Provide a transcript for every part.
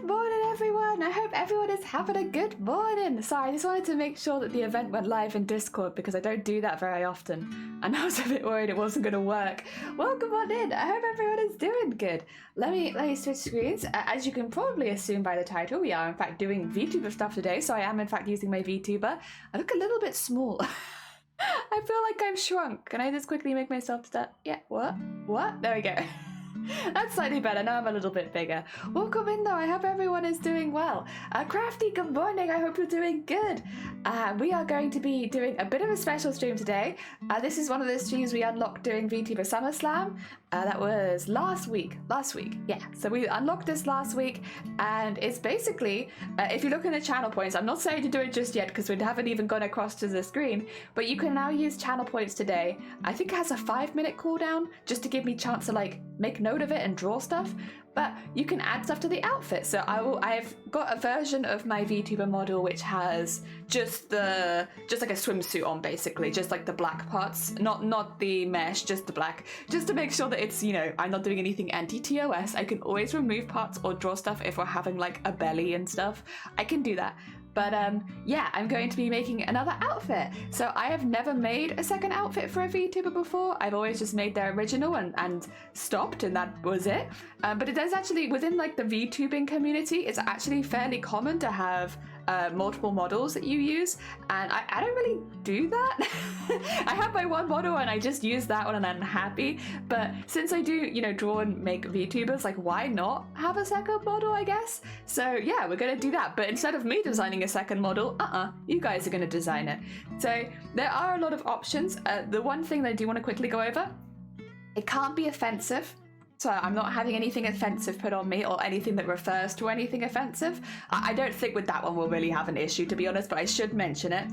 Good morning, everyone. I hope everyone is having a good morning. Sorry, I just wanted to make sure that the event went live in Discord because I don't do that very often. And I was a bit worried it wasn't going to work. Welcome on in. I hope everyone is doing good. Let me switch screens. As you can probably assume by the title, we are in fact doing VTuber stuff today. So I am in fact using my VTuber. I look a little bit small. I feel like I've shrunk. Can I just quickly make myself start? Yeah, what? There we go. That's slightly better. Now I'm a little bit bigger. Welcome in though. I hope everyone is doing well. Crafty, good morning. I hope you're doing good. We are going to be doing a bit of a special stream today. This is one of the streams we unlocked during VTuber SummerSlam. That was last week. Yeah. So we unlocked this last week, and it's basically, if you look in the channel points, I'm not saying to do it just yet because we haven't even gone across to the screen, but you can now use channel points today. I think it has a 5-minute cooldown just to give me a chance to like make note of it and draw stuff, but you can add stuff to the outfit. So I've got a version of my VTuber model which has just like a swimsuit on, basically just like the black parts, not the mesh, just the black, just to make sure that it's, you know, I'm not doing anything anti-TOS. I can always remove parts or draw stuff if we're having like a belly and stuff. I can do that. But yeah, I'm going to be making another outfit. So I have never made a second outfit for a VTuber before. I've always just made their original and stopped, and that was it. But it does actually, within like the VTubing community, it's actually fairly common to have multiple models that you use, and I don't really do that. I have my one model and I just use that one and I'm happy, but since I do, you know, draw and make VTubers, like why not have a second model, I guess? So yeah, we're gonna do that, but instead of me designing a second model, you guys are gonna design it. So there are a lot of options. The one thing that I do want to quickly go over, it can't be offensive. So I'm not having anything offensive put on me or anything that refers to anything offensive. I don't think with that one we'll really have an issue, to be honest, but I should mention it.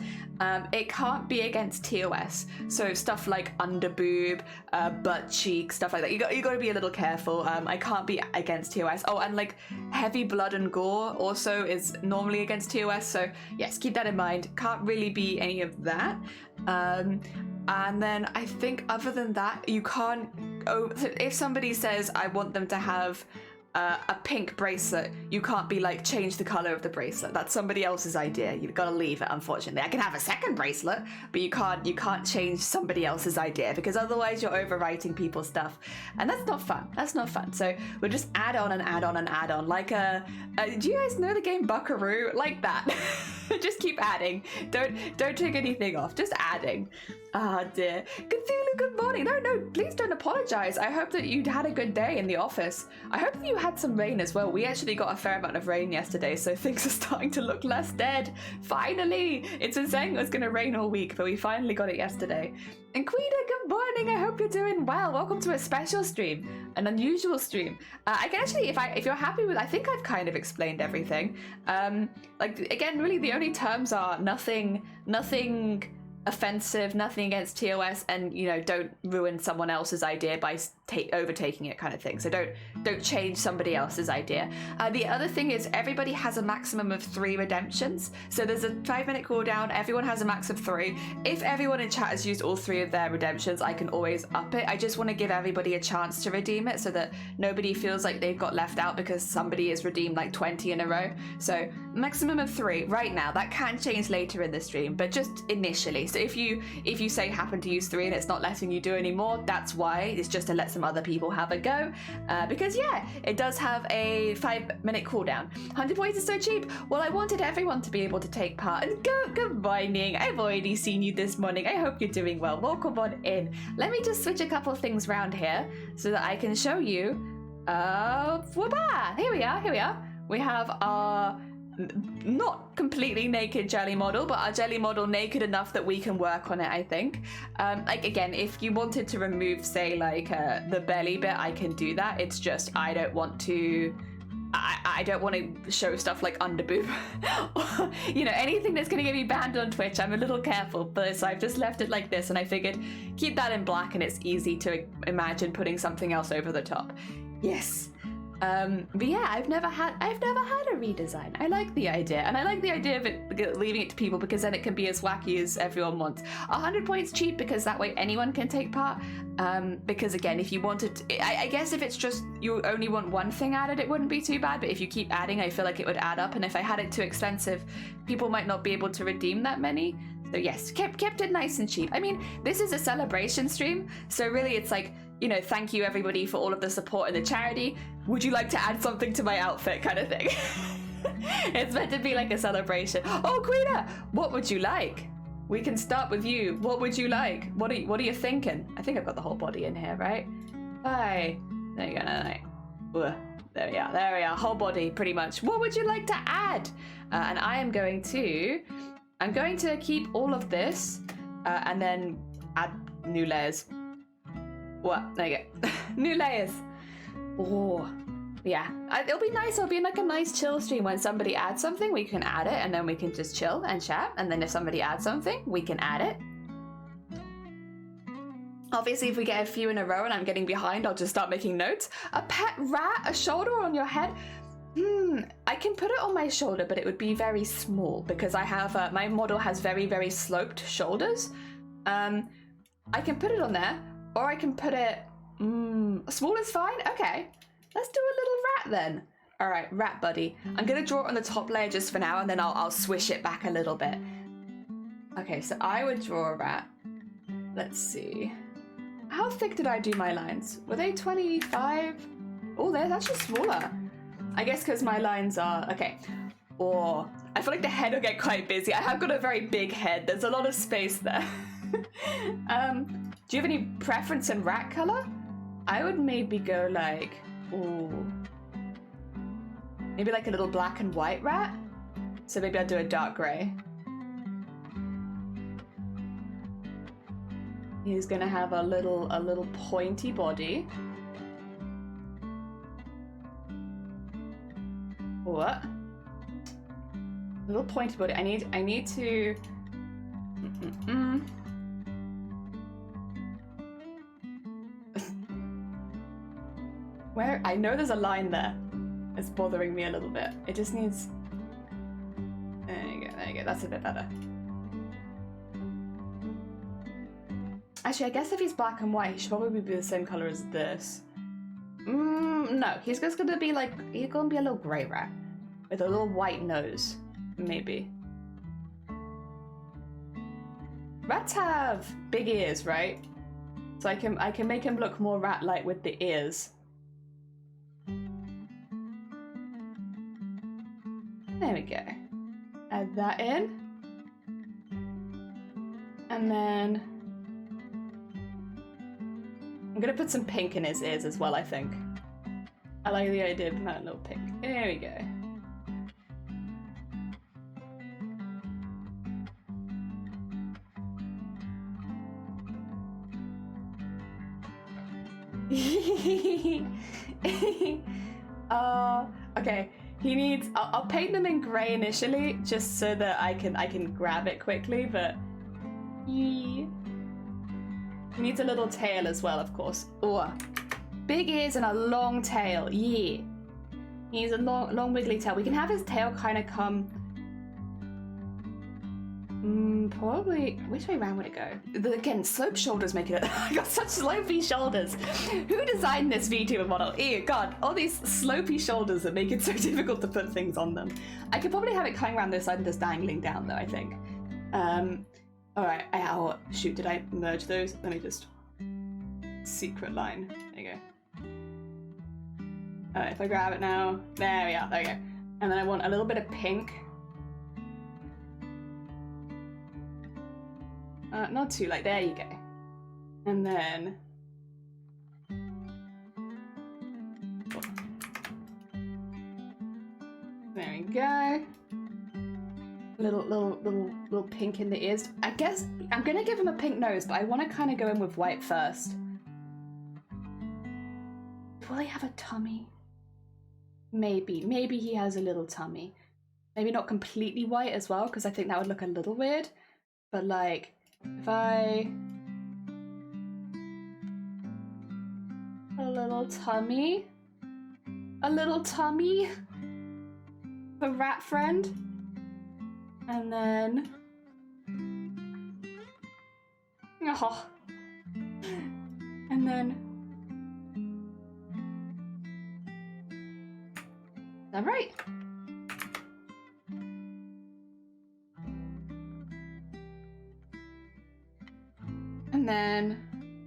It can't be against TOS. So stuff like underboob, butt cheek, stuff like that. You got to be a little careful. I can't be against TOS. Oh, and like heavy blood and gore also is normally against TOS. So yes, keep that in mind. Can't really be any of that. And then I think other than that, you can't, if somebody says I want them to have a pink bracelet, you can't be like, change the color of the bracelet. That's somebody else's idea. You've got to leave it, unfortunately. I can have a second bracelet, but you can't change somebody else's idea, because otherwise you're overwriting people's stuff, and that's not fun. That's not fun. So we'll just add on and add on and add on, like do you guys know the game Buckaroo? Like that. Just keep adding. Don't take anything off. Just adding. Ah, dear. Cthulhu, good morning. No, please don't apologize. I hope that you had a good day in the office. I hope that you had some rain as well. We actually got a fair amount of rain yesterday, so things are starting to look less dead. Finally! It's been saying it was going to rain all week, but we finally got it yesterday. And Quita, good morning. I hope you're doing well. Welcome to a special stream, an unusual stream. I can actually, if you're happy with, I think I've kind of explained everything. Like again, really the only terms are nothing offensive, nothing against TOS, and you know, don't ruin someone else's idea by overtaking it, kind of thing. So don't change somebody else's idea. The other thing is everybody has a maximum of 3 redemptions. So there's a 5-minute cooldown. Everyone has a max of 3. If everyone in chat has used all 3 of their redemptions, I can always up it. I just want to give everybody a chance to redeem it so that nobody feels like they've got left out because somebody has redeemed like 20 in a row. So maximum of 3 right now. That can change later in the stream, but just initially. So if you say happen to use 3 and it's not letting you do any more, that's why. It's just to let some other people have a go, because yeah, it does have a 5-minute cooldown. 100 points is so cheap. Well, I wanted everyone to be able to take part. And good morning. I've already seen you this morning. I hope you're doing well. Welcome on in. Let me just switch a couple of things around here so that I can show you. Here we are. We have our not completely naked jelly model, but our jelly model naked enough that we can work on it, I think. Like again, if you wanted to remove, say, like the belly bit, I can do that. It's just I don't want to show stuff like underboob. You know, anything that's going to get me banned on Twitch. I'm a little careful, but so I've just left it like this, and I figured keep that in black and it's easy to imagine putting something else over the top. Yes. But yeah, I've never had a redesign. I like the idea, and I like the idea of it leaving it to people because then it can be as wacky as everyone wants. 100 points cheap because that way anyone can take part. Because again, if you wanted, I guess if it's just you only want one thing added, it wouldn't be too bad. But if you keep adding, I feel like it would add up. And if I had it too expensive, people might not be able to redeem that many. So yes, kept it nice and cheap. I mean, this is a celebration stream, so really it's like, you know, thank you everybody for all of the support and the charity. Would you like to add something to my outfit kind of thing? It's meant to be like a celebration. Oh, Quina, what would you like? We can start with you. What would you like? What are you thinking? I think I've got the whole body in here, right? Bye. There you go. No. There we are. Whole body, pretty much. What would you like to add? And I'm going to keep all of this and then add new layers. What? There you go. New layers. Oh, yeah. It'll be nice. It'll be like a nice chill stream. When somebody adds something, we can add it, and then we can just chill and chat. And then if somebody adds something, we can add it. Obviously, if we get a few in a row and I'm getting behind, I'll just start making notes. A pet rat? A shoulder on your head? I can put it on my shoulder, but it would be very small because I have my model has very, very sloped shoulders. I can put it on there, or I can put it. Small is fine. Okay, let's do a little rat then. All right, rat buddy. I'm gonna draw it on the top layer just for now, and then I'll swish it back a little bit. Okay, so I would draw a rat. Let's see. How thick did I do my lines? Were they 25? Oh, they're actually smaller. I guess because my lines are, okay. Or, I feel like the head will get quite busy. I have got a very big head. There's a lot of space there. Do you have any preference in rat color? I would maybe go like, ooh. Maybe like a little black and white rat. So maybe I'll do a dark gray. He's gonna have a little pointy body. What? Little pointy body. I need to. Where? I know there's a line there. It's bothering me a little bit. It just needs. There you go. That's a bit better. Actually, I guess if he's black and white, he should probably be the same color as this. No, he's just gonna be like, he's gonna be a little grey rat with a little white nose, maybe. Rats have big ears, right? So I can make him look more rat-like with the ears. There we go. Add that in. And then I'm gonna put some pink in his ears as well, I think. I like the idea of that little pink. There we go. Okay. He needs. I'll paint them in grey initially, just so that I can grab it quickly. But he needs a little tail as well, of course. Ooh. Big ears and a long tail. Yeah. He needs a long wiggly tail. We can have his tail kind of come. Probably. Which way around would it go? Again, sloped shoulders make it. I got such slopey shoulders. Who designed this VTuber model? Ew, God, all these slopey shoulders that make it so difficult to put things on them. I could probably have it coming around this side and just dangling down, though, I think. All right. Oh, shoot, did I merge those? Let me just. Secret line. There you go. Alright, if I grab it now. There we are. There we go. And then I want a little bit of pink. Not too light. There you go. And then. There we go. Little pink in the ears. I guess I'm gonna give him a pink nose, but I want to kind of go in with white first. Will he have a tummy? Maybe he has a little tummy. Maybe not completely white as well, because I think that would look a little weird. But like, if I... a little tummy. a little tummy for rat friend. And then... Oh. And then... Is that right? And then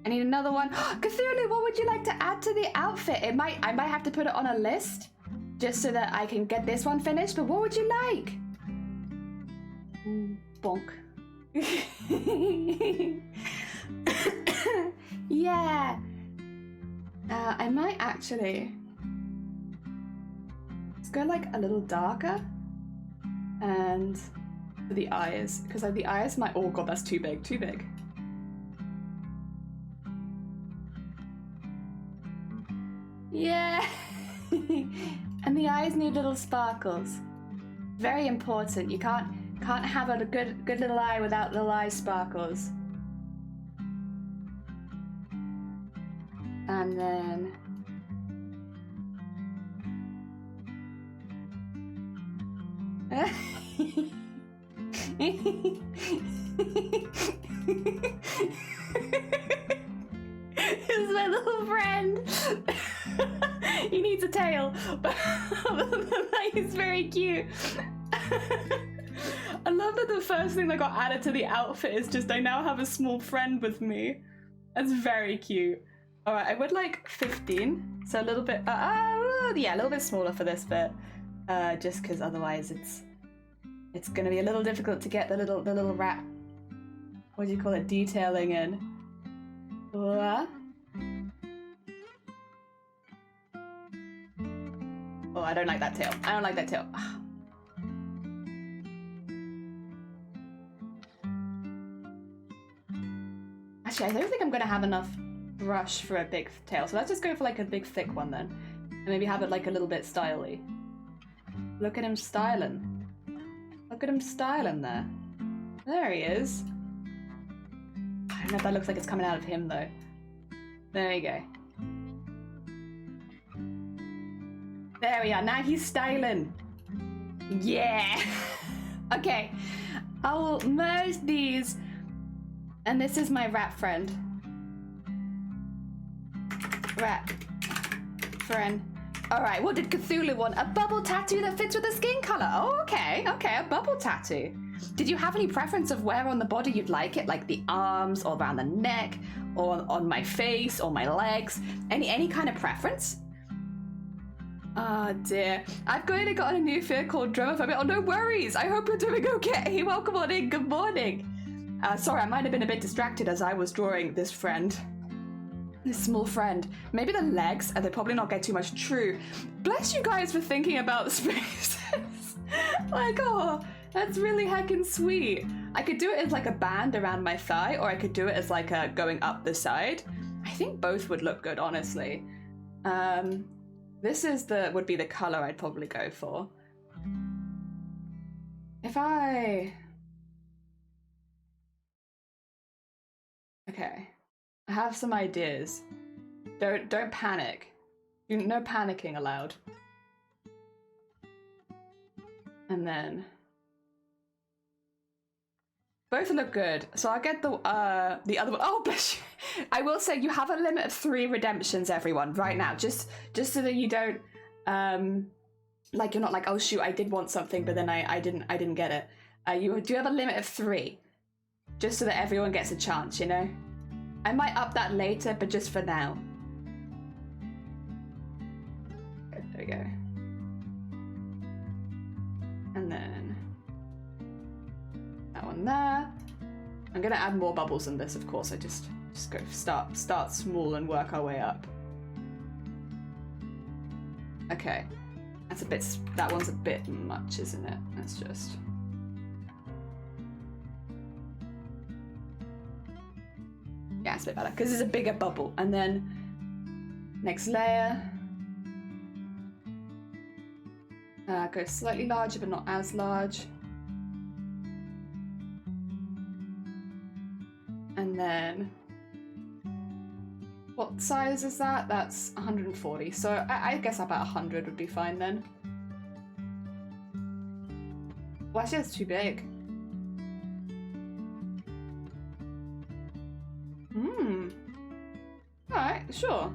I need another one. Cthulhu, what would you like to add to the outfit? I might have to put it on a list just so that I can get this one finished, but what would you like? Bonk. Yeah. I might actually... Let's go like a little darker. And for the eyes, because like the eyes might... Oh god, that's too big, too big. Yeah. And the eyes need little sparkles. Very important. You can't have a good little eye without little eye sparkles. And then Here's my little friend. He needs a tail, but other than that, he's very cute. I love that the first thing that got added to the outfit is just I now have a small friend with me. That's very cute. All right, I would like 15, so a little bit, yeah, a little bit smaller for this bit, just because otherwise it's gonna be a little difficult to get the little rat, what do you call it, detailing in. Oh, I don't like that tail. I don't like that tail. Actually, I don't think I'm gonna have enough brush for a big tail, so let's just go for like a big thick one then, and maybe have it like a little bit styly. Look at him styling. Look at him styling there. There he is. I don't know if that looks like it's coming out of him though. There you go. There we are. Now he's styling. Yeah. Okay. I will merge these, and this is my rat friend. Rat friend. All right, what did Cthulhu want? A bubble tattoo that fits with the skin color. Oh, okay, a bubble tattoo. Did you have any preference of where on the body you'd like it? Like the arms, or around the neck, or on my face, or my legs? Any kind of preference? Oh dear. I've got a new fear called Dromophobia. Oh, no worries. I hope you're doing okay. Welcome on in. Good morning. Sorry, I might have been a bit distracted as I was drawing this friend. This small friend. Maybe the legs, and they probably not get too much true. Bless you guys for thinking about the spaces. Like, oh, that's really heckin' sweet. I could do it as like a band around my thigh, or I could do it as like a going up the side. I think both would look good, honestly. This is would be the color I'd probably go for. Okay. I have some ideas. Don't panic. No panicking allowed. And then both look good. So I'll get the other one. Oh, bless you. I will say you have a limit of 3 redemptions, everyone, right now. Just so that you don't like, you're not like, oh shoot, I did want something, but then I didn't get it. You do have a limit of 3, just so that everyone gets a chance, you know. I might up that later, but just for now. There we go. And then that one there. I'm gonna add more bubbles than this, of course. I just go start small and work our way up. Okay, that one's a bit much, isn't it? Let's just. Yeah, it's a bit better because it's a bigger bubble. And then next layer. Go slightly larger, but not as large. And then What size is that? That's 140. So I guess about 100 would be fine then. Well, actually, that's too big. Hmm. Alright, sure.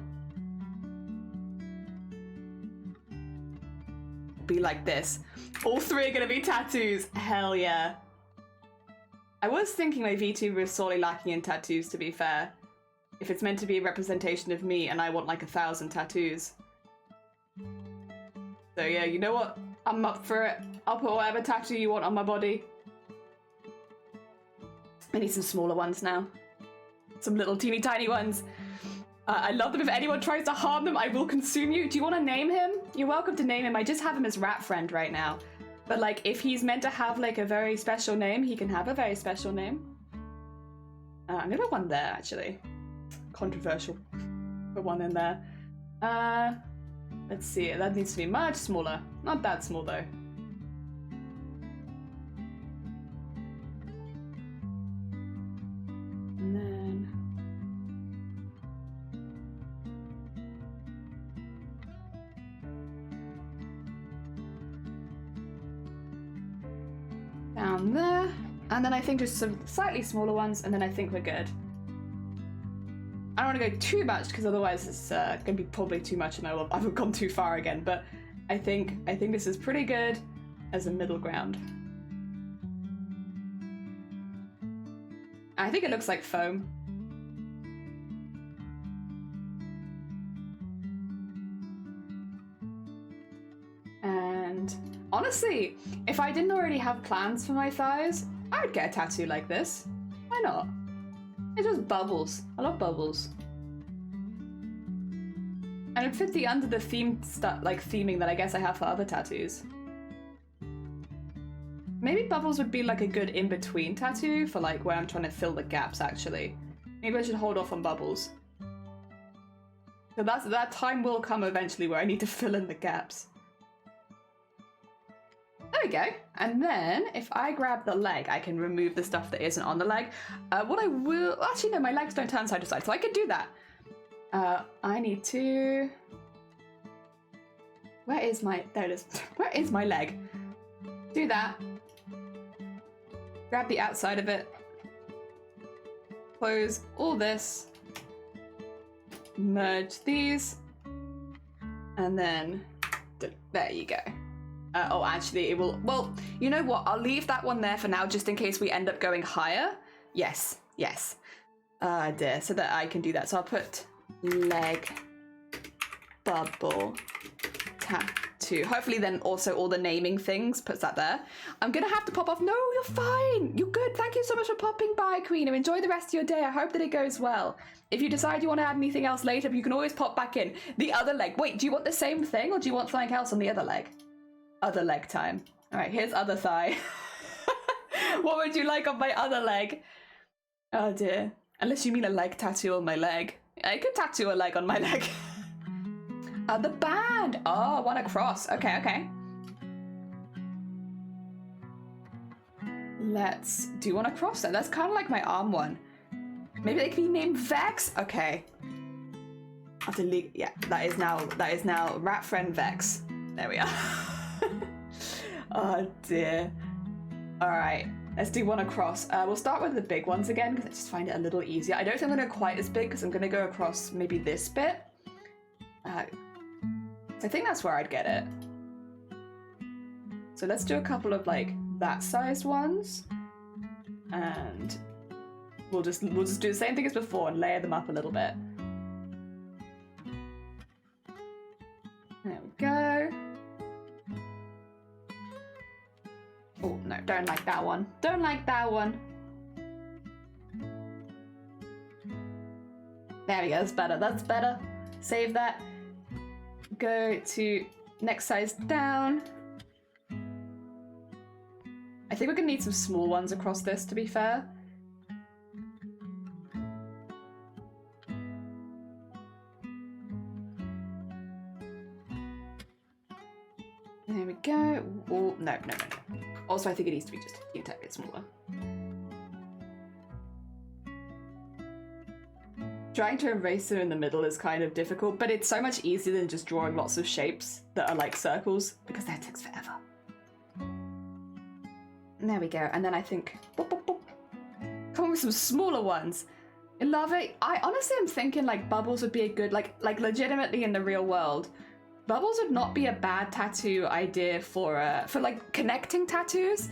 Be like this. All three are gonna be tattoos. Hell yeah. I was thinking my VTuber is sorely lacking in tattoos, to be fair. If it's meant to be a representation of me and I want like 1,000 tattoos. So yeah, you know what? I'm up for it. I'll put whatever tattoo you want on my body. I need some smaller ones now. Some little teeny tiny ones. I love them. If anyone tries to harm them, I will consume you. Do you want to name him? You're welcome to name him. I just have him as Rat Friend right now. But like, if he's meant to have like a very special name, he can have a very special name. I'm gonna put one there, actually. Controversial. Put one in there. Let's see. That needs to be much smaller. Not that small, though. And then... down there. And then I think just some slightly smaller ones, and then I think we're good. I don't want to go too much because otherwise it's going to be probably too much and I've gone too far again, but I think this is pretty good as a middle ground. I think it looks like foam. And honestly, if I didn't already have plans for my thighs, I would get a tattoo like this. Why not? It's just bubbles. I love bubbles. And it fit the under the theme stuff, like theming that I guess I have for other tattoos. Maybe bubbles would be like a good in-between tattoo for like where I'm trying to fill the gaps actually. Maybe I should hold off on bubbles. So that time will come eventually where I need to fill in the gaps. There we go. And then if I grab the leg, I can remove the stuff that isn't on the leg. What I will... Actually, no, my legs don't turn side to side, so I could do that. I need to... Where is my... There it is. Where is my leg? Do that. Grab the outside of it. Close all this. Merge these. And then... There you go. Oh, actually, it will... Well, you know what? I'll leave that one there for now, just in case we end up going higher. Yes, yes. Dear, so that I can do that. So I'll put leg, bubble, tattoo. Hopefully then also all the naming things puts that there. I'm going to have to pop off. No, you're fine. You're good. Thank you so much for popping by, Queen. Enjoy the rest of your day. I hope that it goes well. If you decide you want to add anything else later, you can always pop back in. The other leg. Wait, do you want the same thing or do you want something else on the other leg? Other leg time. All right, here's other thigh. What would you like on my other leg? Oh dear. Unless you mean a leg tattoo on my leg. I could tattoo a leg on my leg. The band. Oh, one across. Okay, okay. Let's do one across then. That's kind of like my arm one. Maybe they can be named Vex. Okay. I'll delete. Yeah, that is now Rat Friend Vex. There we are. Oh dear. All right, let's do one across. We'll start with the big ones again because I just find it a little easier. I don't think I'm gonna go quite as big because I'm gonna go across maybe this bit. So I think that's where I'd get it. So let's do a couple of like that sized ones, and we'll just do the same thing as before and layer them up a little bit. There we go. Oh, no, don't like that one. Don't like that one. There we go, that's better, that's better. Save that. Go to next size down. I think we're gonna need some small ones across this, to be fair. There we go. Oh, no. Also, I think it needs to be just a tiny bit smaller. Trying to erase them in the middle is kind of difficult, but it's so much easier than just drawing lots of shapes that are like circles, because that takes forever. And there we go, and then I think, boop, boop, boop. Come up with some smaller ones. I love it. I honestly am thinking like bubbles would be a good, like legitimately in the real world, bubbles would not be a bad tattoo idea for like connecting tattoos.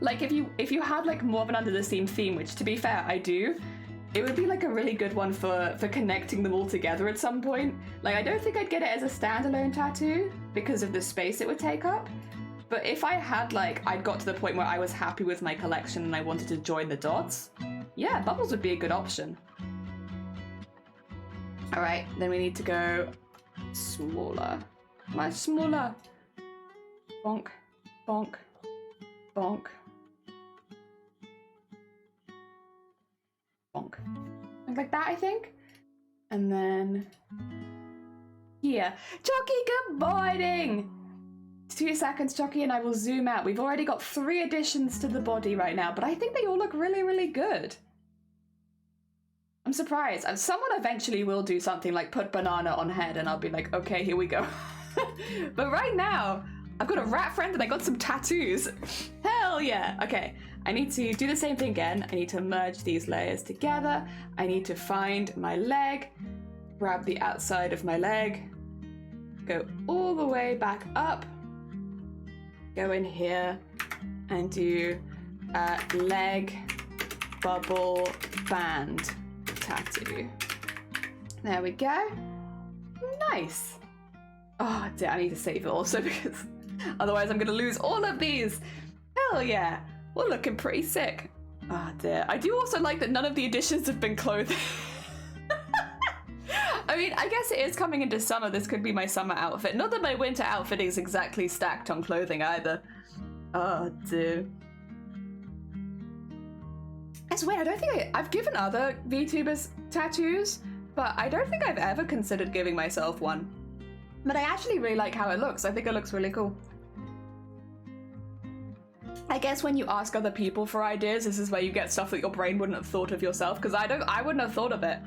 Like if you had like more of an under the seam theme, which to be fair I do, it would be like a really good one for connecting them all together at some point. Like I don't think I'd get it as a standalone tattoo because of the space it would take up. But if I had like, I'd got to the point where I was happy with my collection and I wanted to join the dots, yeah, bubbles would be a good option. All right, then we need to go smaller, much smaller. Bonk, bonk, bonk, bonk. Like that, I think. And then here. Jockey, good morning! 2 seconds, Jockey, and I will zoom out. We've already got 3 additions to the body right now, but I think they all look really, really good. I'm surprised. Someone eventually will do something like put banana on head, and I'll be like, okay, here we go. But right now, I've got a rat friend and I got some tattoos. Hell yeah. Okay, I need to do the same thing again. I need to merge these layers together. I need to find my leg, grab the outside of my leg, go all the way back up, go in here and do leg bubble band tattoo. There we go. Nice. Oh dear, I need to save it also because otherwise I'm gonna lose all of these. Hell yeah, we're looking pretty sick. Oh dear, I do also like that none of the additions have been clothing. I mean, I guess it is coming into summer. This could be my summer outfit. Not that my winter outfit is exactly stacked on clothing either. Oh dear. It's weird, I don't think I've given other VTubers tattoos, but I don't think I've ever considered giving myself one. But I actually really like how it looks. I think it looks really cool. I guess when you ask other people for ideas, this is where you get stuff that your brain wouldn't have thought of yourself, because I wouldn't have thought of it.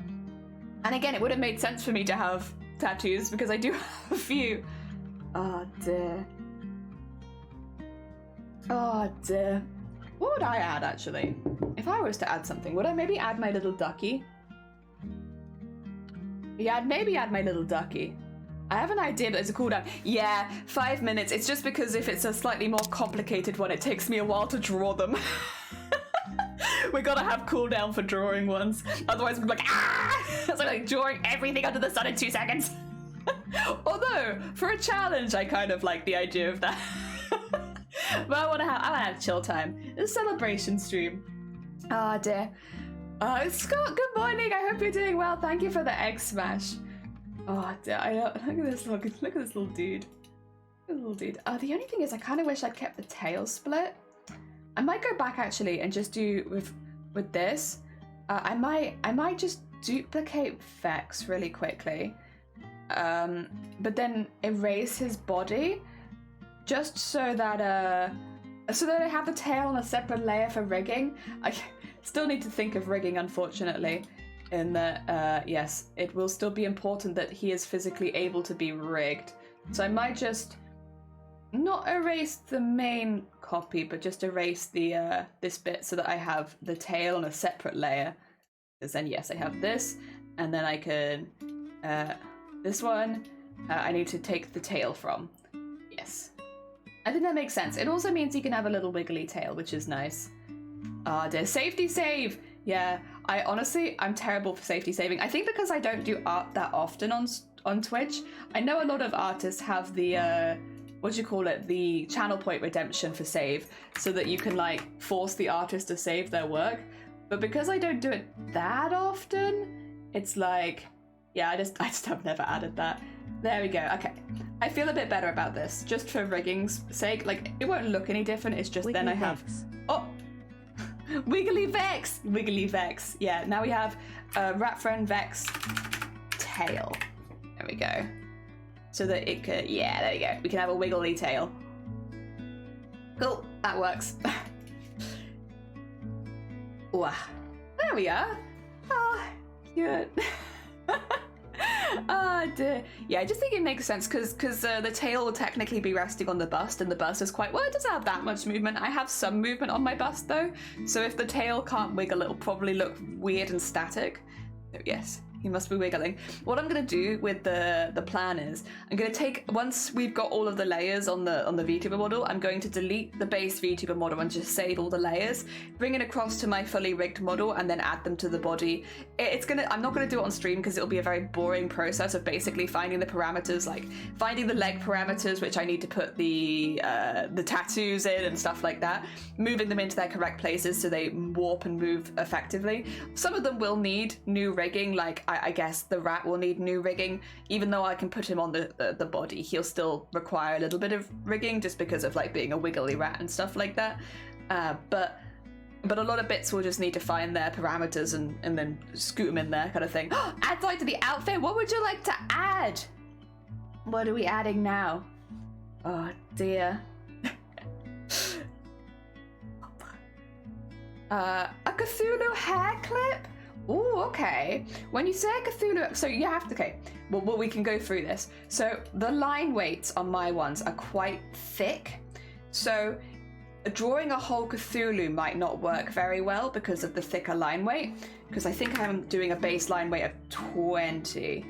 And again, it would have made sense for me to have tattoos because I do have a few. Oh dear. Oh dear. What would I add actually? If I was to add something, would I maybe add my little ducky? Yeah, I'd maybe add my little ducky. I have an idea, but it's a cooldown. Yeah, 5 minutes. It's just because if it's a slightly more complicated one, it takes me a while to draw them. We gotta have cooldown for drawing ones. Otherwise, we're like, ah! It's like drawing everything under the sun in 2 seconds. Although, for a challenge, I kind of like the idea of that. But I wanna have chill time. It's a celebration stream. Ah, dear. Scott, good morning. I hope you're doing well. Thank you for the egg smash. Oh dear, look at this little dude. The only thing is I kind of wish I'd kept the tail split. I might go back actually and just do with this. I might just duplicate Vex really quickly, but then erase his body, just so that I have the tail on a separate layer for rigging. I still need to think of rigging, unfortunately. In that, yes, it will still be important that he is physically able to be rigged. So I might just not erase the main copy, but just erase the this bit so that I have the tail on a separate layer. Because then, yes, I have this, and then I can this one. I need to take the tail from. Yes, I think that makes sense. It also means he can have a little wiggly tail, which is nice. Ah, dear, safety save. Yeah, I'm terrible for safety saving. I think because I don't do art that often on Twitch. I know a lot of artists have the, the channel point redemption for save, so that you can like force the artist to save their work. But because I don't do it that often, it's like, yeah, I just have never added that. There we go, okay. I feel a bit better about this, just for rigging's sake. Like, it won't look any different, it's just then I have... Oh! Wiggly Vex! Wiggly Vex. Yeah, now we have Rat Friend Vex tail. There we go. So that it could, yeah, there we go. We can have a wiggly tail. Cool, that works. Wow. There we are. Oh, cute. Oh dear. Yeah, I just think it makes sense because the tail will technically be resting on the bust, and the bust is quite, well, it doesn't have that much movement. I have some movement on my bust though, so if the tail can't wiggle, it'll probably look weird and static. So yes, he must be wiggling. What I'm going to do with the plan is, I'm going to take, once we've got all of the layers on the VTuber model, I'm going to delete the base VTuber model and just save all the layers, bring it across to my fully rigged model, and then add them to the body. I'm not going to do it on stream because it'll be a very boring process of basically finding the parameters, like finding the leg parameters, which I need to put the tattoos in and stuff like that, moving them into their correct places so they warp and move effectively. Some of them will need new rigging, like I guess the rat will need new rigging. Even though I can put him on the body, he'll still require a little bit of rigging just because of like being a wiggly rat and stuff like that. But a lot of bits will just need to find their parameters and then scoot them in there, kind of thing. Add something to the outfit. What would you like to add? What are we adding now? Oh dear. A Cthulhu hair clip? Ooh, okay. When you say Cthulhu, so you have to, okay, well, we can go through this. So the line weights on my ones are quite thick. So drawing a whole Cthulhu might not work very well because of the thicker line weight, because I think I'm doing a base line weight of 20.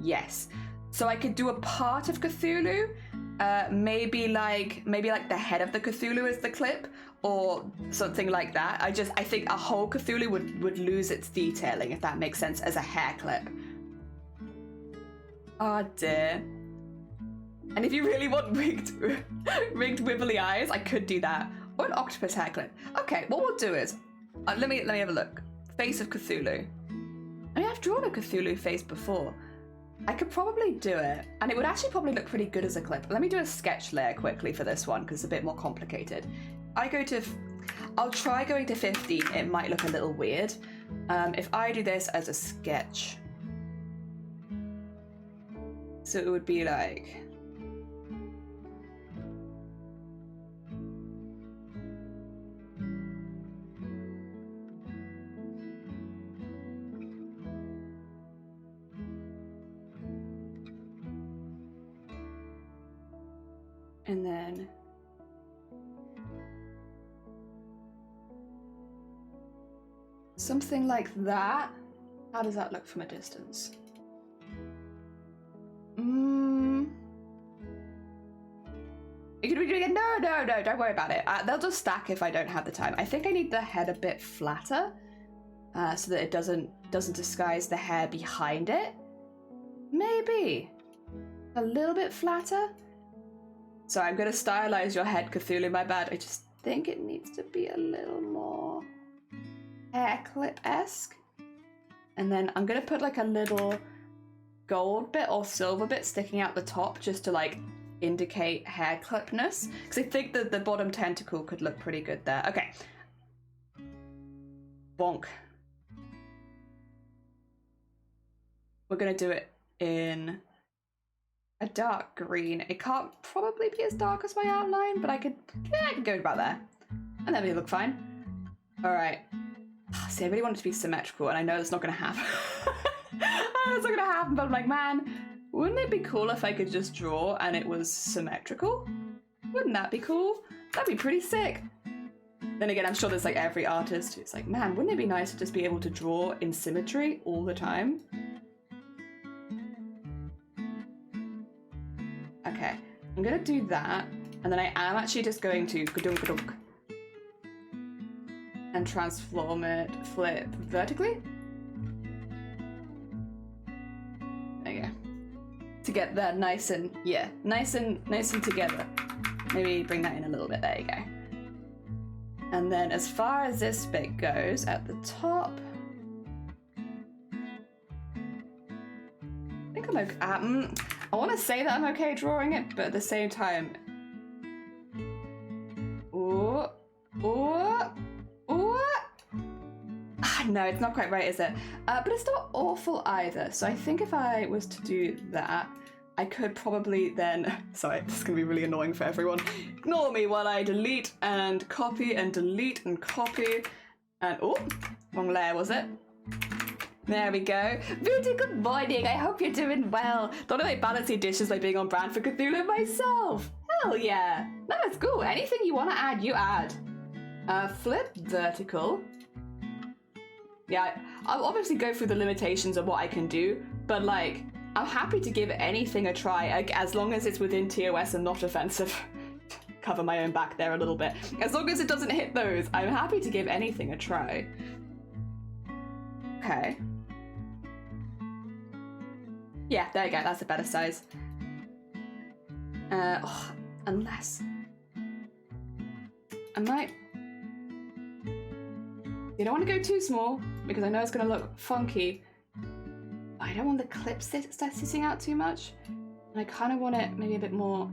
Yes. So I could do a part of Cthulhu, maybe like the head of the Cthulhu is the clip, or something like that. I think a whole Cthulhu would lose its detailing, if that makes sense, as a hair clip. Oh dear. And if you really want rigged wibbly eyes, I could do that. Or an octopus hair clip. Okay, what we'll do is, let me have a look. Face of Cthulhu. I mean, I've drawn a Cthulhu face before. I could probably do it, and it would actually probably look pretty good as a clip. Let me do a sketch layer quickly for this one, because it's a bit more complicated. I'll try going to 50, it might look a little weird. If I do this as a sketch, so it would be like, and then something like that. How does that look from a distance? You could be doing it. No, don't worry about it. They'll just stack if I don't have the time. I think I need the head a bit flatter, so that it doesn't disguise the hair behind it. Maybe a little bit flatter. So I'm gonna stylize your head, Cthulhu. My bad. I just think it needs to be a little more hair clip-esque. And then I'm gonna put like a little gold bit or silver bit sticking out the top just to like indicate hair clipness, because I think that the bottom tentacle could look pretty good there. Okay. Bonk. We're gonna do it in a dark green. It can't probably be as dark as my outline, but I could go about there. And then we look fine. All right. See, I really want it to be symmetrical, and I know that's not gonna happen. That's not gonna happen, but I'm like, man, wouldn't it be cool if I could just draw and it was symmetrical? Wouldn't that be cool? That'd be pretty sick. Then again, I'm sure there's like every artist who's like, man, wouldn't it be nice to just be able to draw in symmetry all the time? Okay, I'm gonna do that, and then I am actually just going to gadunk and transform it, flip vertically. There you go. To get that nice and, yeah, nice and together. Maybe bring that in a little bit, there you go. And then as far as this bit goes, at the top, I think I'm okay. I want to say that I'm okay drawing it, but at the same time, ooh. No, it's not quite right, is it? But it's not awful either. So I think if I was to do that, I could probably then, sorry, this is gonna be really annoying for everyone. Ignore me while I delete and copy and delete and copy. And, oh, wrong layer, was it? There we go. Beauty, good morning. I hope you're doing well. Don't I balance your dishes by being on brand for Cthulhu myself? Hell yeah. No, it's cool. Anything you want to add, you add. Flip vertical. Yeah, I'll obviously go through the limitations of what I can do, but like, I'm happy to give anything a try, as long as it's within TOS and not offensive. Cover my own back there a little bit. As long as it doesn't hit those, I'm happy to give anything a try. Okay. Yeah, there you go, that's a better size. Unless... I might... You don't want to go too small, because I know it's going to look funky. I don't want the clip sitting out too much. And I kind of want it maybe a bit more...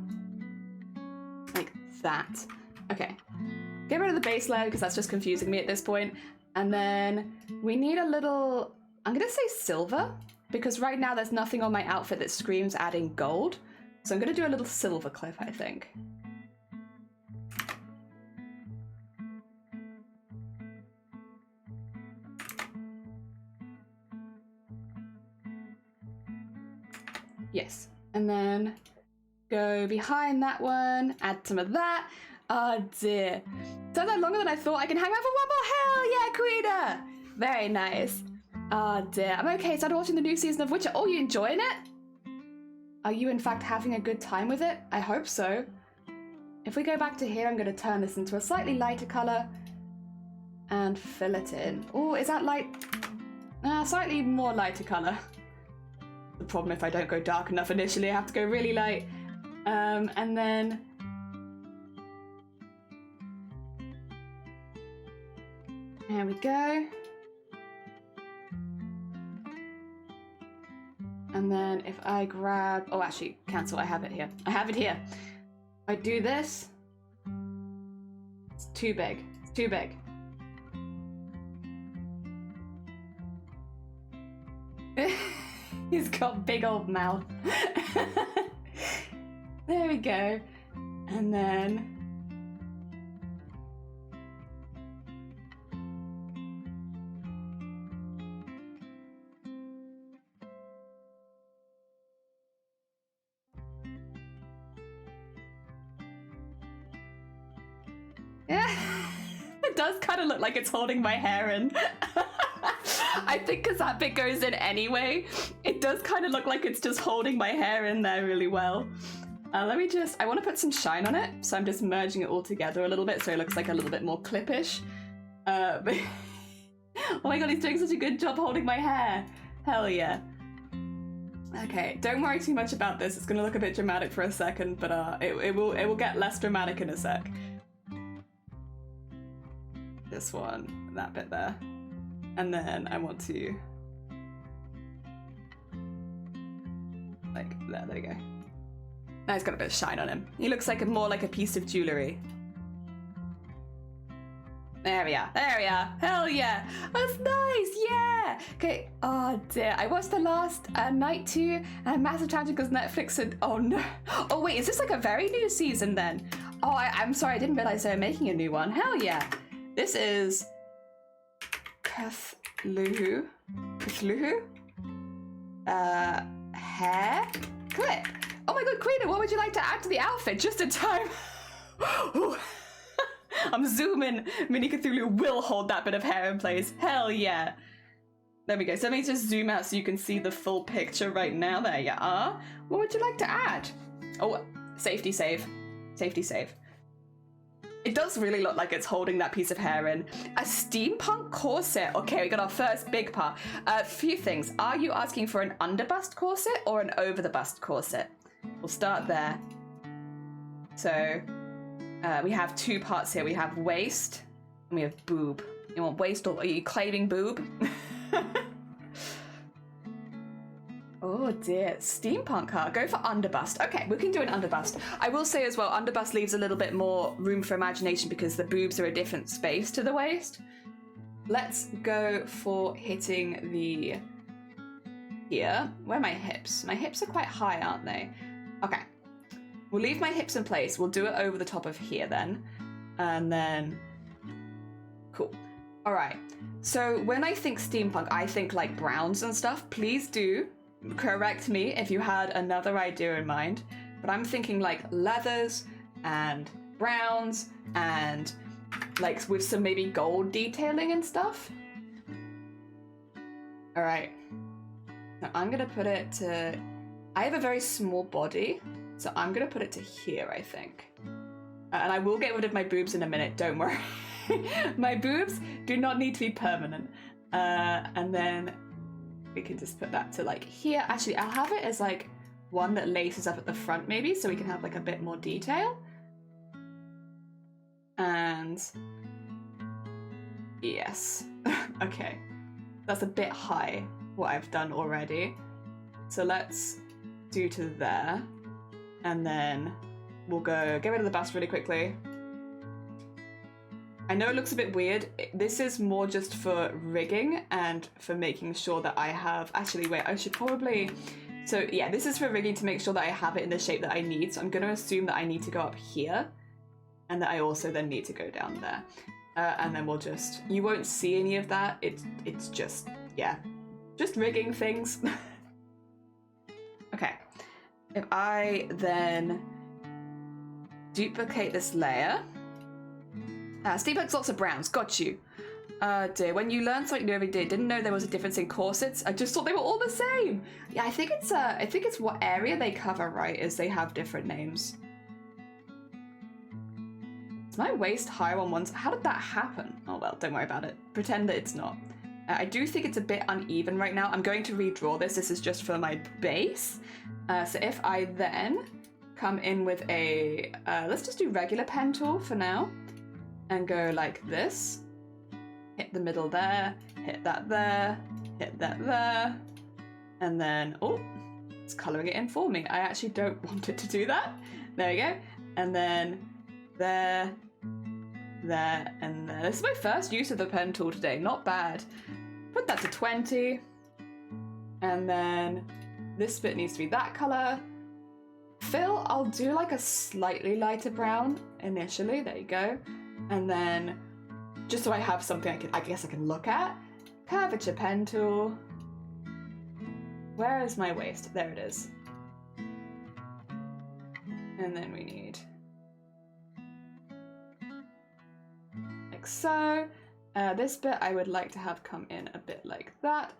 like that. Okay. Get rid of the base layer, because that's just confusing me at this point. And then we need a little... I'm going to say silver, because right now there's nothing on my outfit that screams adding gold. So I'm going to do a little silver clip, I think. Yes. And then go behind that one, add some of that. Oh dear. Turns out longer than I thought. I can hang out for one more. Hell yeah, Queen! Very nice. Oh dear. I'm okay. Started watching the new season of Witcher. Oh, you enjoying it? Are you in fact having a good time with it? I hope so. If we go back to here, I'm going to turn this into a slightly lighter colour and fill it in. Oh, is that light? Slightly more lighter colour. The problem if I don't go dark enough initially, I have to go really light. And then... There we go. And then if I grab... Oh, actually, cancel. I have it here. I have it here. If I do this... It's too big. It's too big. He's got big old mouth. There we go. And then... Yeah, it does kind of look like it's holding my hair in. I think because that bit goes in anyway, it does kind of look like it's just holding my hair in there really well. Let me just, I want to put some shine on it, so I'm just merging it all together a little bit so it looks like a little bit more clippish. But oh my god, he's doing such a good job holding my hair. Hell yeah. Okay, don't worry too much about this. It's going to look a bit dramatic for a second, but it will get less dramatic in a sec. This one, that bit there. And then I want to... like, there you go. Now he's got a bit of shine on him. He looks like more like a piece of jewellery. There we are, there we are. Hell yeah, that's nice, yeah. Okay, oh dear. I watched the last night 2 and massive challenge because Netflix and, oh no. Oh wait, is this like a very new season then? Oh, I'm sorry, I didn't realize they were making a new one. Hell yeah. This is Cthulhu. Hair clip. Oh my god, Queen, what would you like to add to the outfit? Just in time. I'm zooming. Mini Cthulhu will hold that bit of hair in place. Hell yeah. There we go. So let me just zoom out so you can see the full picture right now. There you are. What would you like to add? Oh, safety save. Safety save. It does really look like it's holding that piece of hair in. A steampunk corset. Okay, we got our first big part. A few things. Are you asking for an under-bust corset or an over-the-bust corset? We'll start there. So we have 2 parts here. We have waist and we have boob. You want waist or are you claiming boob? Oh dear, steampunk, huh? Go for underbust. Okay, we can do an underbust. I will say as well, underbust leaves a little bit more room for imagination because the boobs are a different space to the waist. Let's go for hitting the... here. Where are my hips? My hips are quite high, aren't they? Okay. We'll leave my hips in place. We'll do it over the top of here then. And then... cool. All right. So when I think steampunk, I think like browns and stuff. Please do correct me if you had another idea in mind. But I'm thinking like leathers and browns and like with some maybe gold detailing and stuff. All right. Now I'm gonna put it to, I have a very small body, so I'm gonna put it to here, I think. And I will get rid of my boobs in a minute, don't worry. My boobs do not need to be permanent. And then we can just put that to like here. Actually, I'll have it as like one that laces up at the front maybe, so we can have like a bit more detail. And yes, okay. That's a bit high, what I've done already. So let's do to there. And then we'll go get rid of the bust really quickly. I know it looks a bit weird. This is more just for rigging and for making sure that I have, actually wait, I should probably, so yeah, this is for rigging to make sure that I have it in the shape that I need. So I'm gonna assume that I need to go up here and that I also then need to go down there. And then we'll just, you won't see any of that. It's just, yeah, just rigging things. Okay, if I then duplicate this layer, steampunk's lots of browns, got you. Dear, when you learn something new every day, didn't know there was a difference in corsets. I just thought they were all the same. Yeah, I think it's what area they cover, right? Is they have different names. Is my waist higher on one side? How did that happen? Oh well, don't worry about it. Pretend that it's not. I do think it's a bit uneven right now. I'm going to redraw this. This is just for my base. So if I then come in with a, let's just do regular pen tool for now. And go like this, hit the middle there, hit that there, hit that there, and then, oh, it's coloring it in for me. I actually don't want it to do that. There we go. And then there, there, and there. This is my first use of the pen tool today, not bad. Put that to 20. And then this bit needs to be that color. Fill, I'll do like a slightly lighter brown initially, there you go. And then, just so I have something I guess I can look at, curvature pen tool. Where is my waist? There it is. And then we need, like so. This bit I would like to have come in a bit like that,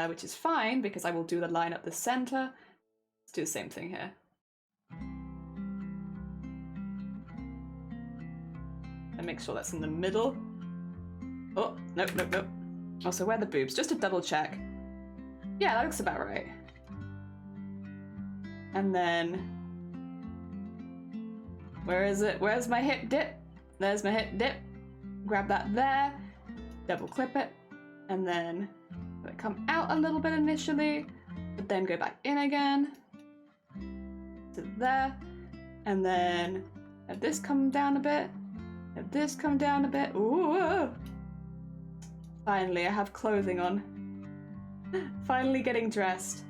which is fine because I will do the line up the center. Let's do the same thing here. And make sure that's in the middle. Oh, nope, nope, nope. Also, where are the boobs? Just to double check. Yeah, that looks about right. And then, where is it? Where's my hip dip? There's my hip dip. Grab that there, double clip it, and then let it come out a little bit initially, but then go back in again to there, and then let this come down a bit. Let this come down a bit. Ooh! Finally, I have clothing on. Finally getting dressed.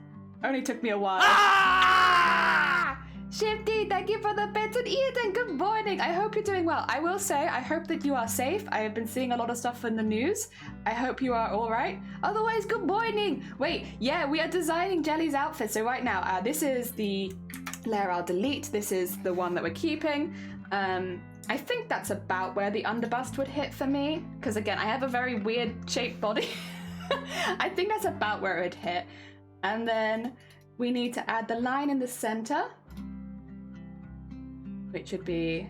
Only took me a while. Ah! Shifty, thank you for the bits, and Ethan, good morning. I hope you're doing well. I will say, I hope that you are safe. I have been seeing a lot of stuff in the news. I hope you are all right. Otherwise, good morning. Wait, yeah, we are designing Jelly's outfit. So right now, this is the layer I'll delete. This is the one that we're keeping. I think that's about where the underbust would hit for me, because again, I have a very weird shaped body. I think that's about where it would hit. And then we need to add the line in the center, which would be,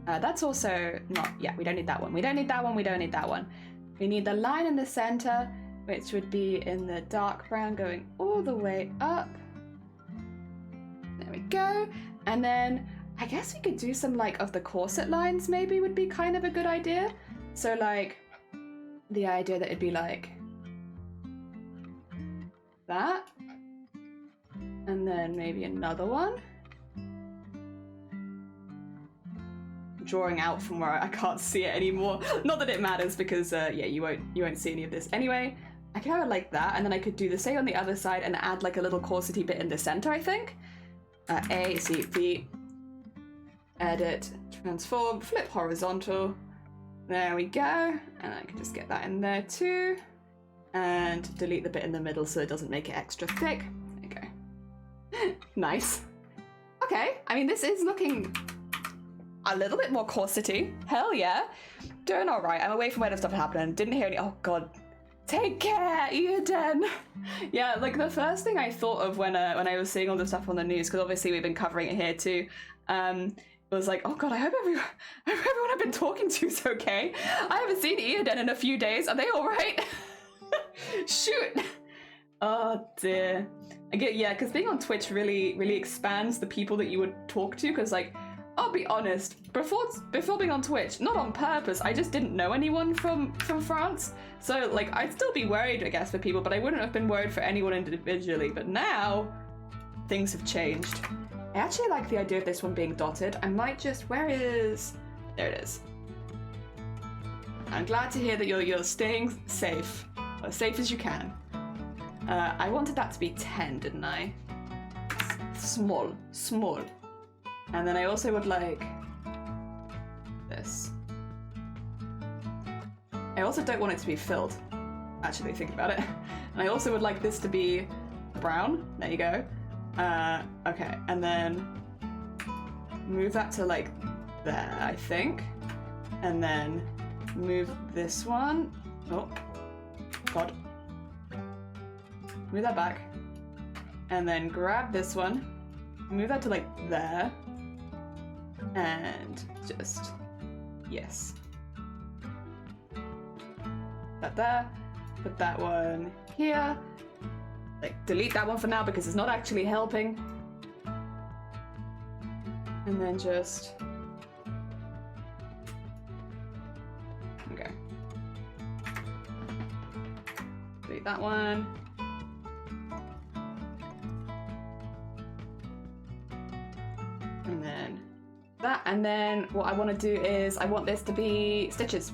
that's also not, yeah, we don't need that one. We don't need that one, we don't need that one. We need the line in the center, which would be in the dark brown going all the way up. There we go. And then I guess we could do some like of the corset lines maybe would be kind of a good idea. So like the idea that it'd be like that. And then maybe another one. Drawing out from where I can't see it anymore. Not that it matters because yeah, you won't see any of this anyway. I could have it like that, and then I could do the same on the other side and add like a little corsety bit in the center, I think. A, C, V. Edit, transform, flip horizontal. There we go. And I can just get that in there too. And delete the bit in the middle so it doesn't make it extra thick. Okay. Nice. Okay, I mean, this is looking a little bit more corsety. Hell yeah. Doing all right. I'm away from where the stuff happened. Didn't hear any. Oh god. Take care, Eden. Yeah, like the first thing I thought of when I was seeing all the stuff on the news, because obviously we've been covering it here too, was like, oh god, I hope everyone I've been talking to is okay. I haven't seen Eden in a few days. Are they all right? Shoot. Oh dear. Yeah, because being on Twitch really expands the people that you would talk to, because like, I'll be honest, before being on Twitch, not on purpose, I just didn't know anyone from France. So like, I'd still be worried, I guess, for people, but I wouldn't have been worried for anyone individually. But now, things have changed. I actually like the idea of this one being dotted. I might just, there it is. I'm glad to hear that you're staying safe, as safe as you can. I wanted that to be 10, didn't I? Small. And then I also would like this. I also don't want it to be filled, actually, think about it. And I also would like this to be brown. There you go. Okay, and then move that to like there, I think. And then move this one. Oh, God. Move that back. And then grab this one. Move that to like there. And just, yes. That there. Put that one here. Like, delete that one for now because it's not actually helping. And then just... Okay. Delete that one. And then that, and then what I want to do is I want this to be stitches.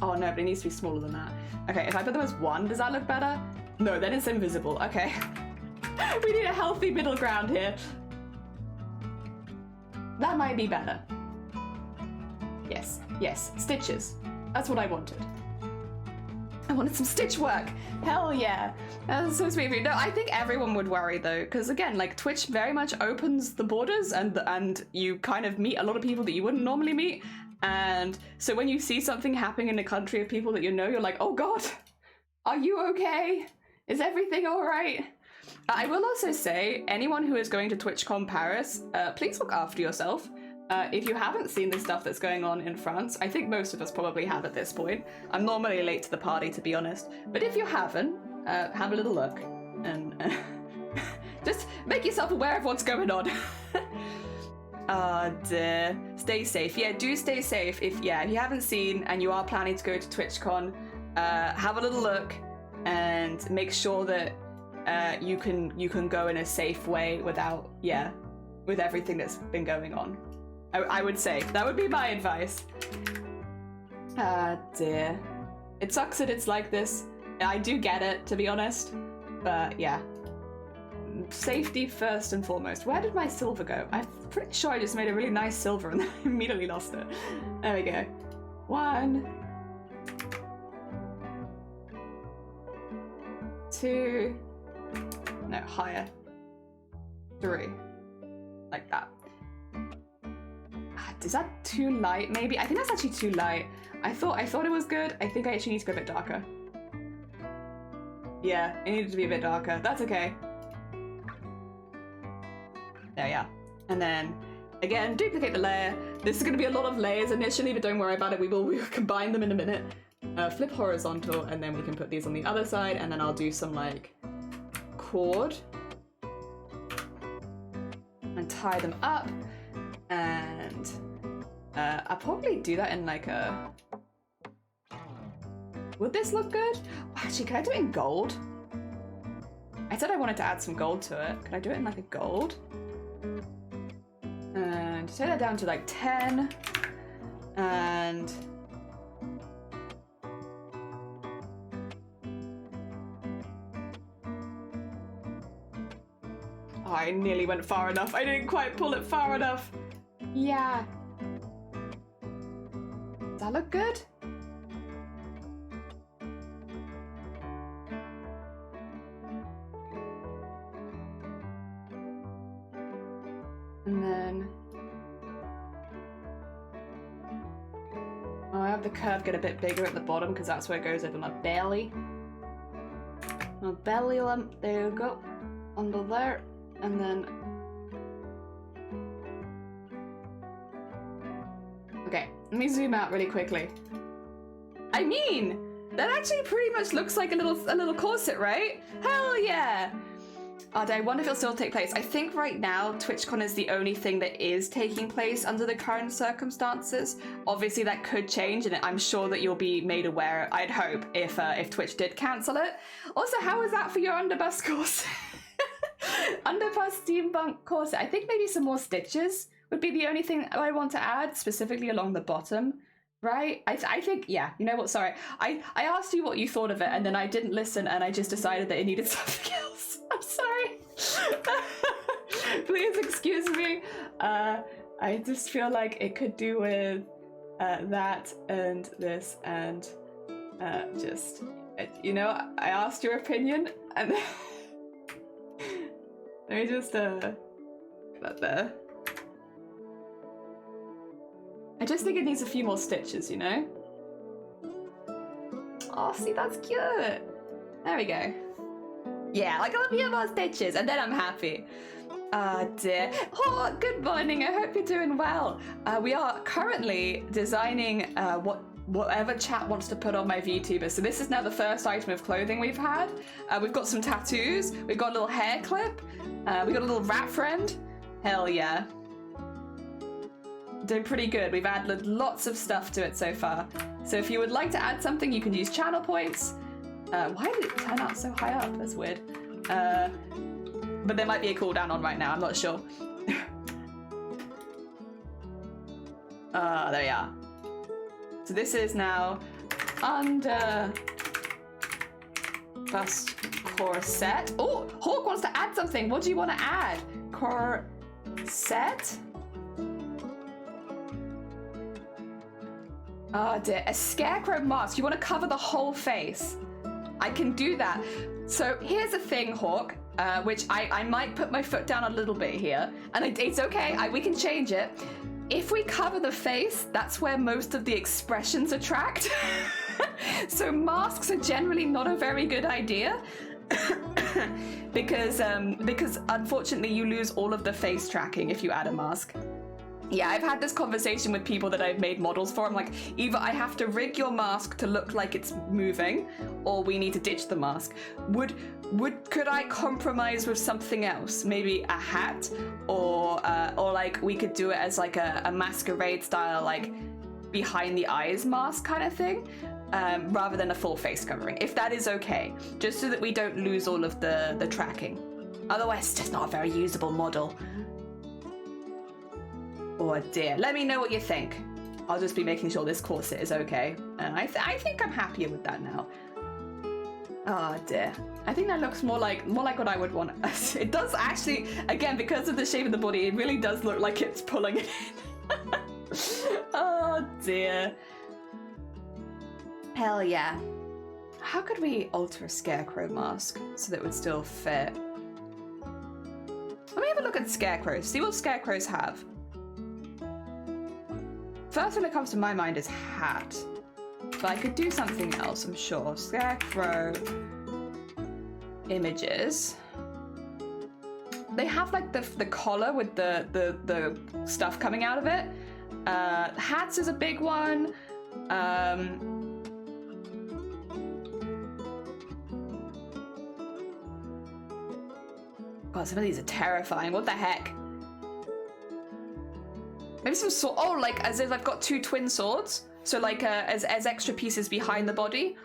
Oh no, but it needs to be smaller than that. Okay, if I put them as 1, does that look better? No, then it's invisible. Okay. We need a healthy middle ground here. That might be better. Yes, stitches. That's what I wanted. I wanted some stitch work. Hell yeah. That's so sweet of you. No, I think everyone would worry though, because again, like Twitch very much opens the borders and you kind of meet a lot of people that you wouldn't normally meet. And so when you see something happening in a country of people that you know, you're like, oh God, are you okay? Is everything all right? I will also say, anyone who is going to TwitchCon Paris, please look after yourself. If you haven't seen the stuff that's going on in France, I think most of us probably have at this point. I'm normally late to the party, to be honest. But if you haven't, have a little look and just make yourself aware of what's going on. Oh dear. Stay safe. Yeah, do stay safe. If you haven't seen and you are planning to go to TwitchCon, have a little look and make sure that you can go in a safe way without, with everything that's been going on. I would say that would be my advice. Ah dear. It sucks that it's like this. I do get it, to be honest, but yeah. Safety first and foremost. Where did my silver go? I'm pretty sure I just made a really nice silver and then I immediately lost it. There we go. 1, 2, no, higher. 3, like that. Is that too light? Maybe. I think that's actually too light. I thought it was good. I think I actually need to go a bit darker. Yeah, it needed to be a bit darker. That's okay. There, yeah. And then, again, duplicate the layer. This is going to be a lot of layers initially, but don't worry about it. We will combine them in a minute. Flip horizontal, and then we can put these on the other side, and then I'll do some, like, cord. And tie them up. And I'll probably do that in, like, a... Would this look good? Actually, can I do it in gold? I said I wanted to add some gold to it. Can I do it in, like, a gold? And set that down to like 10 and oh, I nearly went far enough. I didn't quite pull it far enough. Yeah. Does that look good? And then... oh, I have the curve get a bit bigger at the bottom because that's where it goes over my belly. My belly lump, there you go. Under there. And then... okay, let me zoom out really quickly. I mean, that actually pretty much looks like a little corset, right? Hell yeah! Oh, I wonder if it'll still take place. I think right now TwitchCon is the only thing that is taking place under the current circumstances. Obviously that could change, and I'm sure that you'll be made aware, I'd hope, if Twitch did cancel it. Also, how was that for your underbust corset? Underbust steampunk corset. I think maybe some more stitches would be the only thing I want to add, specifically along the bottom. Right? I think, yeah, you know what, sorry. I asked you what you thought of it, and then I didn't listen, and I just decided that it needed something else. I'm sorry. Please excuse me. I just feel like it could do with that and this and just, you know, I asked your opinion, and let me just, that there. I just think it needs a few more stitches, you know? Oh, see, that's cute. There we go. Yeah, like a few more stitches, and then I'm happy. Oh dear. Oh, good morning. I hope you're doing well. We are currently designing whatever chat wants to put on my VTuber. So this is now the first item of clothing we've had. We've got some tattoos. We've got a little hair clip. We got a little rat friend. Hell yeah. Doing pretty good. We've added lots of stuff to it so far. So if you would like to add something, you can use channel points. Why did it turn out so high up? That's weird. But there might be a cooldown on right now. I'm not sure. There we are. So this is now under bust corset. Oh, Hawk wants to add something. What do you want to add? Corset? Oh dear, a scarecrow mask. You want to cover the whole face. I can do that. So here's the thing, Hawk, which I might put my foot down a little bit here, and it's okay, we can change it. If we cover the face, that's where most of the expressions are tracked. So masks are generally not a very good idea. because unfortunately you lose all of the face tracking if you add a mask. Yeah, I've had this conversation with people that I've made models for. I'm like, either I have to rig your mask to look like it's moving, or we need to ditch the mask. Could I compromise with something else? Maybe a hat, or like we could do it as like a masquerade style, like behind the eyes mask kind of thing, rather than a full face covering, if that is okay, just so that we don't lose all of the tracking. Otherwise, it's just not a very usable model. Oh dear, let me know what you think. I'll just be making sure this corset is okay. And I think I'm happier with that now. Oh dear. I think that looks more like what I would want. It does actually, again, because of the shape of the body, it really does look like it's pulling it in. Oh dear. Hell yeah. How could we alter a scarecrow mask so that it would still fit? Let me have a look at scarecrows, see what scarecrows have. First one that comes to my mind is hat, but I could do something else, I'm sure. Scarecrow images. They have like the collar with the stuff coming out of it. Hats is a big one. God, some of these are terrifying. What the heck? Maybe some sword. Oh, like as if I've got two twin swords. So like as extra pieces behind the body,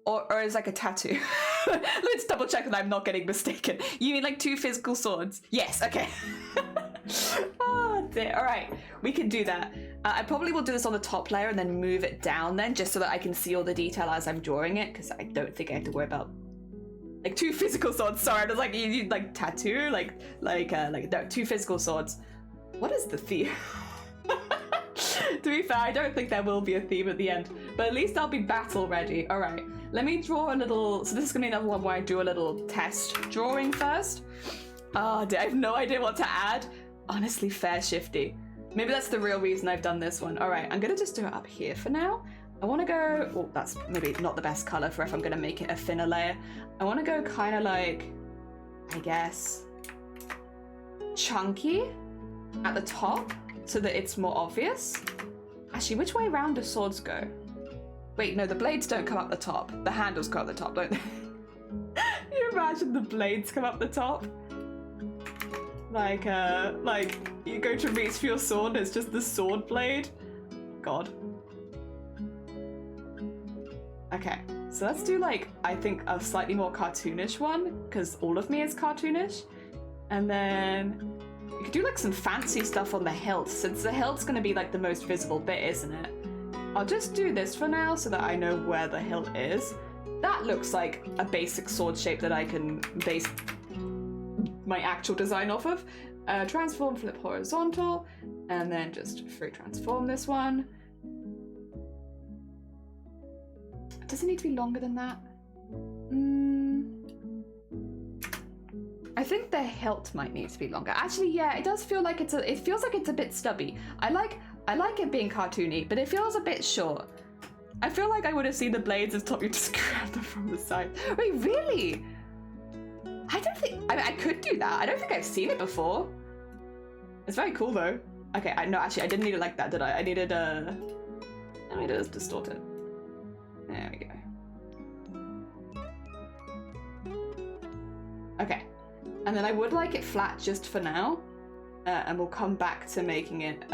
or as like a tattoo. Let's double check that I'm not getting mistaken. You mean like two physical swords? Yes. Okay. Oh dear. All right, we can do that. I probably will do this on the top layer and then move it down then, just so that I can see all the detail as I'm drawing it, because I don't think I have to worry about like two physical swords. Sorry, I was like, you like tattoo, like no, two physical swords. What is the theme? To be fair, I don't think there will be a theme at the end, but at least I'll be battle ready. All right, let me draw a little. So this is gonna be another one where I do a little test drawing first. Oh dear, I have no idea what to add. honestly fair shifty. Maybe that's the real reason I've done this one. All right, I'm gonna just do it up here for now. I want to go, oh, that's maybe not the best color for if I'm gonna make it a thinner layer. I want to go kind of like, I guess, chunky at the top so that it's more obvious. Actually, which way around do swords go? Wait, no, the blades don't come up the top. The handles go up the top, don't they? You imagine the blades come up the top? Like you go to reach for your sword, it's just the sword blade. God. Okay, so let's do like, I think a slightly more cartoonish one, because all of me is cartoonish. And then you could do like some fancy stuff on the hilt, since the hilt's gonna be like the most visible bit, isn't it? I'll just do this for now so that I know where the hilt is. That looks like a basic sword shape that I can base my actual design off of. Transform, flip horizontal, and then just free transform this one. Does it need to be longer than that? I think the hilt might need to be longer. Actually, yeah, it does feel like it feels like it's a bit stubby. I like it being cartoony, but it feels a bit short. I feel like I would have seen the blades as top. You just grab them from the side. Wait, really? I don't think, I mean, I could do that. I don't think I've seen it before. It's very cool though. Okay, no, actually, I didn't need it like that, did I? I needed it as distorted. There we go. Okay, and then I would like it flat just for now, and we'll come back to making it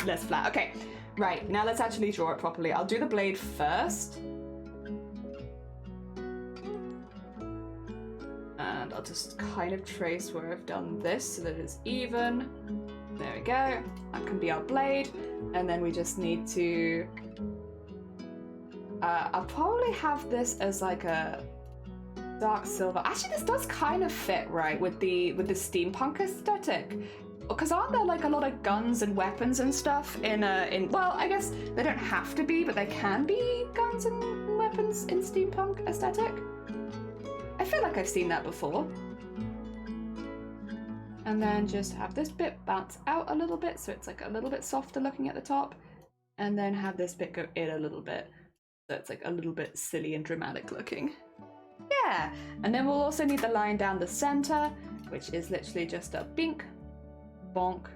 less flat. Okay, right, now let's actually draw it properly. I'll do the blade first. And I'll just kind of trace where I've done this so that it's even. There we go. That can be our blade. And then we just need to... I'll probably have this as like a dark silver. Actually, this does kind of fit right with the steampunk aesthetic. Because aren't there like a lot of guns and weapons and stuff in well, I guess they don't have to be, but they can be guns and weapons in steampunk aesthetic. I feel like I've seen that before. And then just have this bit bounce out a little bit so it's like a little bit softer looking at the top. And then have this bit go in a little bit so it's like a little bit silly and dramatic looking. Yeah! And then we'll also need the line down the center, which is literally just a bink, bonk,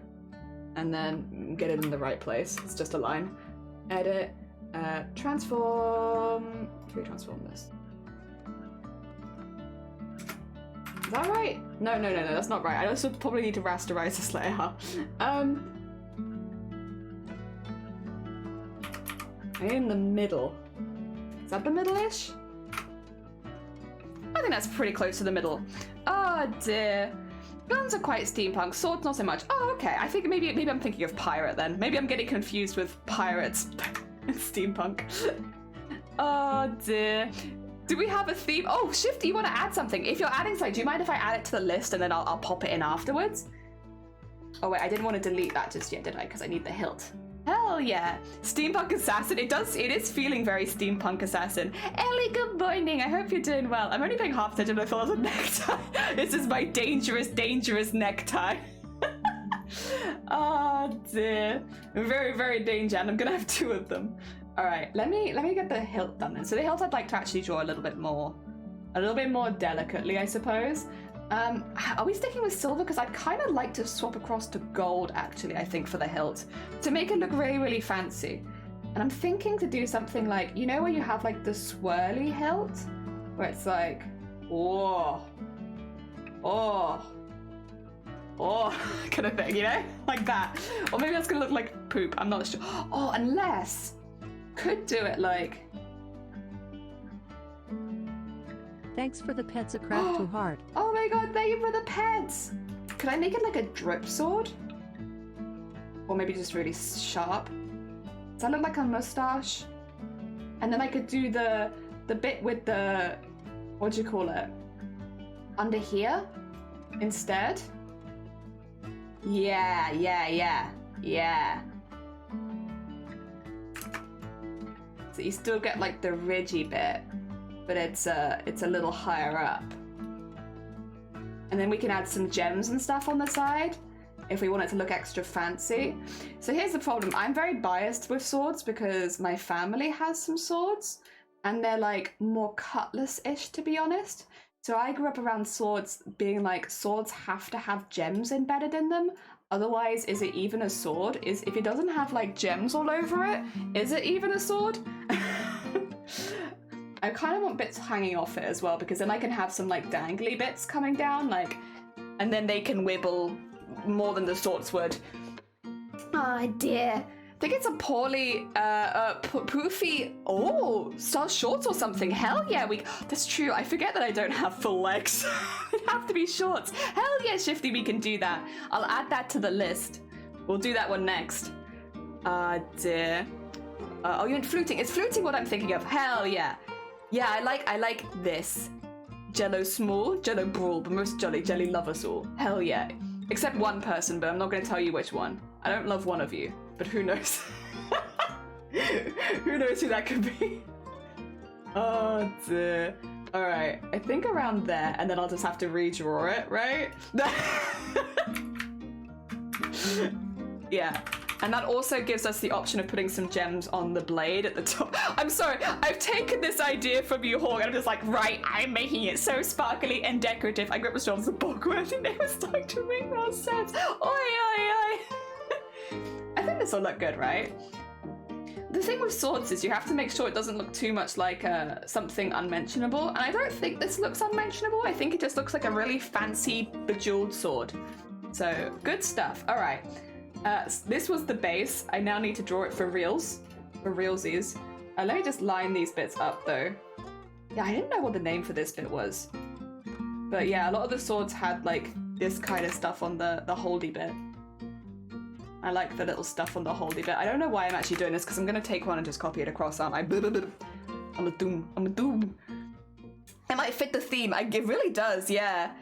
and then get it in the right place. It's just a line. Edit, transform, transform this. Is that right? No, that's not right. I also probably need to rasterize this layer. In the middle. Is that the middle-ish? I think that's pretty close to the middle. Oh dear. Guns are quite steampunk, swords not so much. Oh, okay. I think maybe I'm thinking of pirate then. Maybe I'm getting confused with pirates and steampunk. Oh dear. Do we have a theme? Oh, Shifty, you want to add something? If you're adding something, do you mind if I add it to the list and then I'll pop it in afterwards? Oh wait, I didn't want to delete that just yet, did I? Because I need the hilt. Hell yeah. Steampunk Assassin. It is feeling very Steampunk Assassin. Ellie, good morning. I hope you're doing well. I'm only paying half attention, but I thought it was a necktie. This is my dangerous, dangerous necktie. Oh dear. Very, very dangerous. And I'm gonna have two of them. All right, let me get the hilt done then. So the hilt I'd like to actually draw a little bit more delicately, I suppose. Are we sticking with silver? Because I'd kind of like to swap across to gold, actually, I think, for the hilt, to make it look really, really fancy. And I'm thinking to do something like, you know where you have like the swirly hilt? Where it's like, oh, kind of thing, you know? Like that. Or maybe that's gonna look like poop, I'm not sure. Oh, unless, could do it like... Thanks for the pets a craft too hard. Oh my god, thank you for the pets! Could I make it like a drip sword? Or maybe just really sharp? Does that look like a mustache? And then I could do the bit with the, what do you call it? Under here? Instead? Yeah. So you still get like the ridgy bit, but it's a little higher up. And then we can add some gems and stuff on the side. if we want it to look extra fancy. So here's the problem. I'm very biased with swords because my family has some swords and they're like more cutlass-ish, to be honest. So I grew up around swords being like, swords have to have gems embedded in them. Otherwise, is it even a sword? If it doesn't have like gems all over it, is it even a sword? I kind of want bits hanging off it as well, because then I can have some like dangly bits coming down, like, and then they can wibble more than the swords would. Oh dear. I think it's a poorly, poofy, style shorts or something. Hell yeah, that's true. I forget that I don't have full legs. It'd have to be shorts. Hell yeah, Shifty, we can do that. I'll add that to the list. We'll do that one next. Dear. Oh, you meant fluting. Is fluting what I'm thinking of? Hell yeah. Yeah, I like this. Jello small, Jello brawl, but most jelly love us all. Hell yeah. Except one person, but I'm not going to tell you which one. I don't love one of you, but who knows? Who knows who that could be? Oh dear. Alright, I think around there, and then I'll just have to redraw it, right? Yeah. And that also gives us the option of putting some gems on the blade at the top. I'm sorry, I've taken this idea from you, Hawk, and I'm just like, right, I'm making it so sparkly and decorative. I grew up with John's the Bogward, and they were starting to make more sense. Oi, oi, oi. I think this will look good, right? The thing with swords is you have to make sure it doesn't look too much like something unmentionable, and I don't think this looks unmentionable. I think it just looks like a really fancy, bejeweled sword. So, good stuff. All right. This was the base. I now need to draw it for reals. For realsies. Let me just line these bits up, though. Yeah, I didn't know what the name for this bit was. But yeah, a lot of the swords had, like, this kind of stuff on the holdy bit. I like the little stuff on the holdy bit. I don't know why I'm actually doing this, because I'm going to take one and just copy it across, aren't I? I'm a doom. It might fit the theme. It really does, yeah.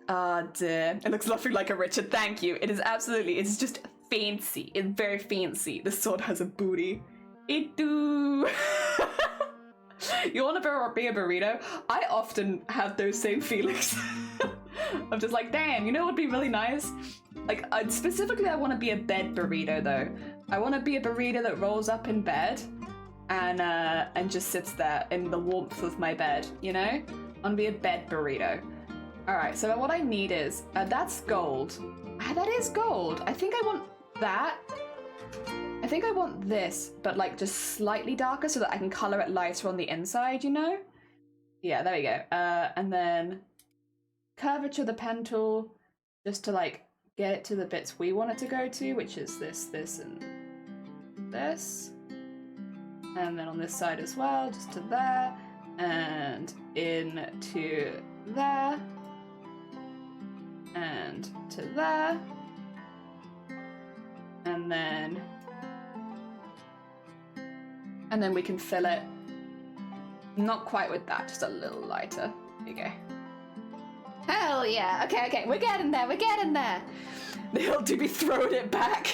Dear. It looks nothing like a Richard. Thank you. It is absolutely, it's just fancy. It's very fancy. This sword has a booty. It do. You want to be a burrito? I often have those same feelings. I'm just like, damn, you know what would be really nice? Like, specifically, I want to be a bed burrito, though. I want to be a burrito that rolls up in bed and just sits there in the warmth of my bed, you know? I want to be a bed burrito. All right, so what I need is, that's gold. That is gold. I think I want that. I think I want this, but like just slightly darker so that I can color it lighter on the inside, you know? Yeah, there we go. And then curvature of the pen tool, just to like get it to the bits we want it to go to, which is this, and this. And then on this side as well, just to there, and into there. And to there. And then we can fill it. Not quite with that, just a little lighter. There you go. Hell yeah. Okay, we're getting there. They'll do be throwing it back.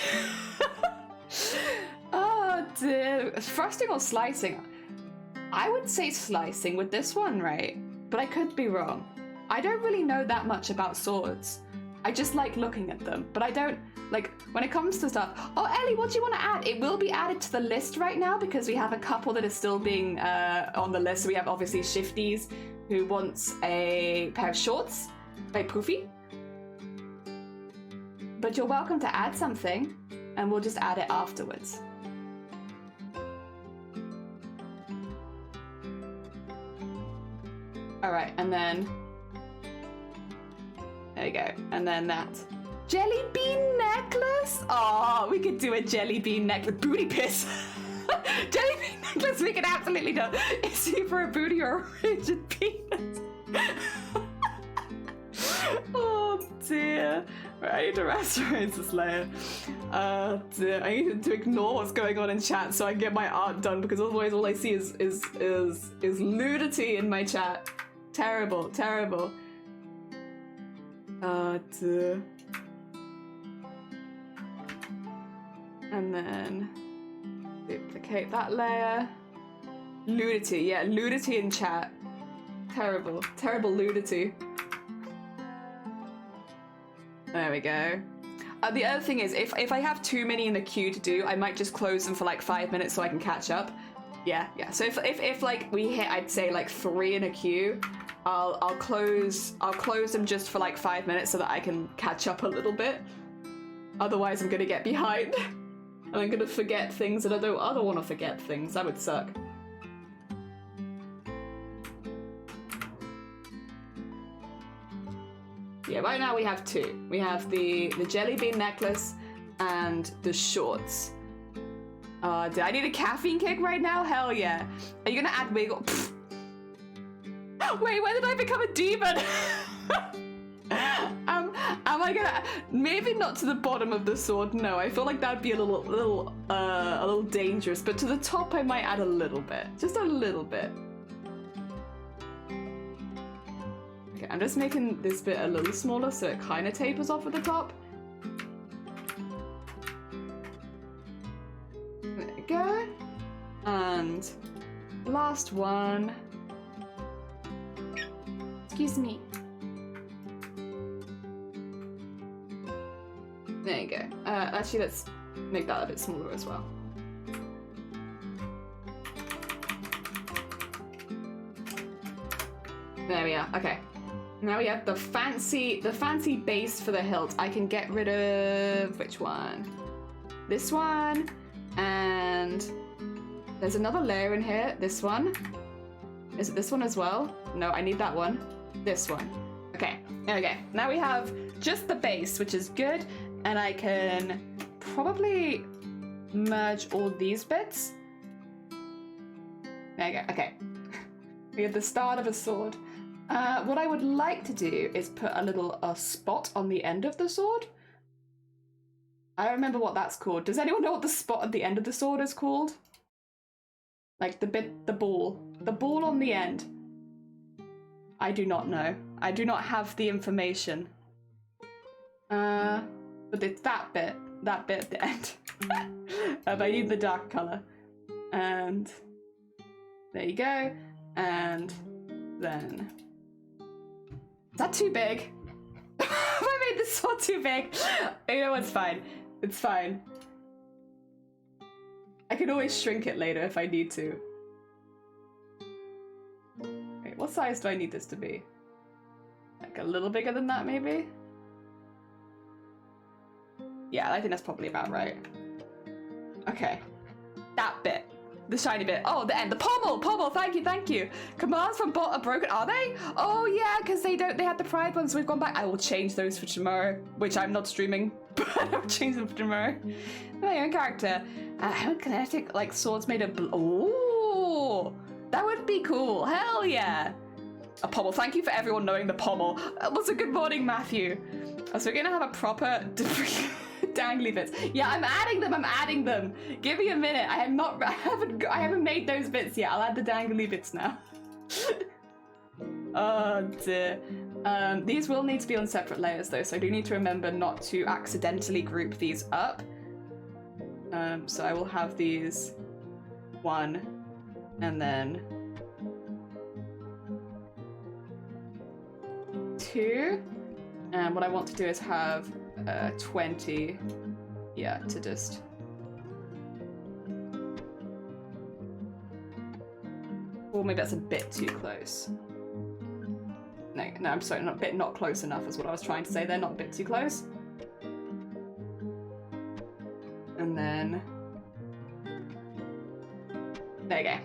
Oh dear. Frosting or slicing? I would say slicing with this one, right? But I could be wrong. I don't really know that much about swords. I just like looking at them, but I don't, like, when it comes to stuff. Oh, Ellie, what do you want to add? It will be added to the list right now because we have a couple that are still being on the list. So we have obviously Shifties, who wants a pair of shorts, very poofy. But you're welcome to add something, and we'll just add it afterwards. All right, and then there you go, and then that jelly bean necklace. Oh, we could do a jelly bean necklace. Booty piss. Jelly bean necklace. We could absolutely do. Is he for a booty or a rigid penis? Oh dear. Right, I need to rasterize this layer. Dear. I need to ignore what's going on in chat so I can get my art done, because otherwise all I see is nudity in my chat. Terrible, terrible. Dear. And then duplicate that layer. Nudity, yeah, nudity in chat. Terrible, terrible nudity. There we go. The other thing is, if I have too many in the queue to do, I might just close them for like 5 minutes so I can catch up. Yeah. So if like we hit, I'd say like 3 in a queue, I'll close them just for like 5 minutes so that I can catch up a little bit. Otherwise, I'm gonna get behind, and I'm gonna forget things, and I don't want to forget things. That would suck. Yeah, right now we have 2. We have the jelly bean necklace and the shorts. Do I need a caffeine kick right now? Hell yeah. Are you gonna add wiggle? Wait, when did I become a demon? Am I gonna... Maybe not to the bottom of the sword, no. I feel like that'd be a little dangerous, but to the top I might add a little bit. Just a little bit. Okay, I'm just making this bit a little smaller so it kind of tapers off at the top. There we go. And last one. Excuse me. There you go. Actually, let's make that a bit smaller as well. There we are. Okay. Now we have the fancy base for the hilt. I can get rid of which one? This one, and there's another layer in here. This one. Is it this one as well? No, I need that one. This one. Okay. Okay. Now we have just the base, which is good, and I can probably merge all these bits. There you go. Okay. We have the start of a sword. What I would like to do is put a little spot on the end of the sword. I don't remember what that's called. Does anyone know what the spot at the end of the sword is called? Like the ball. The ball on the end. I do not know. I do not have the information. But it's that bit at the end. But I need the dark color. And there you go. And then... Is that too big? Have I made this sword too big? You know, it's fine. It's fine. I can always shrink it later if I need to. Wait, what size do I need this to be? Like a little bigger than that, maybe? Yeah, I think that's probably about right. Okay. That bit. The shiny bit. Oh, the end. The pommel! Pommel! Thank you! Commands from bot are broken. Are they? Oh, yeah, because they had the pride ones. We've gone back. I will change those for tomorrow, which I'm not streaming, but I'll change them for tomorrow. My own character. How kinetic, like, swords made of... Oh, that would be cool. Hell yeah. A pommel. Thank you for everyone knowing the pommel. What's a good morning, Matthew? So we're going to have a proper... dangly bits. Yeah, I'm adding them. Give me a minute. I haven't made those bits yet. I'll add the dangly bits now. Oh dear. These will need to be on separate layers though, so I do need to remember not to accidentally group these up. So I will have these 1 and then 2. And what I want to do is have 20, yeah, to just... Or maybe that's a bit too close. No, I'm sorry, not close enough is what I was trying to say. They're not a bit too close. And then... There you go.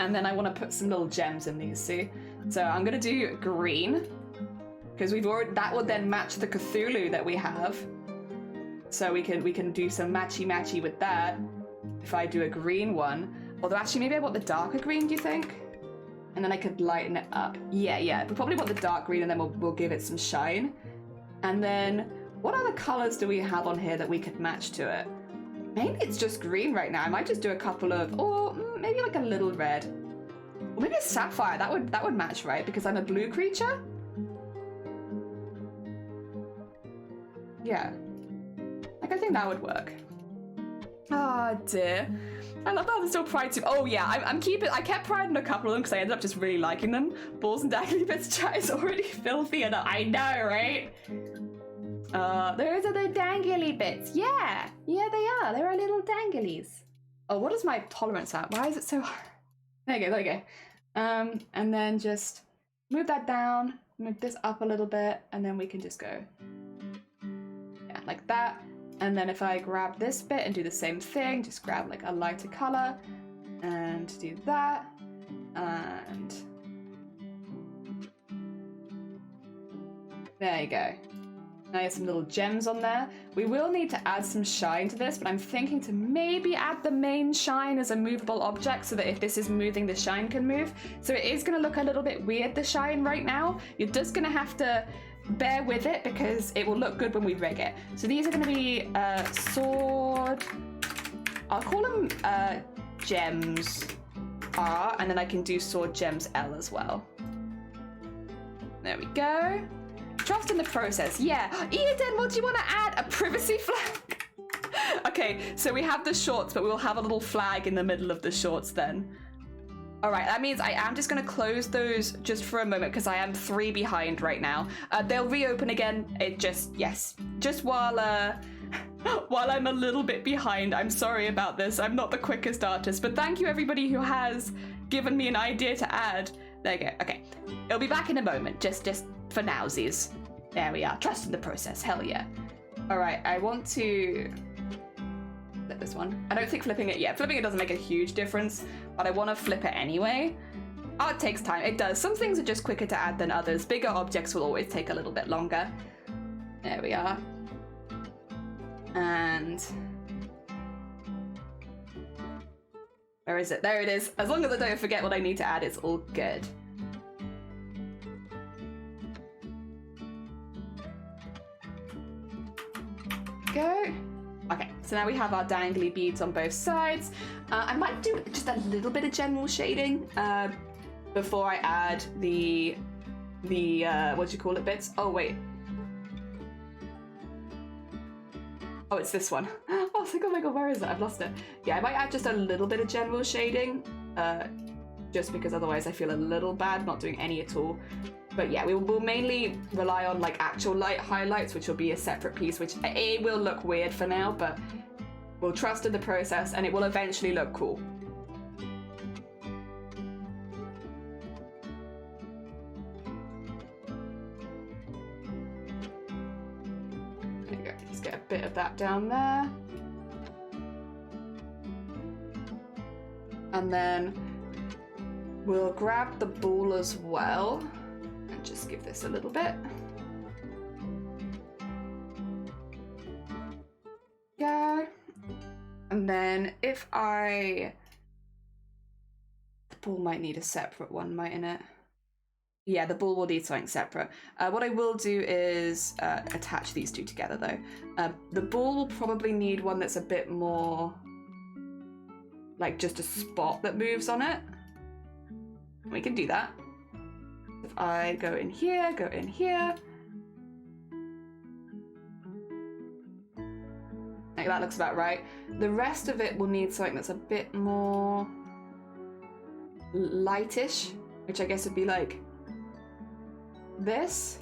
And then I want to put some little gems in these, see? So I'm going to do green. Because that would then match the Cthulhu that we have. So we can do some matchy with that. If I do a green one. Although actually maybe I want the darker green, do you think? And then I could lighten it up. Yeah. We probably want the dark green and then we'll give it some shine. And then what other colors do we have on here that we could match to it? Maybe it's just green right now. I might just do a couple of, or maybe like a little red. Or maybe a sapphire, that would match, right? Because I'm a blue creature? Yeah, like I think that would work. Oh dear. I love how there's still pride too. Oh yeah, I kept pride in a couple of them because I ended up just really liking them. Balls and dangly bits chat is already filthy enough. I know, right? Those are the dangly bits. Yeah, yeah, they are. There are little danglies. Oh, what is my tolerance at? Why is it so hard? There you go, there you go. And then just move that down, move this up a little bit, and then we can just go, yeah, like that. And then if I grab this bit and do the same thing, just grab like a lighter color and do that, and there you go. Now you have some little gems on there. We will need to add some shine to this, but I'm thinking to maybe add the main shine as a movable object so that if this is moving, the shine can move. So it is going to look a little bit weird, the shine right now. You're just going to have to bear with it because it will look good when we rig it. So these are going to be sword, I'll call them gems R, and then I can do sword gems L as well. There we go. Trust in the process. Yeah. Eden, what do you want to add? A privacy flag? Okay, so we have the shorts, but we'll have a little flag in the middle of the shorts then. All right, that means I am just going to close those just for a moment because I am 3 behind right now. They'll reopen again. It just, yes, just while I'm a little bit behind. I'm sorry about this. I'm not the quickest artist, but thank you everybody who has given me an idea to add. There you go. Okay, it'll be back in a moment. Just for nowsies. There we are. Trust in the process. Hell yeah. All right, I want to flip this one. I don't think flipping it doesn't make a huge difference, but I want to flip it anyway. Oh, it takes time. It does. Some things are just quicker to add than others. Bigger objects will always take a little bit longer. There we are. And where is it? There it is. As long as I don't forget what I need to add, it's all good. Go. Okay, so now we have our dangly beads on both sides. I might do just a little bit of general shading before I add the what do you call it bits? Oh wait. Oh, it's this one. I was like, oh my god, where is it? I've lost it. Yeah, I might add just a little bit of general shading, just because otherwise I feel a little bad not doing any at all. But yeah, we'll mainly rely on like actual light highlights, which will be a separate piece, which it will look weird for now, but we'll trust in the process and it will eventually look cool. There you go, just get a bit of that down there. And then we'll grab the ball as well. And just give this a little bit. Go. And then if the ball might need a separate one, mightn't it? Yeah, the ball will need something separate. What I will do is attach these two together though. The ball will probably need one that's a bit more like just a spot that moves on it. We can do that. If I go in here, like that looks about right. The rest of it will need something that's a bit more lightish, which I guess would be like this.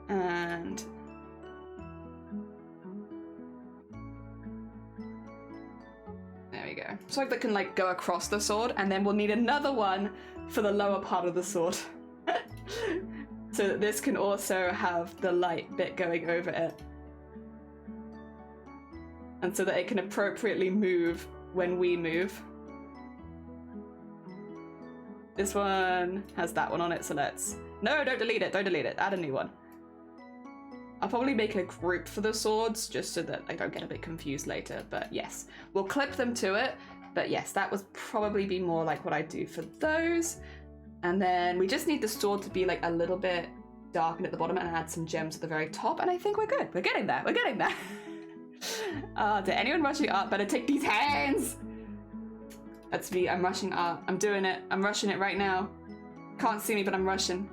And there we go. So that can like go across the sword, and then we'll need another one for the lower part of the sword. So that this can also have the light bit going over it. And so that it can appropriately move when we move. This one has that one on it, so let's... No, don't delete it, add a new one. I'll probably make a group for the swords just so that I don't get a bit confused later, but yes. We'll clip them to it, but yes, that would probably be more like what I do for those. And then we just need the sword to be like a little bit darkened at the bottom and add some gems at the very top, and I think we're good. We're getting there. Did anyone rushing art better take these hands? That's me, I'm rushing art. I'm doing it. I'm rushing it right now. Can't see me, but I'm rushing.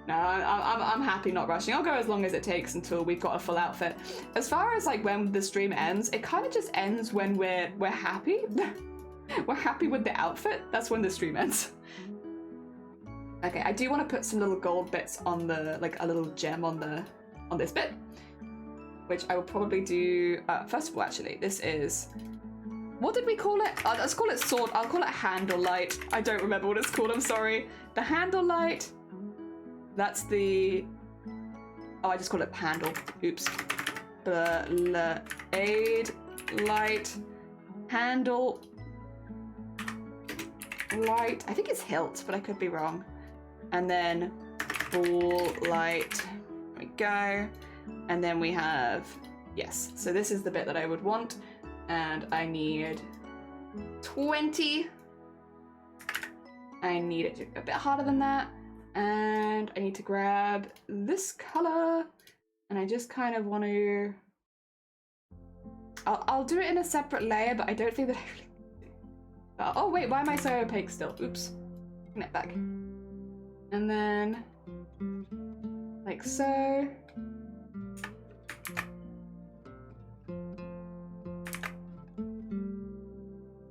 No, I'm happy not rushing. I'll go as long as it takes until we've got a full outfit. As far as like when the stream ends, it kind of just ends when we're happy. we're happy with the outfit, that's when the stream ends. Okay, I do want to put some little gold bits on the, like a little gem on this bit, which I will probably do, first of all, actually, this is, what did we call it? Let's call it sword, I'll call it handle light. I don't remember what it's called, I'm sorry. The handle light, that's the, oh, I just call it handle, oops. Blade light, handle light, I think it's hilt, but I could be wrong. And then ball light, there we go. And then we have, yes, so this is the bit that I would want. And I need 20. I need it a bit harder than that. And I need to grab this color. And I just kind of want to, I'll do it in a separate layer, but I don't think that I really, oh wait, why am I so opaque still? Oops, bring it back. And then, like so.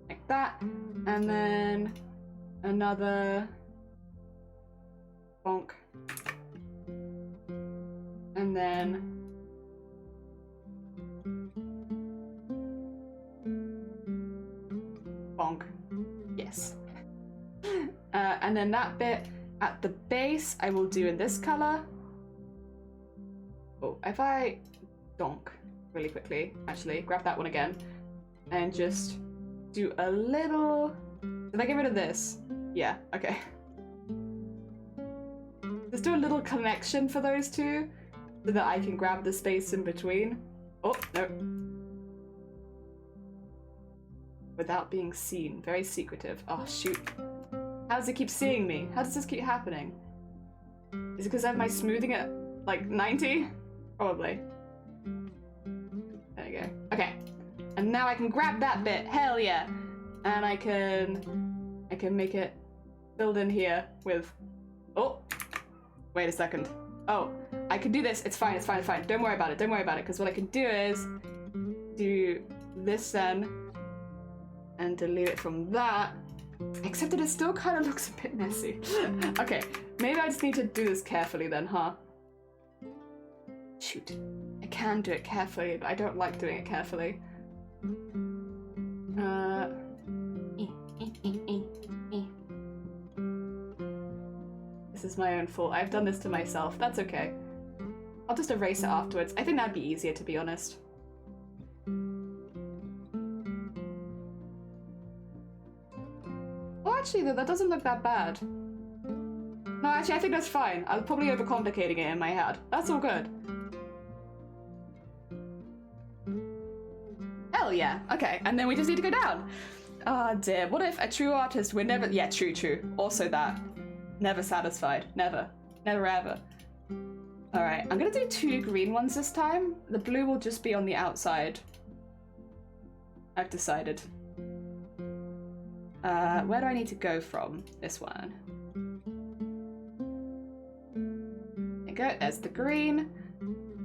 Like that. And then another bonk. And then bonk. Yes. And then that bit at the base I will do in this color. Oh, if I donk really quickly, actually, grab that one again and just do a little, did I get rid of this? Yeah, okay. Just do a little connection for those two so that I can grab the space in between. Oh, no. Without being seen, very secretive. Oh, shoot. How does it keep seeing me? How does this keep happening? Is it because I have my smoothing at like 90? Probably. There we go. Okay. And now I can grab that bit. Hell yeah. And I can make it filled in here with, oh, wait a second. Oh, I can do this. It's fine, it's fine, it's fine. Don't worry about it, don't worry about it. Because what I can do is do this then and delete it from that. Except that it still kind of looks a bit messy. Okay, maybe I just need to do this carefully then, huh? Shoot. I can do it carefully, but I don't like doing it carefully. This is my own fault. I've done this to myself. That's okay. I'll just erase it afterwards. I think that'd be easier, to be honest. Oh, actually, though, that doesn't look that bad. No, actually, I think that's fine. I was probably overcomplicating it in my head. That's all good. Hell yeah. Okay, and then we just need to go down. Ah, dear. What if a true artist would never... Yeah, true. Also that. Never satisfied. Never. Never ever. Alright, I'm gonna do 2 green ones this time. The blue will just be on the outside. I've decided. Where do I need to go from? This one. There you go, there's the green.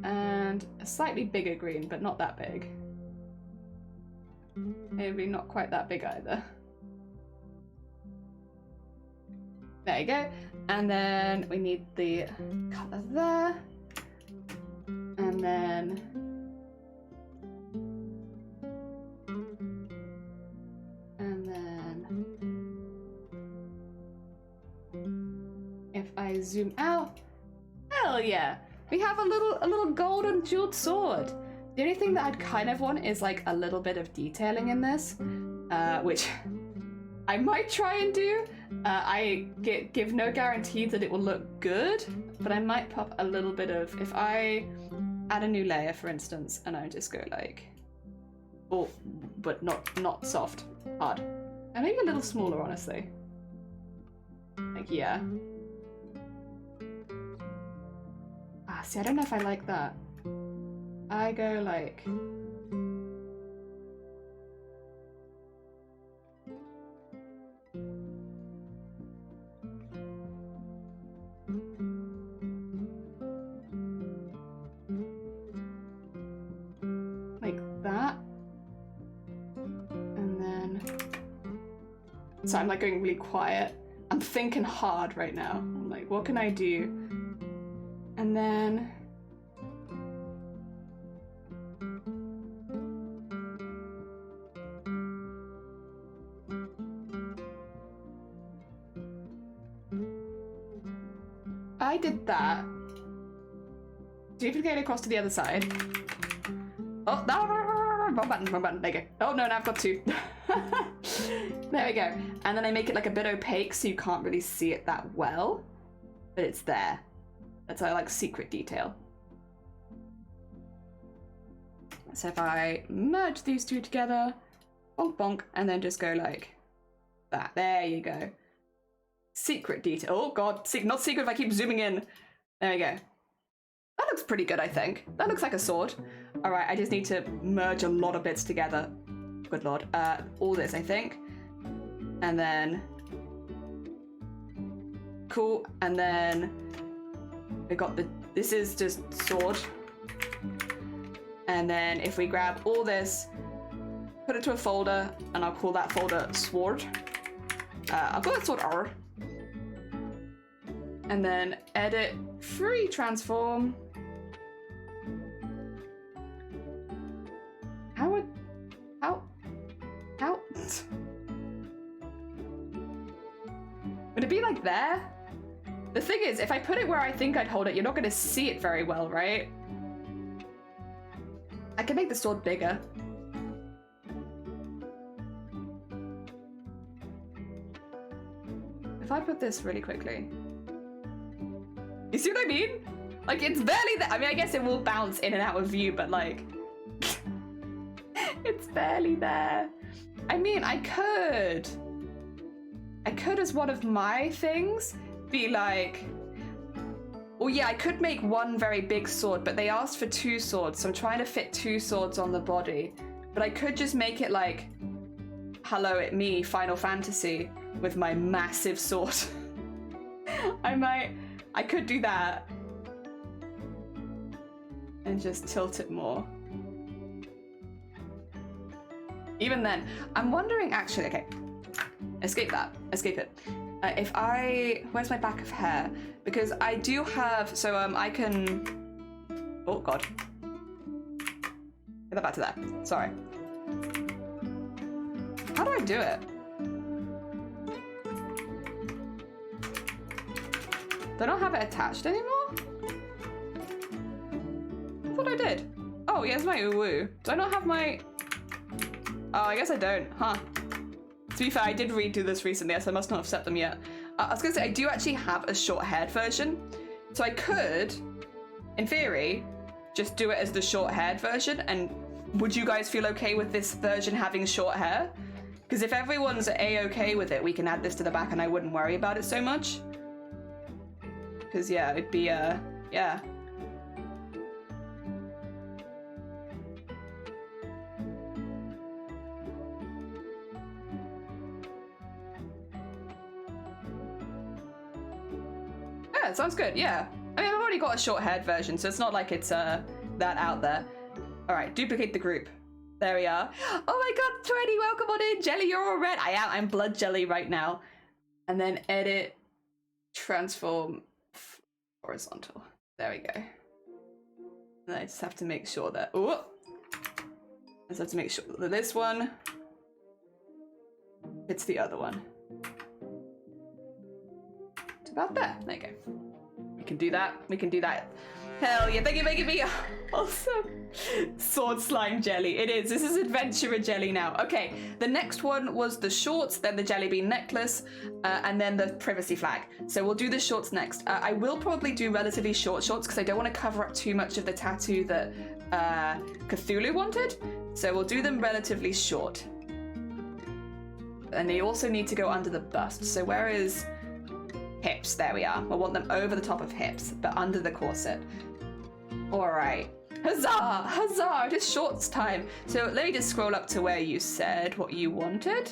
And a slightly bigger green, but not that big. Maybe not quite that big either. There you go. And then we need the colour there. And then... if I zoom out, hell yeah! We have a little golden jeweled sword. The only thing that I'd kind of want is like a little bit of detailing in this, which I might try and do. I give no guarantee that it will look good, but I might pop a little bit of, if I add a new layer, for instance, and I just go like, oh, but not soft, hard. And maybe a little smaller, honestly. Like, yeah. Ah, see, I don't know if I like that. I go like... like that. And then So I'm like going really quiet. I'm thinking hard right now. I'm like, what can I do? And then... I did that. Duplicate across to the other side. Oh, no, wrong button, wrong button. There you go. Oh no, now I've got two. There we go. And then I make it like a bit opaque so you can't really see it that well, but it's there. That's our like secret detail. So if I merge these two together, bonk bonk, and then just go like that. There you go. Secret detail. Oh god, not secret if I keep zooming in. There we go. That looks pretty good, I think. That looks like a sword. All right, I just need to merge a lot of bits together. Good lord. All this, I think. And then... Cool. And then... we got the... This is just sword. And then if we grab all this, put it to a folder, and I'll call that folder sword. I'll call it sword R. And then edit, free transform. How? Would it be like there? The thing is, if I put it where I think I'd hold it, you're not going to see it very well, right? I can make the sword bigger. If I put this really quickly. You see what I mean? Like, it's barely there. I mean, I guess it will bounce in and out of view, but like... it's barely there. I mean, I could as one of my things be like, well, yeah, I could make one very big sword, but they asked for 2 swords, so I'm trying to fit 2 swords on the body. But I could just make it like, hello, it me, Final Fantasy, with my massive sword. I could do that. And just tilt it more. Even then, I'm wondering actually, okay, escape that, escape it. Where's my back of hair? Because I do have, so I can, oh God. Get that back to there, sorry. How do I do it? Do I not have it attached anymore? I thought I did. Oh, yeah, it's my uwu. Do I not have my... Oh, I guess I don't, huh? To be fair, I did redo this recently, so I must not have set them yet. I was gonna say, I do actually have a short-haired version. So I could, in theory, just do it as the short-haired version, and would you guys feel okay with this version having short hair? Because if everyone's a-okay with it, we can add this to the back and I wouldn't worry about it so much. Because, yeah, it'd be, yeah. Yeah, it sounds good, yeah. I mean, I've already got a short-haired version, so it's not like it's, that out there. All right, duplicate the group. There we are. Oh my god, 20, welcome on in. Jelly, you're all red. I'm blood jelly right now. And then edit, transform, horizontal. There we go. And I just have to make sure that, I just have to make sure that this one fits the other one. It's about there. There you go. We can do that. We can do that. Hell yeah, thank you for making me awesome. Sword slime jelly. It is. This is adventurer jelly now. Okay, the next one was the shorts, then the jelly bean necklace, and then the privacy flag. So we'll do the shorts next. I will probably do relatively short shorts because I don't want to cover up too much of the tattoo that Cthulhu wanted. So we'll do them relatively short. And they also need to go under the bust. So where is... hips, there we are. I want them over the top of hips, but under the corset. All right. Huzzah! Huzzah! It is shorts time. So let me just scroll up to where you said what you wanted.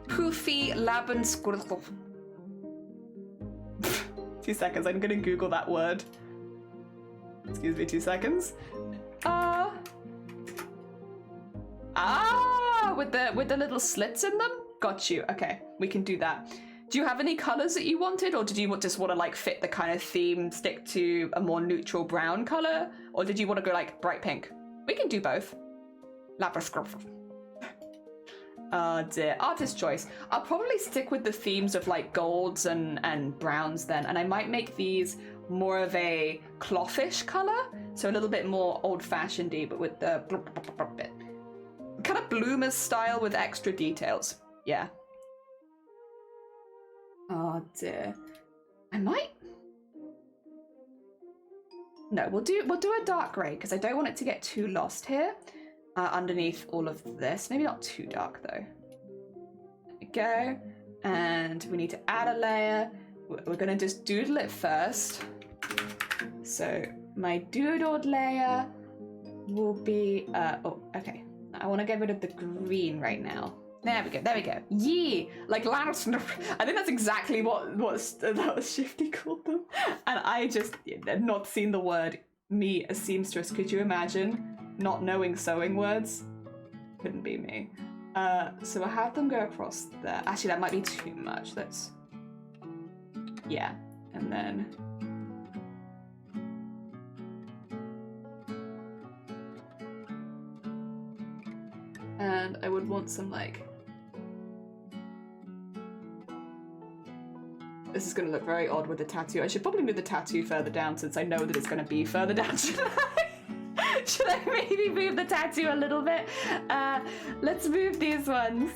Poofy Laban Squirtle. 2 seconds, I'm gonna Google that word. Excuse me, 2 seconds. Ah, with the little slits in them? Got you. Okay, we can do that. Do you have any colors that you wanted, or did you just want to like fit the kind of theme, stick to a more neutral brown color, or did you want to go like bright pink? We can do both. Laparoscope. Oh dear, artist choice. I'll probably stick with the themes of like golds and browns then, and I might make these more of a clothish color, so a little bit more old-fashioned-y, but with the bit. Kind of bloomers style with extra details. Yeah. Oh dear. I might. No, we'll do a dark grey because I don't want it to get too lost here. Underneath all of this. Maybe not too dark though. There we go. And we need to add a layer. We're gonna just doodle it first. So my doodled layer will be, oh, okay. I wanna get rid of the green right now. There we go. Yee! Like last, I think that's exactly what Shifty called them. And I just have not seen the word, me, a seamstress. Could you imagine not knowing sewing words? Couldn't be me. So we'll have them go across there. Actually, that might be too much. Let's, yeah. And then, and I would want some like, this is going to look very odd with the tattoo. I should probably move the tattoo further down since I know that it's going to be further down. Should I maybe move the tattoo a little bit? Let's move these ones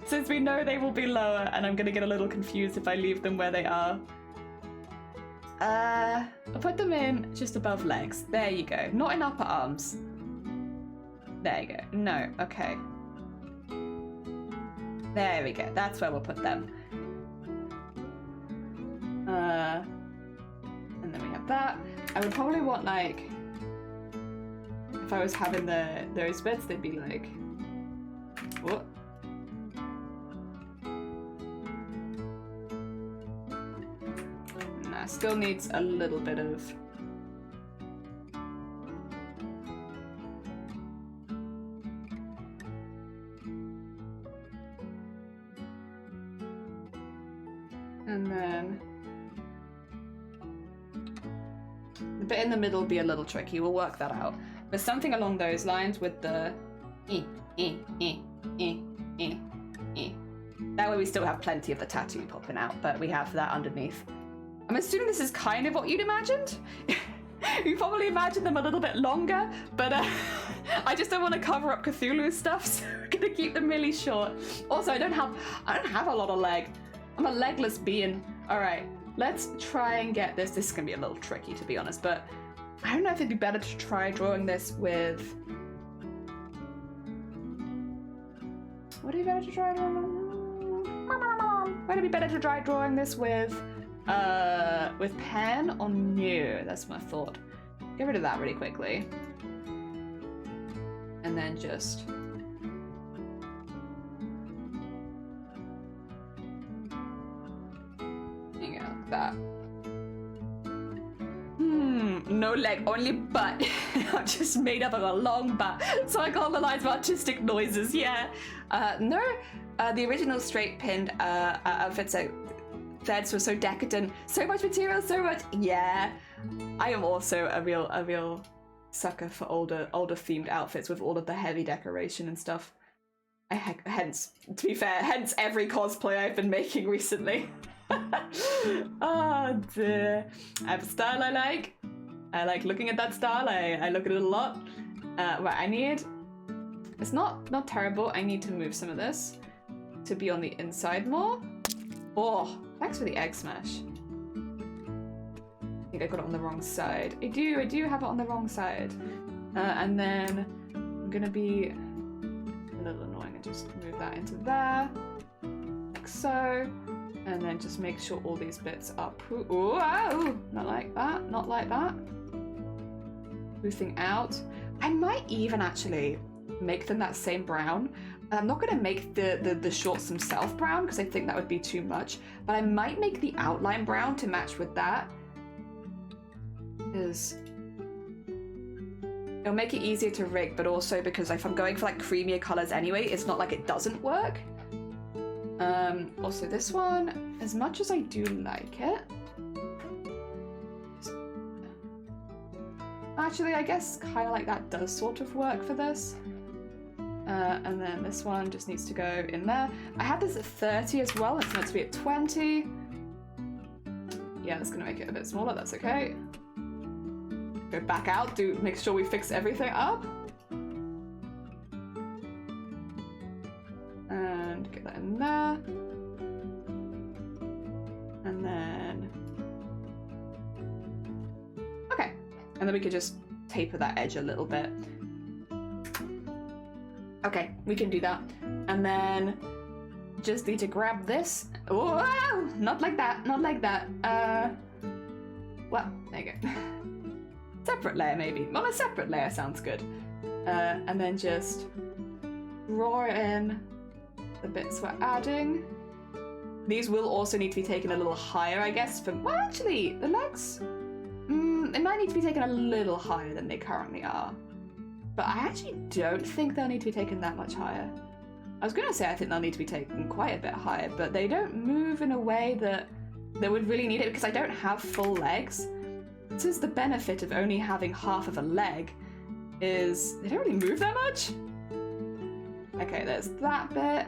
since we know they will be lower, and I'm going to get a little confused if I leave them where they are. I'll put them in just above legs. There you go. Not in upper arms. There you go. No, okay. There we go. That's where we'll put them. And then we have that. I would probably want like, if I was having those bits, they'd be like, what? Nah, still needs a little bit of. And then the bit in the middle will be a little tricky. We'll work that out. But something along those lines with the That way we still have plenty of the tattoo popping out, but we have that underneath. I'm assuming this is kind of what you'd imagined. You probably imagined them a little bit longer, but I just don't want to cover up Cthulhu stuff, so we're gonna keep them really short. Also, I don't have a lot of leg. I'm a legless being. All right, let's try and get this. This is gonna be a little tricky, to be honest, but I don't know if it'd be better to try drawing this with. Would it be better to try? Would it be better to try drawing this with pen or no? That's my thought. Get rid of that really quickly, and then just. That. No leg, only butt. I'm just made up of a long butt, so I call the lines of artistic noises. Yeah. No. The original straight pinned outfits threads were so decadent. So much material, so much. Yeah. I am also a real sucker for older themed outfits with all of the heavy decoration and stuff. Hence, to be fair, hence every cosplay I've been making recently. Oh dear. I have a style I like. I like looking at that style. I look at it a lot. Right, I need. It's not terrible. I need to move some of this to be on the inside more. Oh, thanks for the egg smash. I think I got it on the wrong side. I do have it on the wrong side. And then I'm gonna be a little annoying and just move that into there, like so. And then just make sure all these bits are not like that, not like that. Smoothing out. I might even actually make them that same brown. I'm not going to make the shorts themselves brown because I think that would be too much, but I might make the outline brown to match with that. Because It'll make it easier to rig, but also because if I'm going for like creamier colors anyway, it's not like it doesn't work. Also this one, as much as I do like it, actually I guess kind of like that does sort of work for this. And then this one just needs to go in there. I had this at 30 as well, it's meant to be at 20. Yeah, that's gonna make it a bit smaller, that's okay. Go back out, make sure we fix everything up. And get that in there. And then... Okay. And then we could just taper that edge a little bit. Okay, we can do that. And then just need to grab this. Whoa! Not like that, not like that. Well, there you go. Separate layer maybe. Well, a separate layer sounds good. And then just draw in the bits we're adding. These will also need to be taken a little higher, I guess. Well, actually, the legs... they might need to be taken a little higher than they currently are. But I actually don't think they'll need to be taken that much higher. I was going to say I think they'll need to be taken quite a bit higher, but they don't move in a way that they would really need it because I don't have full legs. This is the benefit of only having half of a leg, is they don't really move that much. Okay, there's that bit,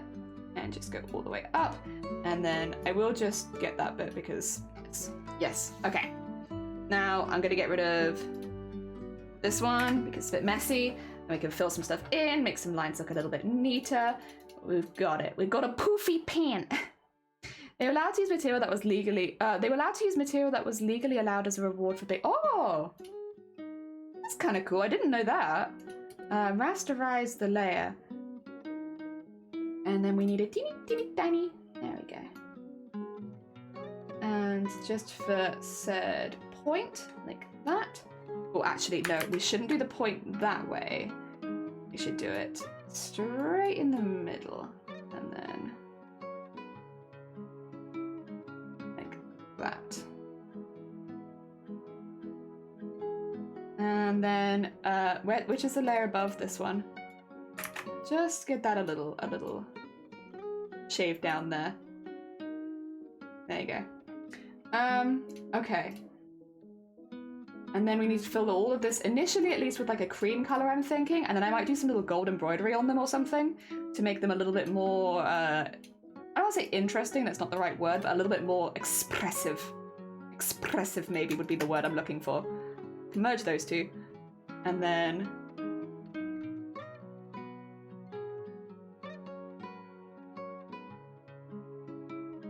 and just go all the way up, and then I will just get that bit because it's... Yes, okay. Now I'm gonna get rid of this one because it's a bit messy, and we can fill some stuff in, make some lines look a little bit neater. We've got it. We've got a poofy pant. They were allowed to use material that was legally... they were allowed to use material that was legally allowed as a reward for big... Oh! That's kind of cool. I didn't know that. Rasterize the layer. And then we need a teeny, teeny, tiny... There we go. And just for said point, like that. Oh, actually, no. We shouldn't do the point that way. We should do it straight in the middle. And then... that. And then which is the layer above this one? Just get that a little shaved down there. There you go. Okay. And then we need to fill all of this initially, at least with like a cream color, I'm thinking, and then I might do some little gold embroidery on them or something to make them a little bit more I don't want to say interesting, that's not the right word, but a little bit more expressive. Expressive maybe would be the word I'm looking for. Merge those two. And then...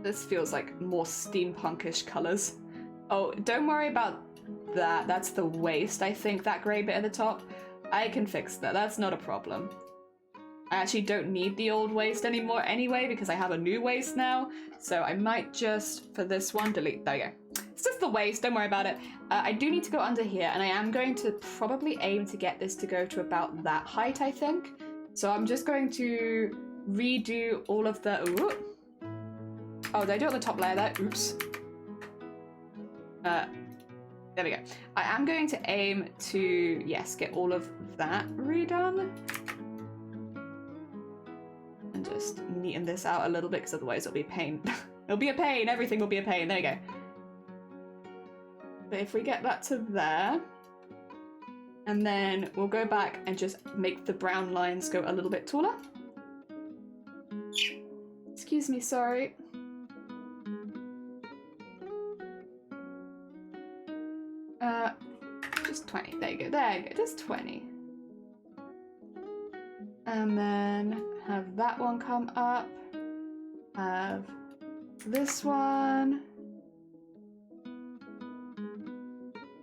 This feels like more steampunkish colours. Oh, don't worry about that. That's the waist, I think, that grey bit at the top. I can fix that. That's not a problem. I actually don't need the old waist anymore anyway because I have a new waist now. So I might just, for this one, delete. There you go. It's just the waist, don't worry about it. I do need to go under here, and I am going to probably aim to get this to go to about that height, I think. So I'm just going to redo all of the... Ooh. Oh, did I do it on the top layer there? Oops. There we go. I am going to aim to, yes, get all of that redone. And just neaten this out a little bit, because otherwise it'll be a pain. It'll be a pain, everything will be a pain. There you go. But if we get that to there, and then we'll go back and just make the brown lines go a little bit taller. Excuse me, sorry. Just 20, there you go, just 20. And then have that one come up, have this one.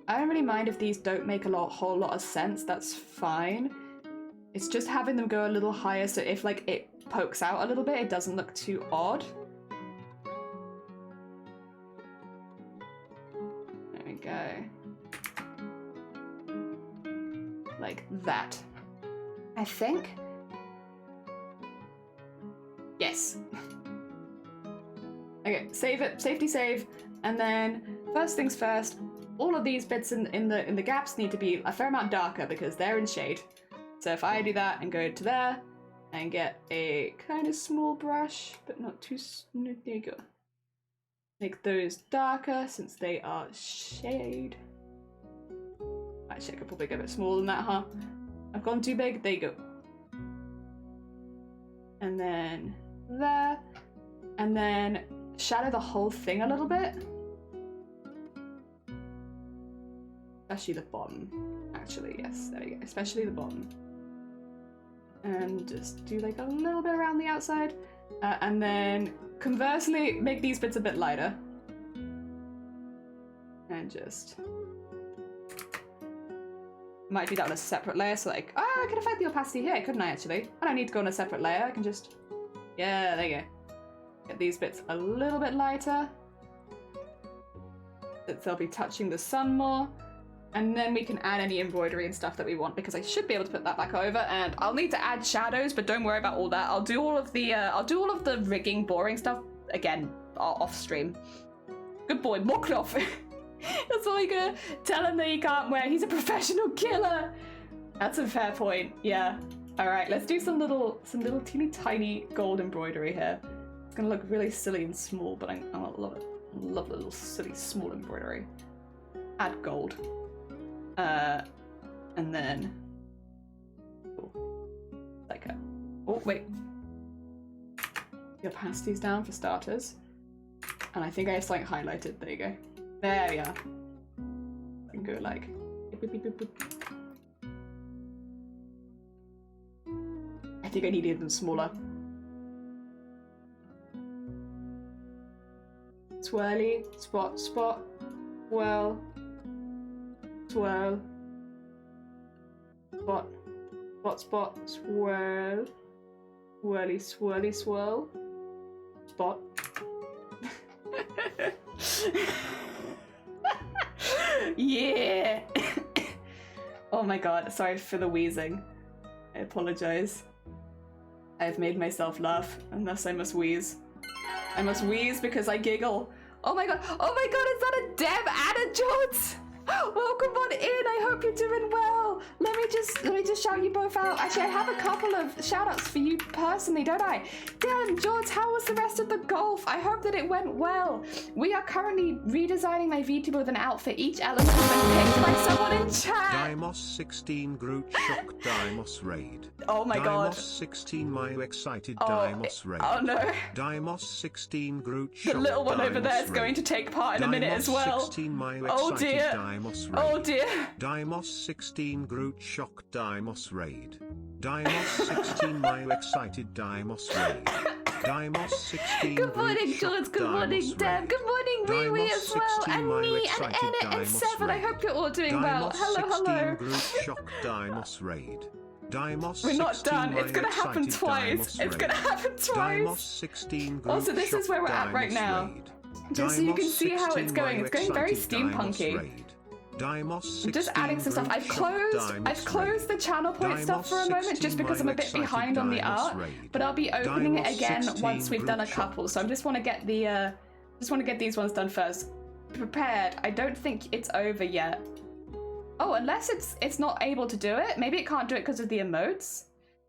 I don't really mind if these don't make a whole lot of sense, that's fine. It's just having them go a little higher so if like it pokes out a little bit, it doesn't look too odd. There we go. Like that. I think. Yes. Okay, save it, safety save, and then first things first, all of these bits in the gaps need to be a fair amount darker because they're in shade. So if I do that and go to there and get a kind of small brush, but not too, there you go. Make those darker since they are shade. Actually, I could probably go a bit smaller than that, huh? I've gone too big, there you go. And then there, and then shadow the whole thing a little bit. Especially the bottom, actually, yes, there we go, especially the bottom. And just do like a little bit around the outside. And then conversely, make these bits a bit lighter. And just... might do that on a separate layer, so like, oh, I could affect the opacity here, couldn't I actually? I don't need to go on a separate layer, I can just... yeah, there you go. Get these bits a little bit lighter. That they'll be touching the sun more. And then we can add any embroidery and stuff that we want because I should be able to put that back over, and I'll need to add shadows, but don't worry about all that. I'll do all of the rigging, boring stuff again off stream. Good boy, more cloth. That's all you're gonna tell him that he can't wear. He's a professional killer. That's a fair point. Yeah. All right, let's do some little teeny tiny gold embroidery here. It's gonna look really silly and small, but I love it. I love the little silly small embroidery. Add gold. And then, like a, oh wait, the opacity's down for starters, and I think I have something highlighted. There you go. There we are. I can go like, beep, beep, beep, beep. I think I needed them smaller. Swirly, spot, spot, whirl. Swirl, spot, spot, spot, swirl, swirly, swirly, swirl, spot. Yeah! Oh my god, sorry for the wheezing. I apologize. I have made myself laugh, and thus I must wheeze. I must wheeze because I giggle. Oh my god, is that a Deb and a Jones? Welcome on in, I hope you're doing well. Let me just shout you both out. Actually, I have a couple of shout outs for you personally, don't I? Dan, George, how was the rest of the golf? I hope that it went well. We are currently redesigning my VTuber with an outfit. Each element has been picked by someone in chat. Dimos 16 Groot Shock Dimos Raid. Oh my god. Dimos 16 my excited Dimos Raid. Oh no. Dimos 16 Groot Shock The little one over there is Dimos going to take part in a minute as well. 16 my Oh excited dear. Dimos Raid. Oh dear. Dimos 16 Groot Shock Dimos Raid. Dimos 16 my excited Dimos Raid. Dimos 16 Good morning, Groot George. Shock Good morning, Dimos Deb. Raid. Good morning, Riri Dimos as well. 16 And my me, and excited Ennet, and Dimos Seven. I Raid. hope you're all doing well. Dimos Hello, 16 hello. Groot Shock Dimos Raid. Dimos We're not 16 done. my It's gonna happen excited twice. Dimos It's gonna Raid. happen Dimos twice. 16 Groot Also, this is Shock where we're at right Dimos now. Raid. Just so you can Dimos see how it's 16 going. my It's going very excited Dimos steampunky. Raid. Dimos 16 I'm just adding some stuff. Groot I've Shock closed Dimos the channel point Dimos stuff for a moment 16 just because I'm a bit excited behind on the Dimos art. Raid. But I'll be opening it Dimos again 16 once we've done a Groot couple. So I just want to get these ones done first. Prepared. I don't think it's over yet. Oh, unless it's not able to do it. Maybe it can't do it because of the emotes.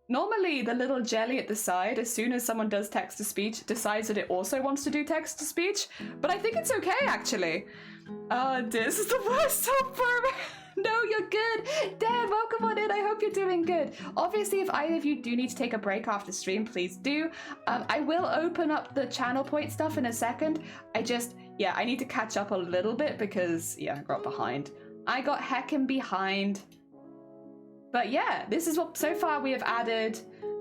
Normally, the little jelly at the side, as soon as someone does text-to-speech, decides that it also wants to do text-to-speech. But I think it's okay, actually. Oh, this is the worst helper. No, you're good. Dan, welcome on in. I hope you're doing good. Obviously, if either of you do need to take a break after stream, please do. I will open up the channel point stuff in a second. I need to catch up a little bit because, I got behind. I got heckin' behind. But yeah, this is what so far we have added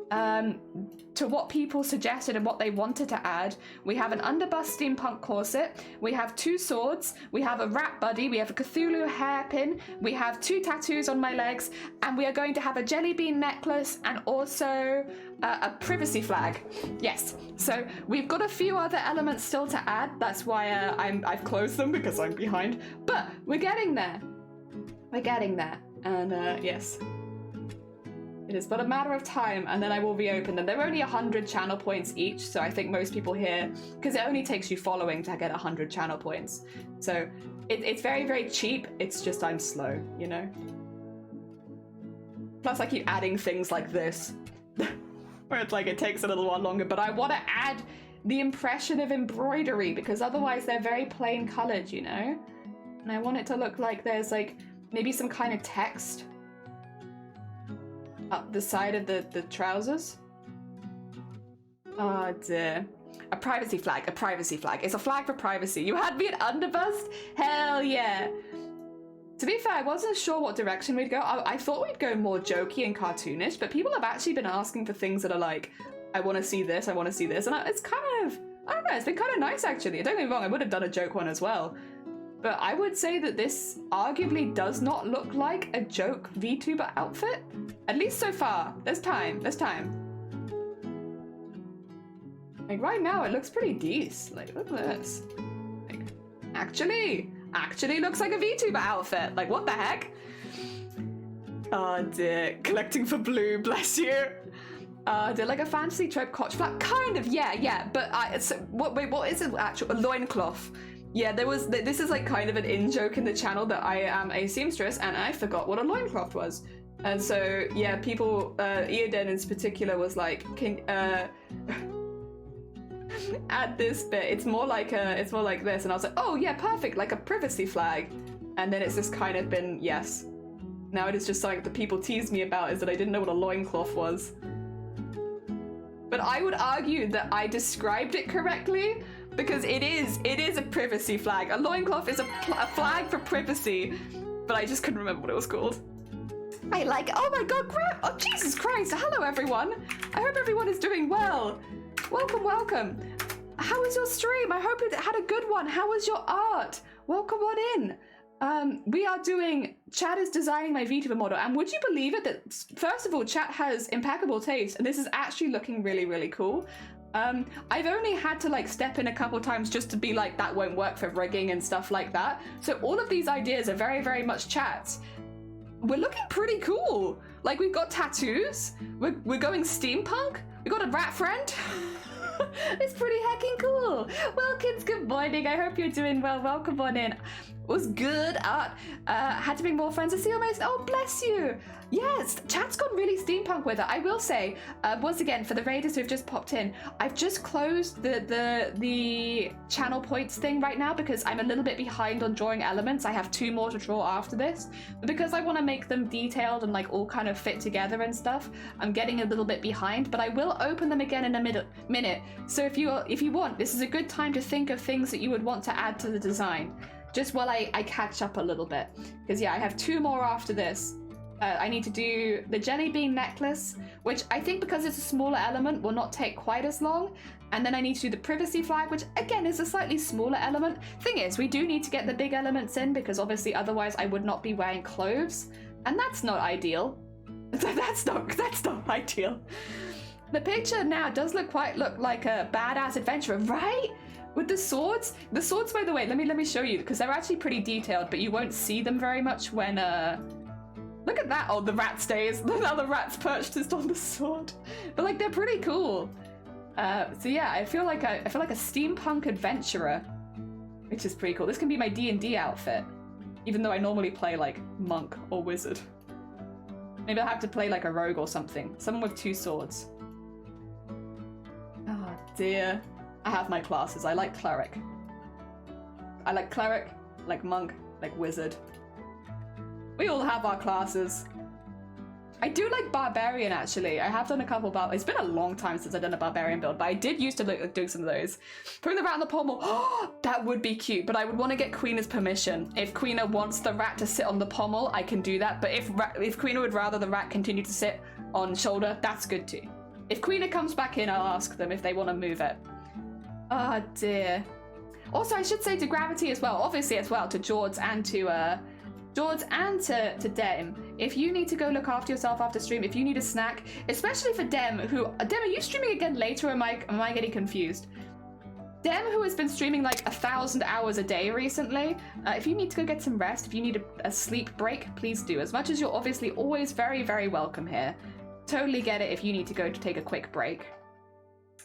to what people suggested and what they wanted to add. We have an underbust steampunk corset, we have 2 swords, we have a rat buddy, we have a Cthulhu hairpin, we have 2 tattoos on my legs, and we are going to have a jelly bean necklace and also a privacy flag. Yes, so we've got a few other elements still to add. That's why I've closed them because I'm behind, but we're getting there. We're getting there, and yes. It is but a matter of time, and then I will reopen them. They're only 100 channel points each, so I think most people here, because it only takes you following to get 100 channel points. So It's very, very cheap. It's just I'm slow, you know? Plus I keep adding things like this. Where it's like it takes a little while longer, but I want to add the impression of embroidery because otherwise they're very plain colored, you know? And I want it to look like there's like maybe some kind of text up the side of the trousers. Oh dear. A privacy flag, a privacy flag. It's a flag for privacy. You had me at underbust? Hell yeah. To be fair, I wasn't sure what direction we'd go. I thought we'd go more jokey and cartoonish, but people have actually been asking for things that are like, I want to see this, I want to see this. And it's kind of, I don't know, it's been kind of nice actually. Don't get me wrong, I would have done a joke one as well. But I would say that this arguably does not look like a joke VTuber outfit. At least so far. There's time, there's time. Like right now it looks pretty decent. Like look at this. Like, actually looks like a VTuber outfit. Like what the heck? Oh dear, collecting for blue, bless you. They're like a fantasy trope crotch flap. Kind of, yeah. But what is it actual? A loincloth. Yeah, this is like kind of an in-joke in the channel that I am a seamstress and I forgot what a loincloth was. And so, yeah, people, Eoden in particular was like, add this bit. It's more like this. And I was like, oh yeah, perfect, like a privacy flag. And then it's just kind of been, yes. Now it is just something that people tease me about is that I didn't know what a loincloth was. But I would argue that I described it correctly because it is a privacy flag. A loincloth is a flag for privacy, but I just couldn't remember what it was called. I like, oh my god, crap! Oh Jesus Christ! Hello everyone! I hope everyone is doing well. Welcome, welcome. How was your stream? I hope it had a good one. How was your art? Welcome on in. We are doing, Chad is designing my VTuber model, and would you believe it that, first of all, Chad has impeccable taste, and this is actually looking really, really cool. I've only had to like step in a couple times just to be like, that won't work for rigging and stuff like that. So all of these ideas are very, very much Chad's. We're looking pretty cool. Like we've got tattoos, we're going steampunk, we got a rat friend. It's pretty heckin' cool. Well, kids, good morning. I hope you're doing well. Welcome on in. Was good art. Had to bring more friends to see your mates. Oh, bless you. Yes, chat's gone really steampunk with it. I will say, once again, for the raiders who've just popped in, I've just closed the channel points thing right now because I'm a little bit behind on drawing elements. I have 2 more to draw after this. But because I want to make them detailed and like all kind of fit together and stuff, I'm getting a little bit behind, but I will open them again in a minute. So if you want, this is a good time to think of things that you would want to add to the design. Just while I catch up a little bit. Because yeah, I have 2 more after this. I need to do the jelly bean necklace, which I think because it's a smaller element will not take quite as long. And then I need to do the privacy flag, which again is a slightly smaller element. Thing is, we do need to get the big elements in because obviously otherwise I would not be wearing clothes. And that's not ideal. That's not ideal. The picture now does look like a badass adventurer, right? With the swords, by the way, let me show you because they're actually pretty detailed, but you won't see them very much when look at that. Oh, the rat stays. Now the rat's perched just on the sword. But like they're pretty cool. So yeah, I feel like a steampunk adventurer, which is pretty cool. This can be my D&D outfit, even though I normally play like monk or wizard. Maybe I'll have to play like a rogue or something. Someone with 2 swords. Oh dear. I have my classes. I like cleric. I like cleric, like monk, like wizard. We all have our classes. I do like barbarian actually. I have done a couple it's been a long time since I've done a barbarian build, but I did used to look at doing some of those. Putting the rat on the pommel. Oh, that would be cute, but I would want to get Queena's permission. If Queena wants the rat to sit on the pommel, I can do that. But if Queena would rather the rat continue to sit on shoulder, that's good too. If Queena comes back in, I'll ask them if they want to move it. Oh dear. Also, I should say to Gravity as well, obviously as well, to George and to Dem. If you need to go look after yourself after stream, if you need a snack, especially for Dem, Dem, are you streaming again later or am I getting confused? Dem, who has been streaming like 1,000 hours a day recently, if you need to go get some rest, if you need a sleep break, please do. As much as you're obviously always very, very welcome here. Totally get it if you need to go to take a quick break.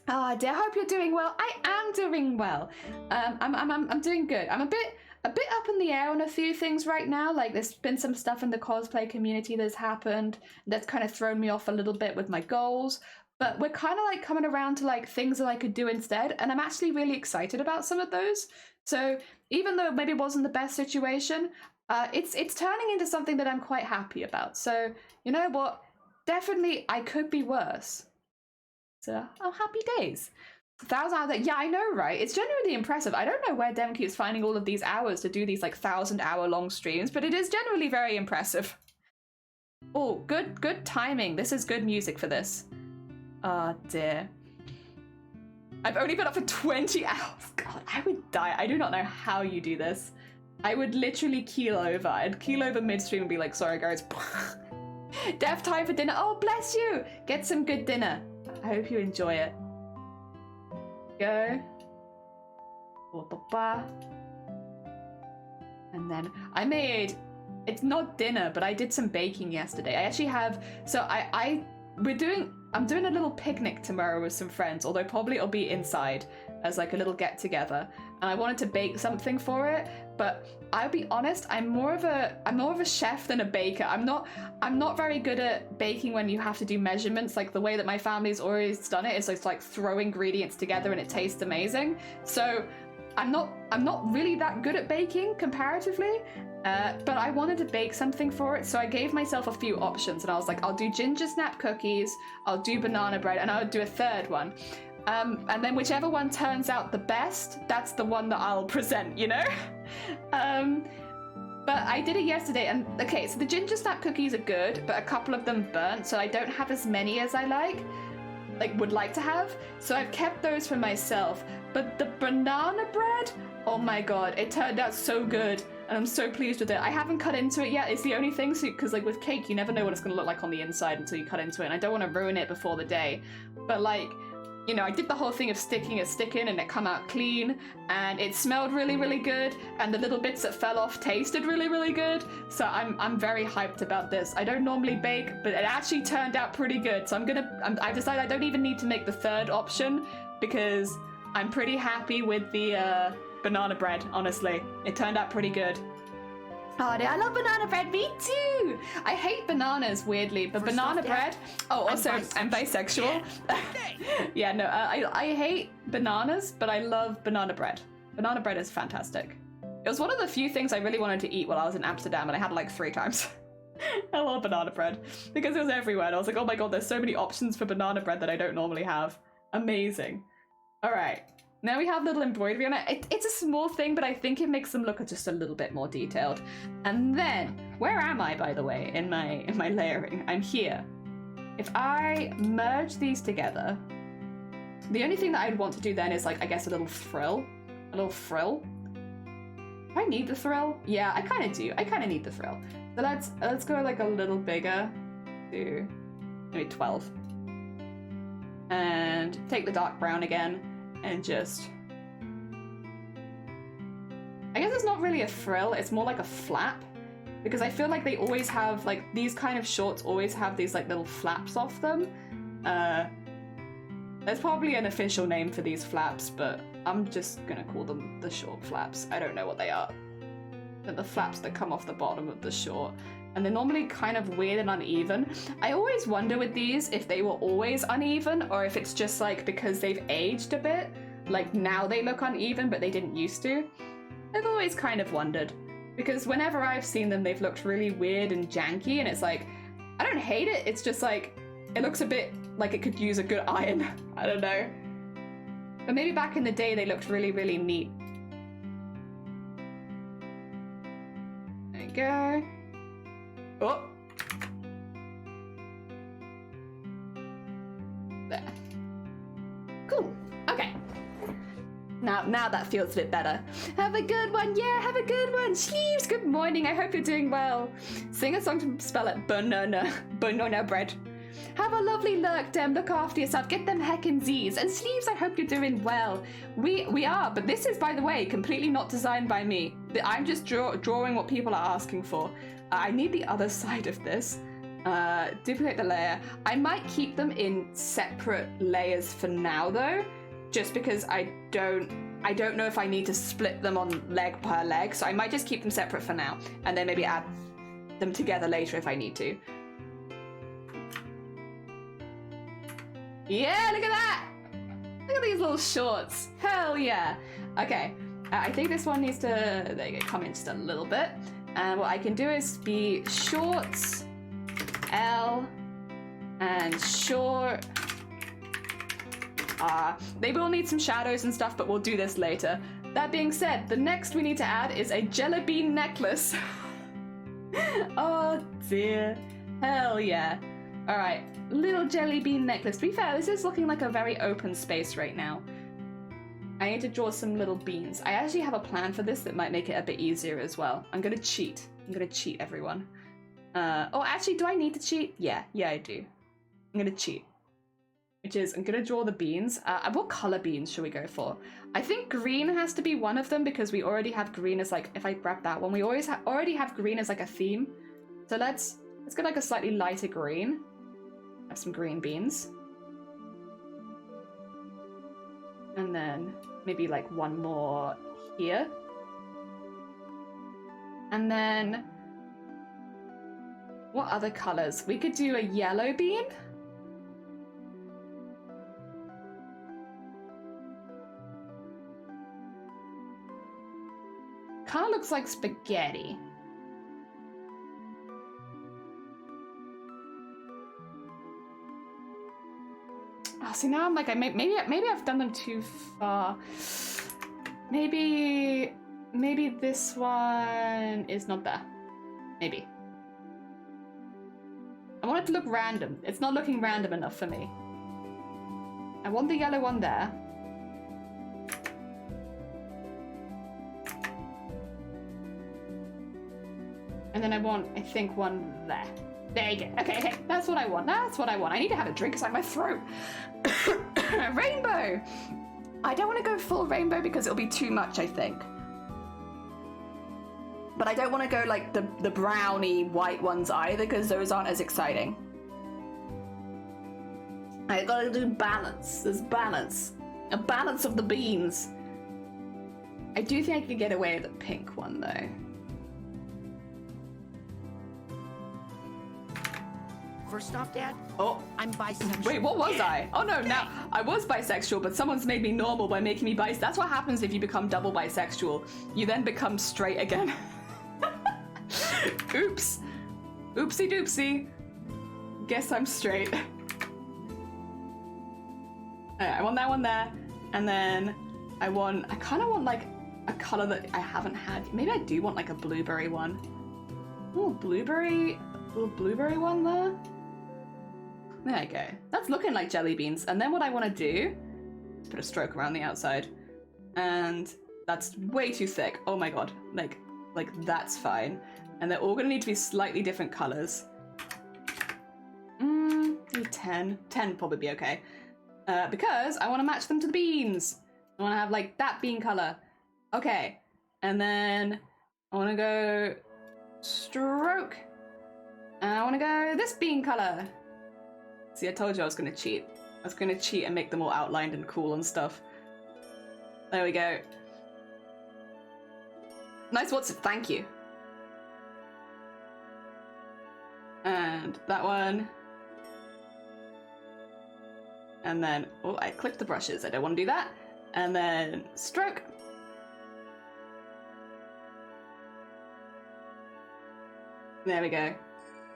Ah, dear, I hope you're doing well. I am doing well. I'm doing good. I'm a bit a bit up in the air on a few things right now. Like, there's been some stuff in the cosplay community that's happened that's kind of thrown me off a little bit with my goals. But we're kind of like coming around to like things that I could do instead, and I'm actually really excited about some of those. So even though maybe it wasn't the best situation, it's turning into something that I'm quite happy about. So you know what? Definitely, I could be worse. So happy days. 1,000 hours. Yeah, I know, right? It's genuinely impressive. I don't know where Dem keeps finding all of these hours to do these like 1,000-hour long streams, but it is generally very impressive. Oh, good timing. This is good music for this. Oh dear. I've only been up for 20 hours. God, I would die. I do not know how you do this. I would literally keel over. I'd keel over midstream and be like, sorry guys. Dev time for dinner. Oh, bless you. Get some good dinner. I hope you enjoy it. Go. And then I made, it's not dinner, but I did some baking yesterday. I actually have, so I'm doing a little picnic tomorrow with some friends, although probably it'll be inside as like a little get together. And I wanted to bake something for it, but I'll be honest, I'm more of a chef than a baker. I'm not very good at baking when you have to do measurements. Like the way that my family's always done it is it's like throw ingredients together and it tastes amazing. So I'm not really that good at baking comparatively. But I wanted to bake something for it, so I gave myself a few options, and I was like, I'll do ginger snap cookies, I'll do banana bread, and I'll do a third one. And then whichever one turns out the best, that's the one that I'll present, you know? But I did it yesterday, and okay, so the ginger snap cookies are good, but a couple of them burnt, so I don't have as many as I would like to have. So I've kept those for myself. But the banana bread, oh my god, it turned out so good. And I'm so pleased with it. I haven't cut into it yet. It's the only thing, because like with cake, you never know what it's going to look like on the inside until you cut into it. And I don't want to ruin it before the day. But like, you know, I did the whole thing of sticking a stick in and it come out clean. And it smelled really, really good. And the little bits that fell off tasted really, really good. So I'm very hyped about this. I don't normally bake, but it actually turned out pretty good. So I've decided I don't even need to make the third option because I'm pretty happy with the banana bread, honestly. It turned out pretty good. Oh, I love banana bread, me too! I hate bananas, weirdly, but banana bread... Oh, also, I'm bisexual. Yeah, no, I hate bananas, but I love banana bread. Banana bread is fantastic. It was one of the few things I really wanted to eat while I was in Amsterdam, and I had it like 3 times. I love banana bread, because it was everywhere, and I was like, oh my god, there's so many options for banana bread that I don't normally have. Amazing. Alright. Now we have little embroidery on it. It's a small thing, but I think it makes them look just a little bit more detailed. And then, where am I, by the way, in my layering? I'm here. If I merge these together, the only thing that I'd want to do then is, like, I guess a little frill. A little frill. Do I need the frill? Yeah, I kind of do. I kind of need the frill. So let's go, like, a little bigger to maybe 12. And take the dark brown again. And just... I guess it's not really a frill, it's more like a flap. Because I feel like they always have, like, these kind of shorts always have these, like, little flaps off them. There's probably an official name for these flaps, but I'm just gonna call them the short flaps. I don't know what they are. They're the flaps that come off the bottom of the short. And they're normally kind of weird and uneven. I always wonder with these if they were always uneven or if it's just like because they've aged a bit. Like now they look uneven but they didn't used to. I've always kind of wondered. Because whenever I've seen them they've looked really weird and janky and it's like, I don't hate it, it's just like, it looks a bit like it could use a good iron. I don't know. But maybe back in the day they looked really, really neat. There you go. Oh. There. Cool. Okay. Now that feels a bit better. Have a good one. Yeah, have a good one. Sleeves, good morning. I hope you're doing well. Sing a song to spell it banana bread. Have a lovely lurk, Dem. Look after yourself. Get them heckin' Z's. And Sleeves, I hope you're doing well. We are, but this is, by the way, completely not designed by me. I'm just drawing what people are asking for. I need the other side of this. Duplicate the layer. I might keep them in separate layers for now, though, just because I don't I don't know if I need to split them on leg per leg, so I might just keep them separate for now, and then maybe add them together later if I need to. Yeah, look at that! Look at these little shorts. Hell yeah. Okay, I think this one needs to, there you go, come in just a little bit. And what I can do is be shorts, L, and short. They will need some shadows and stuff, but we'll do this later. That being said, the next we need to add is a jelly bean necklace. Oh dear. Hell yeah. Alright, little jelly bean necklace. To be fair, this is looking like a very open space right now. I need to draw some little beans. I actually have a plan for this that might make it a bit easier as well. I'm gonna cheat. I'm gonna cheat, everyone. Oh, actually, do I need to cheat? Yeah, I do. I'm gonna cheat. Which is, I'm gonna draw the beans. What color beans should we go for? I think green has to be one of them because we already have green as like, if I grab that one, we already have green as like a theme. So let's get like a slightly lighter green. Have some green beans. And then maybe like one more here. And then what other colors? We could do a yellow bean. Kind of looks like spaghetti. Oh, see now I'm like, maybe I've done them too far. Maybe this one is not there. Maybe. I want it to look random. It's not looking random enough for me. I want the yellow one there. And then I want, I think, one there. There you go. Okay, that's what I want. That's what I want. I need to have a drink inside my throat. Rainbow! I don't want to go full rainbow because it'll be too much, I think. But I don't want to go like the browny white ones either because those aren't as exciting. I gotta do balance. There's balance. A balance of the beans. I do think I could get away with the pink one though. First off, Dad, Oh, I'm bisexual. wait, what was I? Oh no, now I was bisexual, but someone's made me normal by making me bis. That's what happens if you become double bisexual. You then become straight again. Oops. Oopsie doopsie. Guess I'm straight. Alright, I want that one there. And then I kind of want like a color that I haven't had. Maybe I do want like a blueberry one. Little blueberry one there. There you go. That's looking like jelly beans. And then what I want to do is put a stroke around the outside. And that's way too thick. Oh my god. Like that's fine. And they're all going to need to be slightly different colors. Maybe 10. 10 probably be okay. Because I want to match them to the beans. I want to have like that bean color. Okay. And then I want to go stroke. And I want to go this bean color. See, I told you I was going to cheat. I was going to cheat and make them all outlined and cool and stuff. There we go. Nice Watson, thank you. And that one. And then, oh, I clicked the brushes. I don't want to do that. And then stroke. There we go.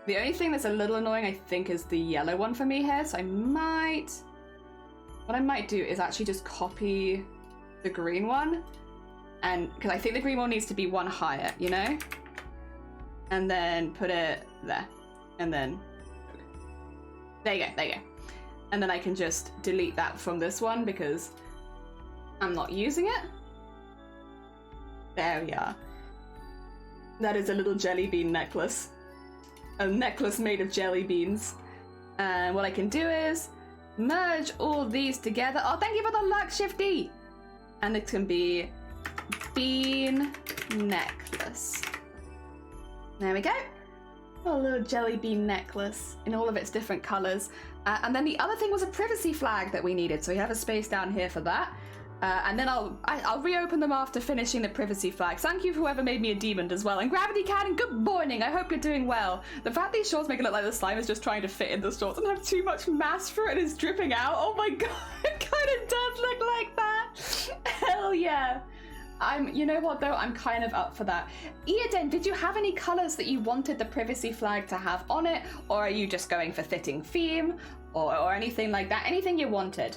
The only thing that's a little annoying, I think, is the yellow one for me here. So what I might do is actually just copy the green one. And, because I think the green one needs to be one higher, you know? And then put it there. And then, there you go. And then I can just delete that from this one because I'm not using it. There we are. That is a little jelly bean necklace. A necklace made of jelly beans. And what I can do is merge all these together. Oh, thank you for the luck, Shifty! And it can be bean necklace. There we go. A little jelly bean necklace in all of its different colors. And then the other thing was a privacy flag that we needed. So we have a space down here for that. And then I'll reopen them after finishing the privacy flags. Thank you for whoever made me a demon as well. And Gravity Cannon, good morning. I hope you're doing well. The fact these shorts make it look like the slime is just trying to fit in the shorts and have too much mass for it and is dripping out. Oh my god, it kind of does look like that. Hell yeah. You know what though, I'm kind of up for that. Eoden, did you have any colors that you wanted the privacy flag to have on it? Or are you just going for fitting theme? Or anything like that? Anything you wanted?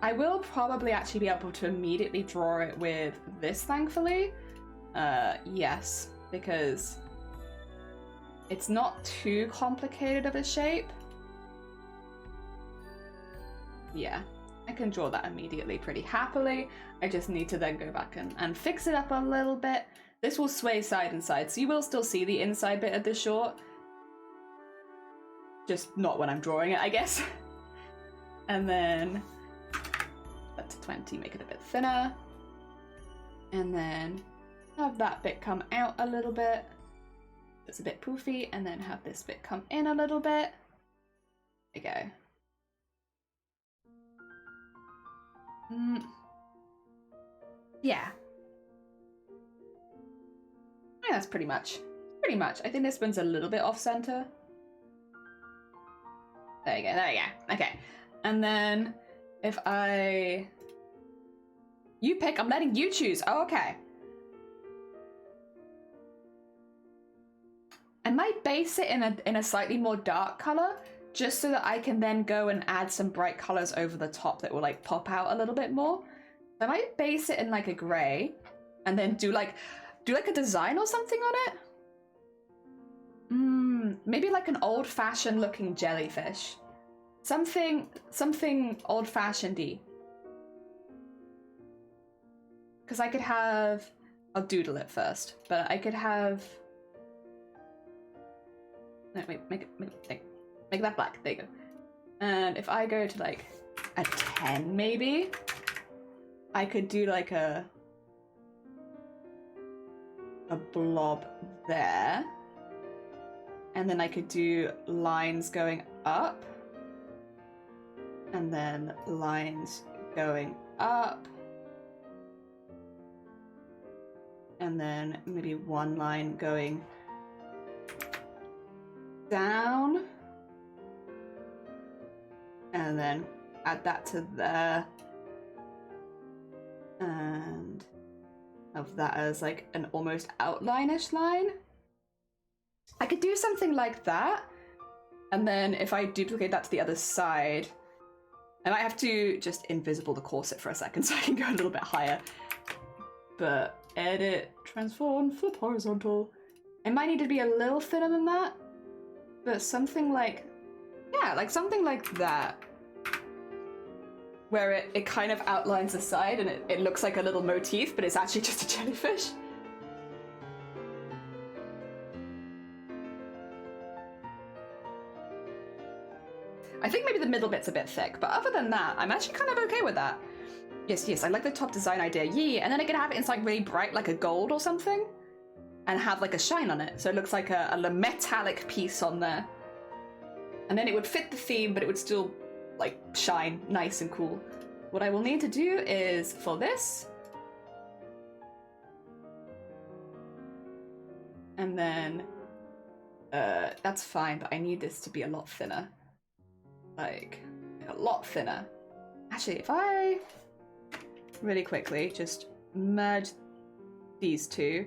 I will probably actually be able to immediately draw it with this, thankfully. Yes, because it's not too complicated of a shape. Yeah, I can draw that immediately pretty happily. I just need to then go back and fix it up a little bit. This will sway side and side, so you will still see the inside bit of the short. Just not when I'm drawing it, I guess. And then that to 20, make it a bit thinner. And then have that bit come out a little bit. It's a bit poofy, and then have this bit come in a little bit. There you go. Yeah. I think that's pretty much. I think this one's a little bit off center. There you go. Okay. And then if you pick, I'm letting you choose. Oh, okay. I might base it in a slightly more dark color, just so that I can then go and add some bright colors over the top that will like pop out a little bit more. So I might base it in like a gray, and then do like a design or something on it. Maybe like an old-fashioned looking jellyfish. Something old-fashioned-y. Because I could have... I'll doodle it first, but I could have... No, wait, make that black. There you go. And if I go to like a 10 maybe, I could do like a blob there. And then I could do lines going up. And then lines going up. And then maybe one line going down. And then add that to there. And have that as like an almost outline-ish line. I could do something like that. And then if I duplicate that to the other side, I might have to just invisible the corset for a second so I can go a little bit higher. But edit, transform, flip horizontal. It might need to be a little thinner than that. But something like, yeah, like something like that. Where it kind of outlines the side and it looks like a little motif, but it's actually just a jellyfish. I think maybe the middle bit's a bit thick, but other than that, I'm actually kind of okay with that. Yes, I like the top design idea, yeah. And then I could have it in like really bright, like a gold or something, and have like a shine on it, so it looks like a metallic piece on there. And then it would fit the theme, but it would still like shine nice and cool. What I will need to do is for this, and then that's fine, but I need this to be a lot thinner. Like a lot thinner. Actually, if I really quickly just merge these two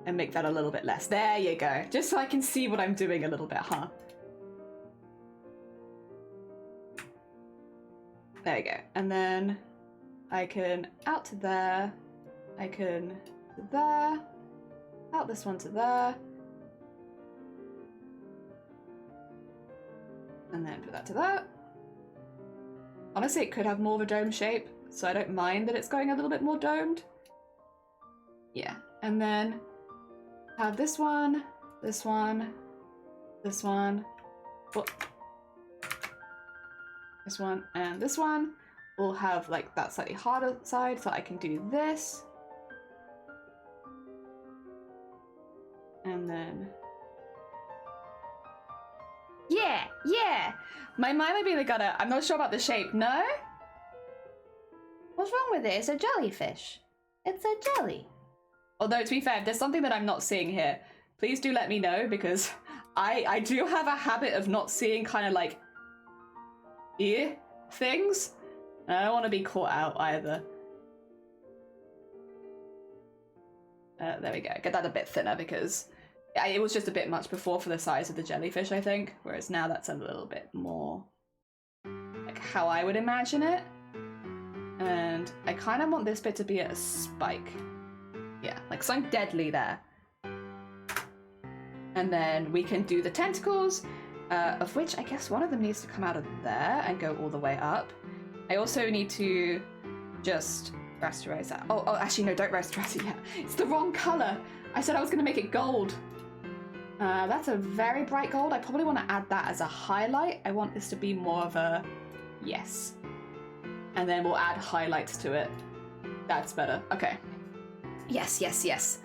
and make that a little bit less. There you go. Just so I can see what I'm doing a little bit, huh? There we go. And then I can out to there. I can to there. Out this one to there. And then put that to that. Honestly, it could have more of a dome shape, so I don't mind that it's going a little bit more domed. Yeah, and then have this one, this one, this one, oh, this one, and this one. We'll have like that slightly harder side, so I can do this. And then... Yeah! My mind might be the gutter. I'm not sure about the shape. No? What's wrong with it? It's a jellyfish. It's a jelly. Although, to be fair, if there's something that I'm not seeing here, please do let me know, because I do have a habit of not seeing kind of like ear things. And I don't want to be caught out either. There we go. Get that a bit thinner because it was just a bit much before for the size of the jellyfish, I think. Whereas now that's a little bit more like how I would imagine it. And I kind of want this bit to be at a spike. Yeah, like something deadly there. And then we can do the tentacles, of which I guess one of them needs to come out of there and go all the way up. I also need to just rasterize that. Oh, actually, no, don't rasterize it yet. It's the wrong color. I said I was going to make it gold. That's a very bright gold. I probably want to add that as a highlight. I want this to be more of a yes. And then we'll add highlights to it. That's better. Okay. Yes, yes, yes.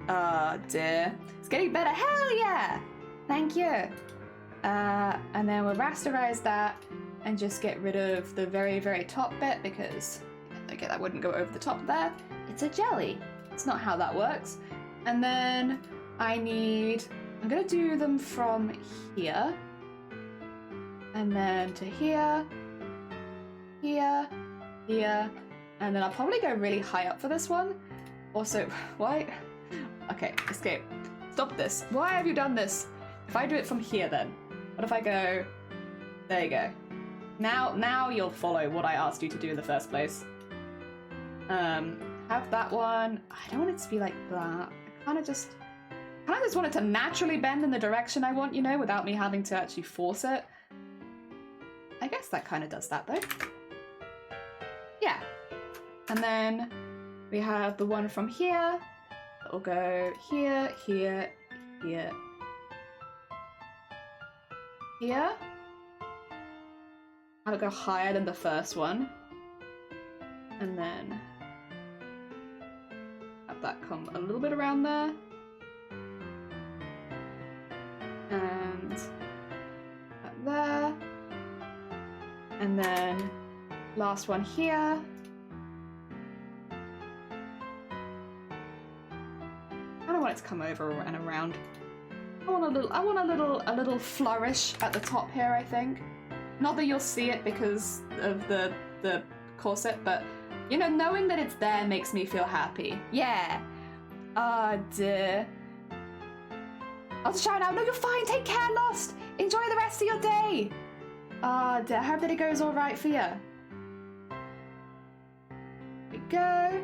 Dear. It's getting better. Hell yeah! Thank you. And then we'll rasterize that and just get rid of the very, very top bit because, okay, that wouldn't go over the top there. It's a jelly. It's not how that works. And then I'm gonna do them from here. And then to here. Here. Here. And then I'll probably go really high up for this one. Also, why? Okay, escape. Stop this. Why have you done this? If I do it from here then. What if I go... There you go. Now you'll follow what I asked you to do in the first place. Have that one. I don't want it to be like that. I kind of just want it to naturally bend in the direction I want, you know, without me having to actually force it. I guess that kind of does that though. Yeah. And then we have the one from here. It'll go here, here, here, here. Have it go higher than the first one. And then have that come a little bit around there. And that there. And then last one here. I don't want it to come over and around. I want a little flourish at the top here, I think. Not that you'll see it because of the corset, but you know, knowing that it's there makes me feel happy. Yeah. Oh dear. I'll just shout out, no, you're fine, take care, Lost. Enjoy the rest of your day. Oh dear, I hope that it goes all right for you. There we go.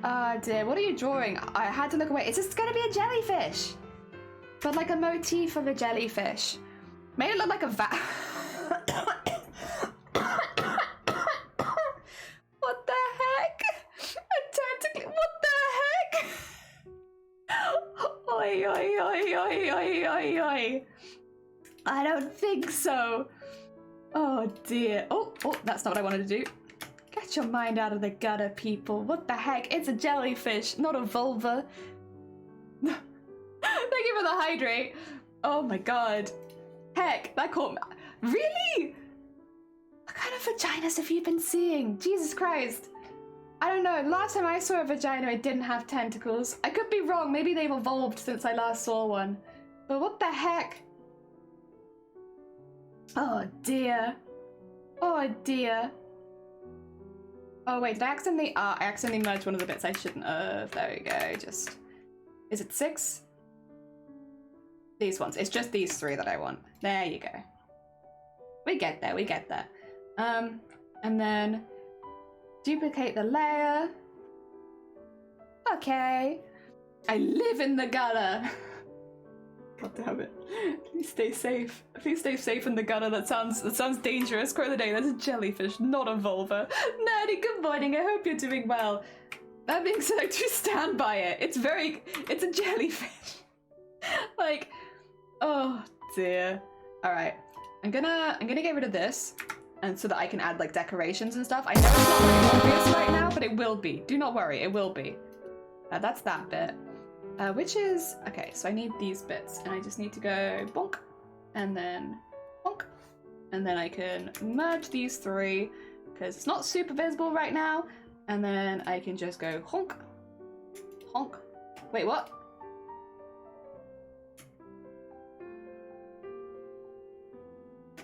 Oh dear, what are you drawing? I had to look away. It's just gonna be a jellyfish. But like a motif of a jellyfish. Made it look like a What the heck? What the heck? Oi, oi, oi, oi, oi, oi, oi. I don't think so. Oh dear. Oh, that's not what I wanted to do. Get your mind out of the gutter, people. What the heck? It's a jellyfish, not a vulva. Thank you for the hydrate. Oh my god. Heck, that caught me. Really? What kind of vaginas have you been seeing? Jesus Christ. I don't know. Last time I saw a vagina, it didn't have tentacles. I could be wrong. Maybe they've evolved since I last saw one. But what the heck? Oh dear. Oh dear. Oh wait, did I accidentally merged one of the bits I shouldn't have. There we go. Just... Is it 6? These ones. It's just these 3 that I want. There you go. We get there, we get there. And then duplicate the layer. Okay. I live in the gutter. God damn it. Please stay safe. Please stay safe in the gutter. That sounds dangerous. Quote of the day, that's a jellyfish, not a vulva. Nerdy, good morning. I hope you're doing well. That being said, I do stand by it. It's a jellyfish. Like, oh dear. Alright. I'm gonna get rid of this, and so that I can add like decorations and stuff. I know it's not really obvious right now, but it will be. Do not worry, it will be. That's that bit. Which is, okay, so I need these bits, and I just need to go bonk, and then bonk, and then I can merge these 3, because it's not super visible right now. And then I can just go honk, honk. Wait, what?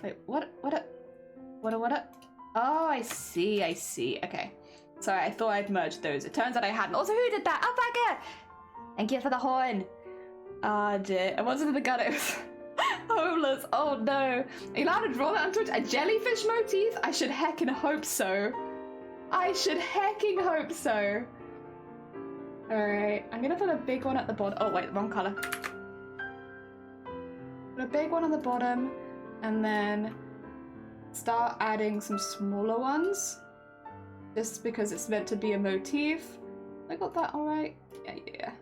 Wait, what? Oh, I see, I see. Okay. Sorry, I thought I'd merged those. It turns out I hadn't. Also, who did that? Alpaca! Thank you for the horn. Ah, dear. I wasn't in the gut. It was homeless. Oh, no. Are you allowed to draw that onto it? A jellyfish motif? I should heckin' hope so. I should hecking hope so. Alright, I'm gonna put a big one at the bottom. Oh, wait, wrong color. Put a big one on the bottom, and then start adding some smaller ones. Just because it's meant to be a motif. I got that alright? Yeah.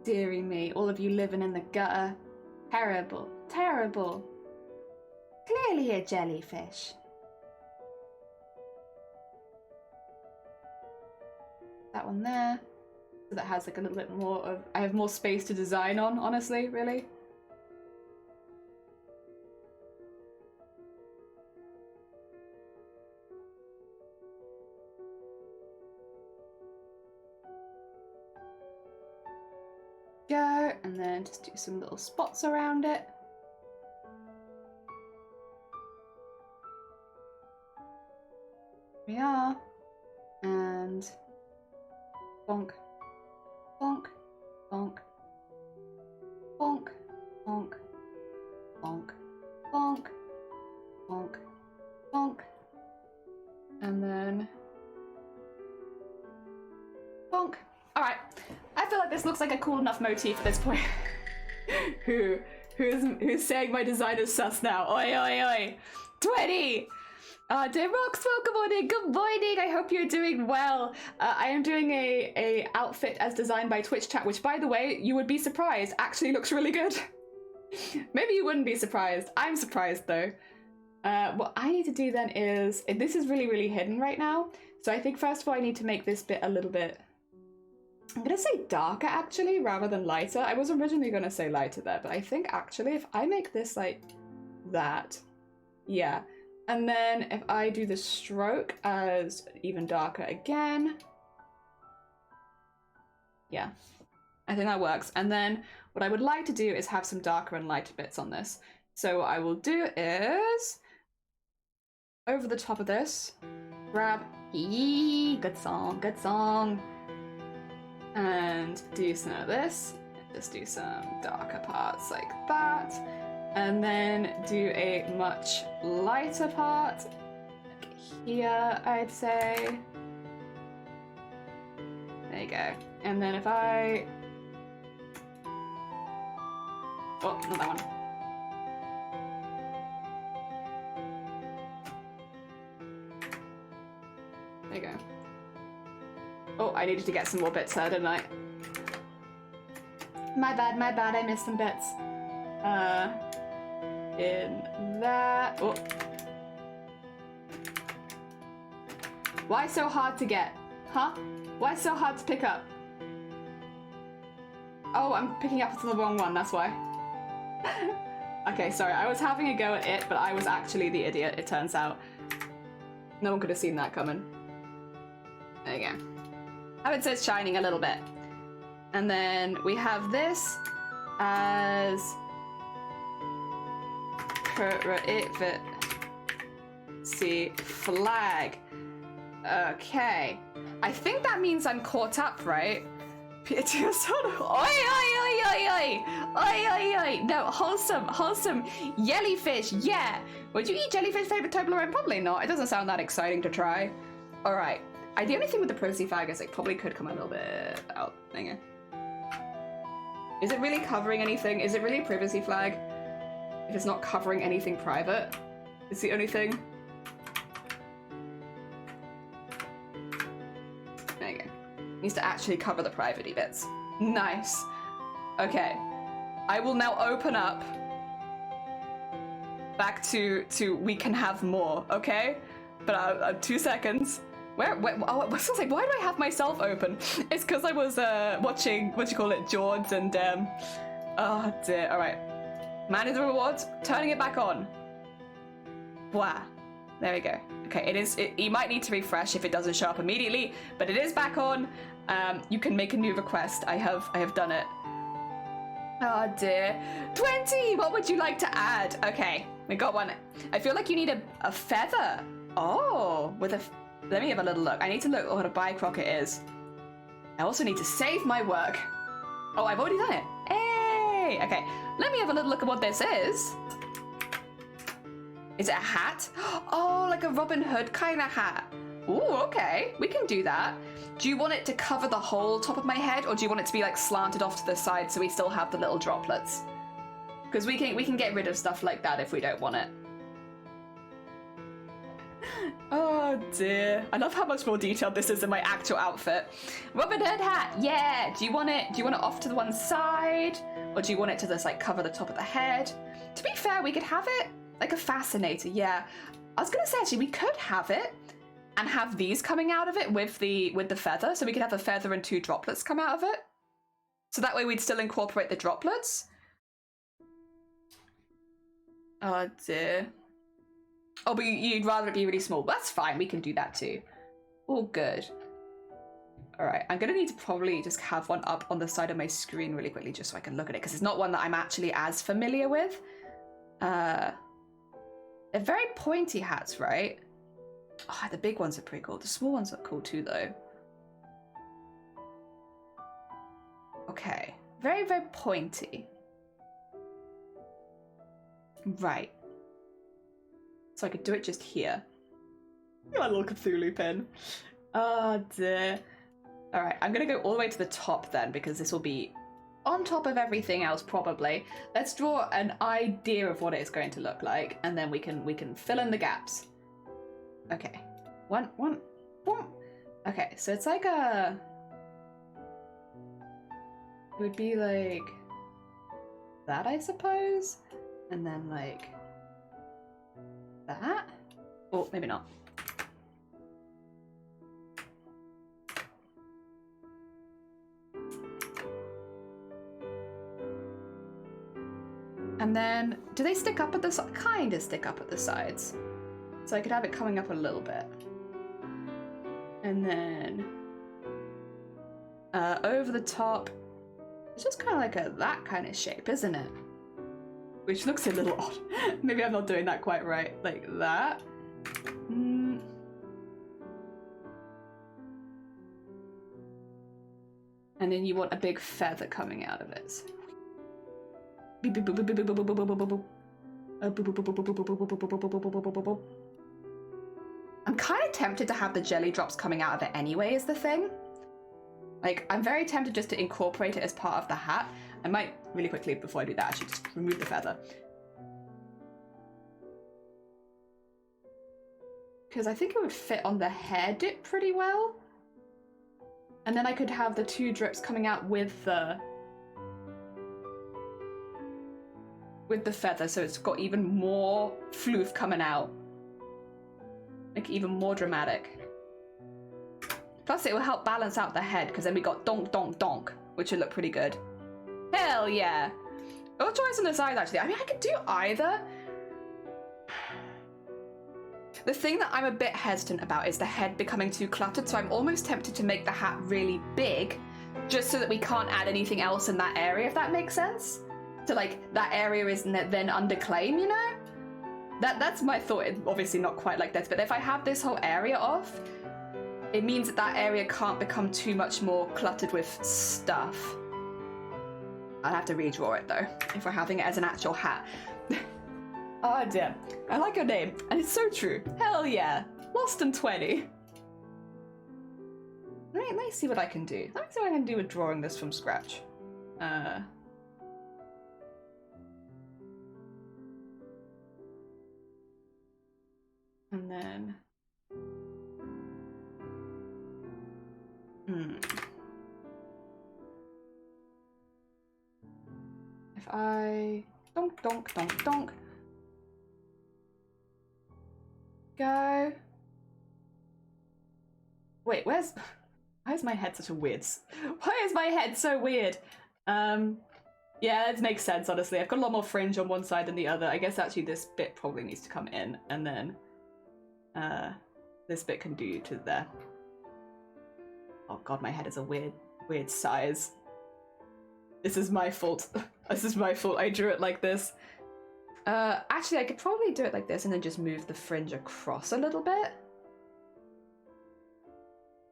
Dearie me, all of you living in the gutter. Terrible, terrible. Clearly a jellyfish. That one there. So that has like a little bit more of... I have more space to design on, honestly, really. Go, and then just do some little spots around it. Here we are. And bonk, bonk, bonk, bonk, bonk, bonk, bonk, bonk, bonk, and then bonk. Alright, I feel like this looks like a cool enough motif at this point. Who's saying my design is sus now? Oi, oi, oi. 20! Dear Rocks, welcome morning. Good morning. I hope you're doing well. I am doing a outfit as designed by Twitch chat, which, by the way, you would be surprised, actually looks really good. Maybe you wouldn't be surprised. I'm surprised though. What I need to do then is, this is really, really hidden right now. So I think first of all, I need to make this bit a little bit, I'm gonna say darker actually, rather than lighter. I was originally gonna say lighter there, but I think actually if I make this like that, yeah. And then if I do the stroke as even darker again, yeah, I think that works. And then what I would like to do is have some darker and lighter bits on this. So what I will do is, over the top of this, grab, good song, and do some of this, just do some darker parts like that. And then do a much lighter part, like here, I'd say. There you go. And then if I... Oh, not that one. There you go. Oh, I needed to get some more bits there, didn't I? My bad, I missed some bits. In that. Oh. Why so hard to get? Huh? Why so hard to pick up? Oh, I'm picking up the wrong one, that's why. Okay, sorry, I was having a go at it, but I was actually the idiot, it turns out. No one could have seen that coming. There you go. I would say it's shining a little bit. And then we have this as... See, flag. Okay. I think that means I'm caught up, right? Oi, oi, oi, oi, oi! Oi, oi, oi! No, wholesome. Jellyfish, yeah! Would you eat jellyfish flavored Toblerone? Probably not. It doesn't sound that exciting to try. Alright. The only thing with the privacy flag is it probably could come a little bit out. Hang on. Is it really covering anything? Is it really a privacy flag? If it's not covering anything private, it's the only thing. There you go. Needs to actually cover the private-y bits. Nice. Okay. I will now open up back to we can have more, okay? But 2 seconds. Where oh, I was like, why do I have myself open? It's because I was watching, George and oh dear, alright. Manage the rewards, turning it back on. Wow. There we go. Okay, you might need to refresh if it doesn't show up immediately, but it is back on. You can make a new request. I have done it. Oh dear. 20! What would you like to add? Okay, we got one. I feel like you need a feather. Oh, let me have a little look. I need to look what a bicrocket is. I also need to save my work. Oh, I've already done it. Hey! Okay, let me have a little look at what this is. Is it a hat? Oh, like a Robin Hood kind of hat. Ooh, okay, we can do that. Do you want it to cover the whole top of my head, or do you want it to be like slanted off to the side so we still have the little droplets? Because we can get rid of stuff like that if we don't want it. Oh dear. I love how much more detailed this is than my actual outfit. Robin Hood hat, yeah. Do you want it off to the one side? Or do you want it to just like cover the top of the head? To be fair, we could have it like a fascinator, yeah. I was gonna say actually we could have it and have these coming out of it with the feather, so we could have a feather and 2 droplets come out of it. So that way we'd still incorporate the droplets. Oh dear. Oh, but you'd rather it be really small. That's fine, we can do that too. All good. All right, I'm gonna need to probably just have one up on the side of my screen really quickly just so I can look at it, because it's not one that I'm actually as familiar with. They're very pointy hats, right? Oh, the big ones are pretty cool. The small ones are cool too, though. Okay, very, very pointy. Right. So I could do it just here. My little Cthulhu pin. Oh dear. Alright, I'm gonna go all the way to the top then, because this will be on top of everything else probably. Let's draw an idea of what it is going to look like, and then we can fill in the gaps. Okay. One. Okay, so it's like a... It would be like that, I suppose? And then like that? Oh, maybe not. And then, do they stick up at the sides? Kind of stick up at the sides. So I could have it coming up a little bit. And then over the top, it's just kind of like that kind of shape, isn't it? Which looks a little odd. Maybe I'm not doing that quite right. Like that. And then you want a big feather coming out of it. I'm kind of tempted to have the jelly drops coming out of it anyway, is the thing. Like, I'm very tempted just to incorporate it as part of the hat. I might, really quickly, before I do that, actually just remove the feather. Because I think it would fit on the head pretty well. And then I could have the 2 drips coming out with the feather, so it's got even more floof coming out. Make it even more dramatic. Plus it will help balance out the head, because then we got donk donk donk, which would look pretty good. Hell yeah! Or choice on the sides actually. I mean, I could do either. The thing that I'm a bit hesitant about is the head becoming too cluttered, so I'm almost tempted to make the hat really big, just so that we can't add anything else in that area, if that makes sense. So like, that area is then under claim, you know? That's my thought. Obviously not quite like this, but if I have this whole area off, it means that that area can't become too much more cluttered with stuff. I'll have to redraw it though, if we're having it as an actual hat. Oh dear, I like your name, and it's so true. Hell yeah, Lost in 20. Let me see what I can do. Let me see what I can do with drawing this from scratch. And then... If I... Donk, donk, donk, donk. Go. Wait, why is my head such a weird... Why is my head so weird? Yeah, it makes sense, honestly. I've got a lot more fringe on one side than the other. I guess actually this bit probably needs to come in, and then this bit can do to there. Oh god, my head is a weird size. This is my fault. This is my fault. I drew it like this. Actually, I could probably do it like this and then just move the fringe across a little bit.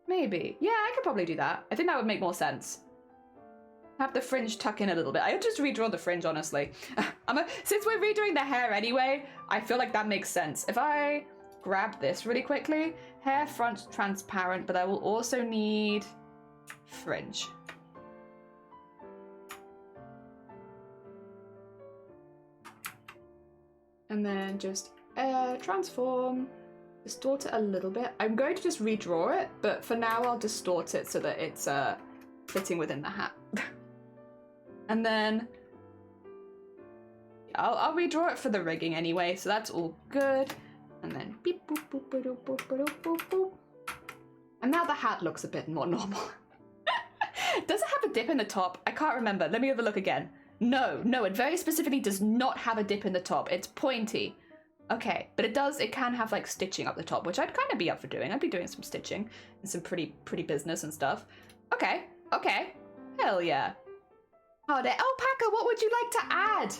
Maybe. Yeah, I could probably do that. I think that would make more sense. Have the fringe tuck in a little bit. I'll just redraw the fringe, honestly. Since we're redoing the hair anyway, I feel like that makes sense. If I grab this really quickly, hair front transparent, but I will also need fringe. And then just transform, distort it a little bit. I'm going to just redraw it, but for now I'll distort it so that it's fitting within the hat. And then I'll redraw it for the rigging anyway, so that's all good. And then beep boop boop boop boop boop boop boop. And now the hat looks a bit more normal. Does it have a dip in the top? I can't remember. Let me have a look again. No, it very specifically does not have a dip in the top. It's pointy. Okay, but it can have like stitching up the top, which I'd kind of be up for doing. I'd be doing some stitching and some pretty business and stuff. Okay. Hell yeah. Oh, the alpaca, what would you like to add?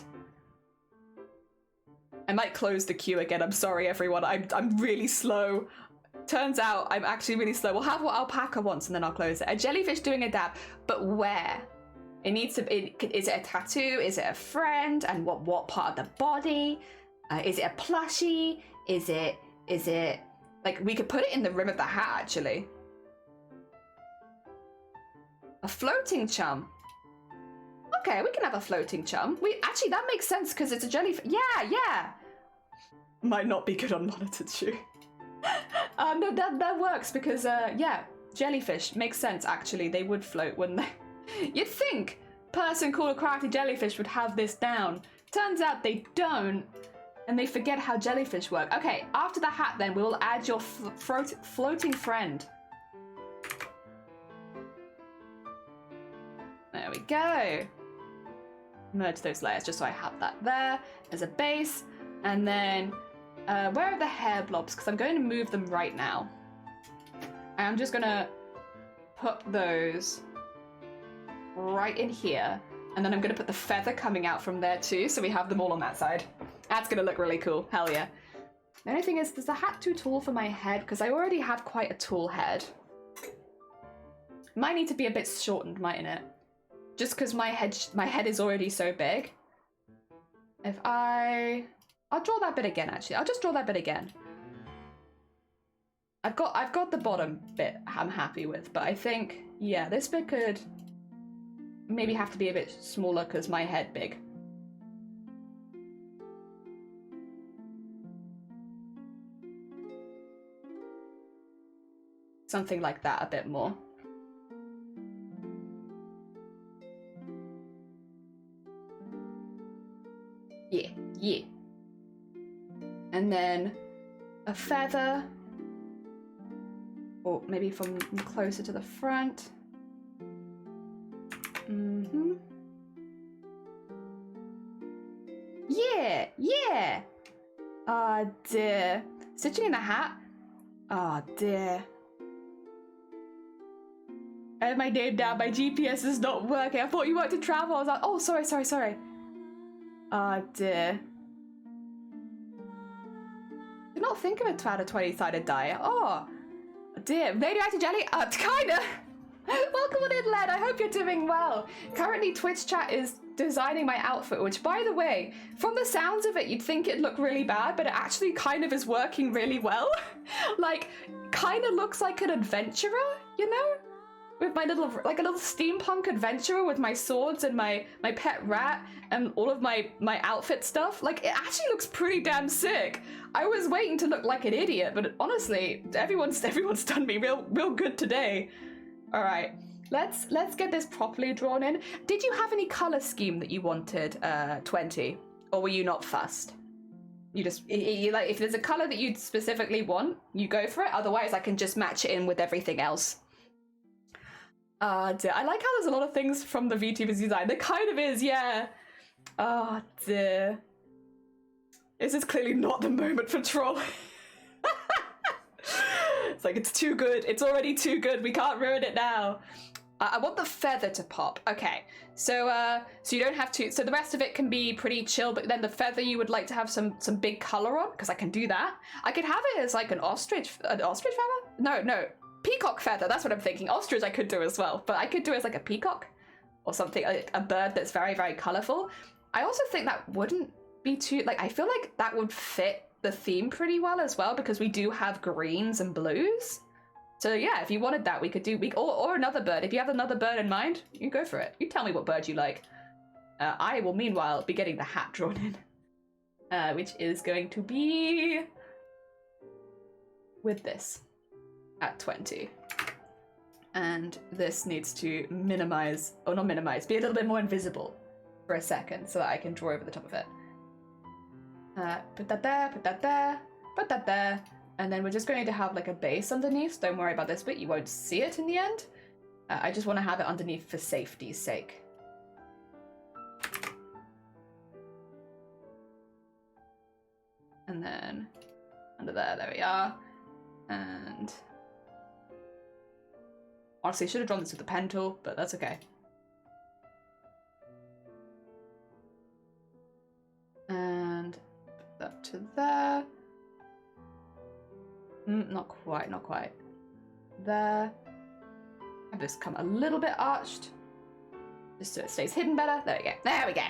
I might close the queue again. I'm sorry, everyone. I'm really slow. Turns out I'm actually really slow. We'll have what alpaca wants and then I'll close it. A jellyfish doing a dab, but where? It needs to be, is it a tattoo? Is it a friend? And what part of the body? Is it a plushie? Is it, like, we could put it in the rim of the hat, actually. A floating chum. Okay, we can have a floating chum. Actually, that makes sense because it's a jellyfish. Yeah. Might not be good on monitored shoe. No, that works because, yeah, jellyfish makes sense, actually. They would float, wouldn't they? You'd think person called a crafty jellyfish would have this down. Turns out they don't, and they forget how jellyfish work. Okay, after the hat then, we'll add your floating friend. There we go. Merge those layers just so I have that there as a base. And then, where are the hair blobs? Because I'm going to move them right now. And I'm just going to put those right in here. And then I'm going to put the feather coming out from there too, so we have them all on that side. That's going to look really cool. Hell yeah. The only thing is the hat too tall for my head? Because I already have quite a tall head. Might need to be a bit shortened, mightn't it? Just because my head is already so big. I'll draw that bit again, actually. I'll just draw that bit again. I've got the bottom bit I'm happy with, but I think, yeah, this bit could maybe have to be a bit smaller because my head big. Something like that, a bit more. Yeah. And then a feather. Or maybe from closer to the front. Mm-hmm. Yeah. Ah, dear. Stitching in the hat? Ah, dear. I have my name down. My GPS is not working. I thought you wanted to travel. I was like, oh, sorry. Ah, dear. Did not think of it to add a 20-sided die. Oh, dear. Radioactive jelly? Kinda. Welcome on in, Led. I hope you're doing well. Currently, Twitch chat is designing my outfit, which, by the way, from the sounds of it, you'd think it'd look really bad, but it actually kind of is working really well. Like, kind of looks like an adventurer, you know? With my little, like a little steampunk adventurer with my swords and my pet rat and all of my outfit stuff. Like, it actually looks pretty damn sick. I was waiting to look like an idiot, but honestly, everyone's done me real good today. All right, let's get this properly drawn in. Did you have any color scheme that you wanted, 20, or were you not fussed? You just, like, if there's a color that you specifically want, you go for it. Otherwise, I can just match it in with everything else. Dear. I like how there's a lot of things from the VTubers design. There kind of is, yeah. Oh, dear. This is clearly not the moment for trolling. It's like, it's too good. It's already too good. We can't ruin it now. I want the feather to pop. Okay, so so you don't have to. So the rest of it can be pretty chill, but then the feather you would like to have some big color on, because I can do that. I could have it as like an ostrich feather. No, peacock feather. That's what I'm thinking. Ostrich I could do as well, but I could do it as like a peacock or something, a bird that's very, very colorful. I also think that wouldn't be too, like, I feel like that would fit the theme pretty well as well, because we do have greens and blues. So yeah, if you wanted that, we could do, or another bird. If you have another bird in mind, you go for it. You tell me what bird you like. I will meanwhile be getting the hat drawn in, which is going to be with this at 20. And this needs to minimize, or not minimize, be a little bit more invisible for a second so that I can draw over the top of it. Put that there, put that there, put that there. And then we're just going to have like a base underneath. So don't worry about this bit, you won't see it in the end. I just want to have it underneath for safety's sake. And then under there we are. And honestly, I should have drawn this with a pen tool, but that's okay. And put that to there. Not quite, not quite. There. Have this come a little bit arched, just so it stays hidden better. There we go. There we go.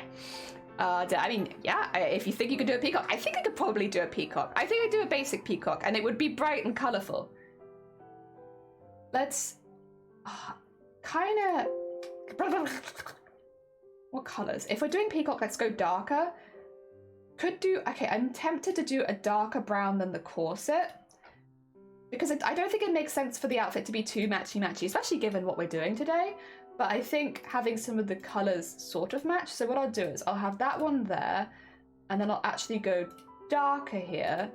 I mean, yeah, if you think you could do a peacock, I think I could probably do a peacock. I think I'd do a basic peacock, and it would be bright and colourful. Let's kind of... What colours? If we're doing peacock, let's go darker. Could do... Okay, I'm tempted to do a darker brown than the corset, because I don't think it makes sense for the outfit to be too matchy-matchy, especially given what we're doing today. But I think having some of the colours sort of match. So what I'll do is I'll have that one there, and then I'll actually go darker here.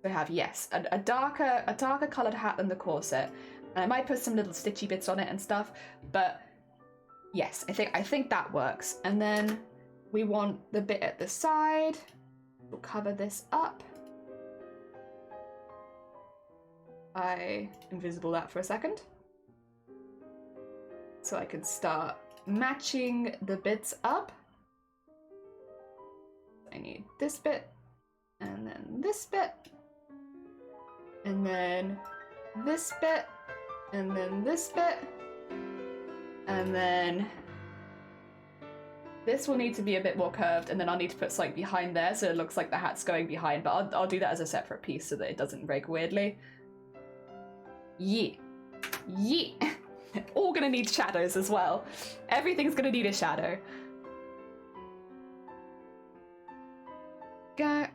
We have, yes, a darker coloured hat than the corset. And I might put some little stitchy bits on it and stuff, but yes, I think that works. And then we want the bit at the side. We'll cover this up. I invisible that for a second, so I can start matching the bits up. I need this bit, and then this bit, and then this bit, and then this bit, and then this will need to be a bit more curved, and then I'll need to put something behind there so it looks like the hat's going behind, but I'll do that as a separate piece so that it doesn't break weirdly. Yeah. Yeah. All gonna need shadows as well. Everything's gonna need a shadow. Go,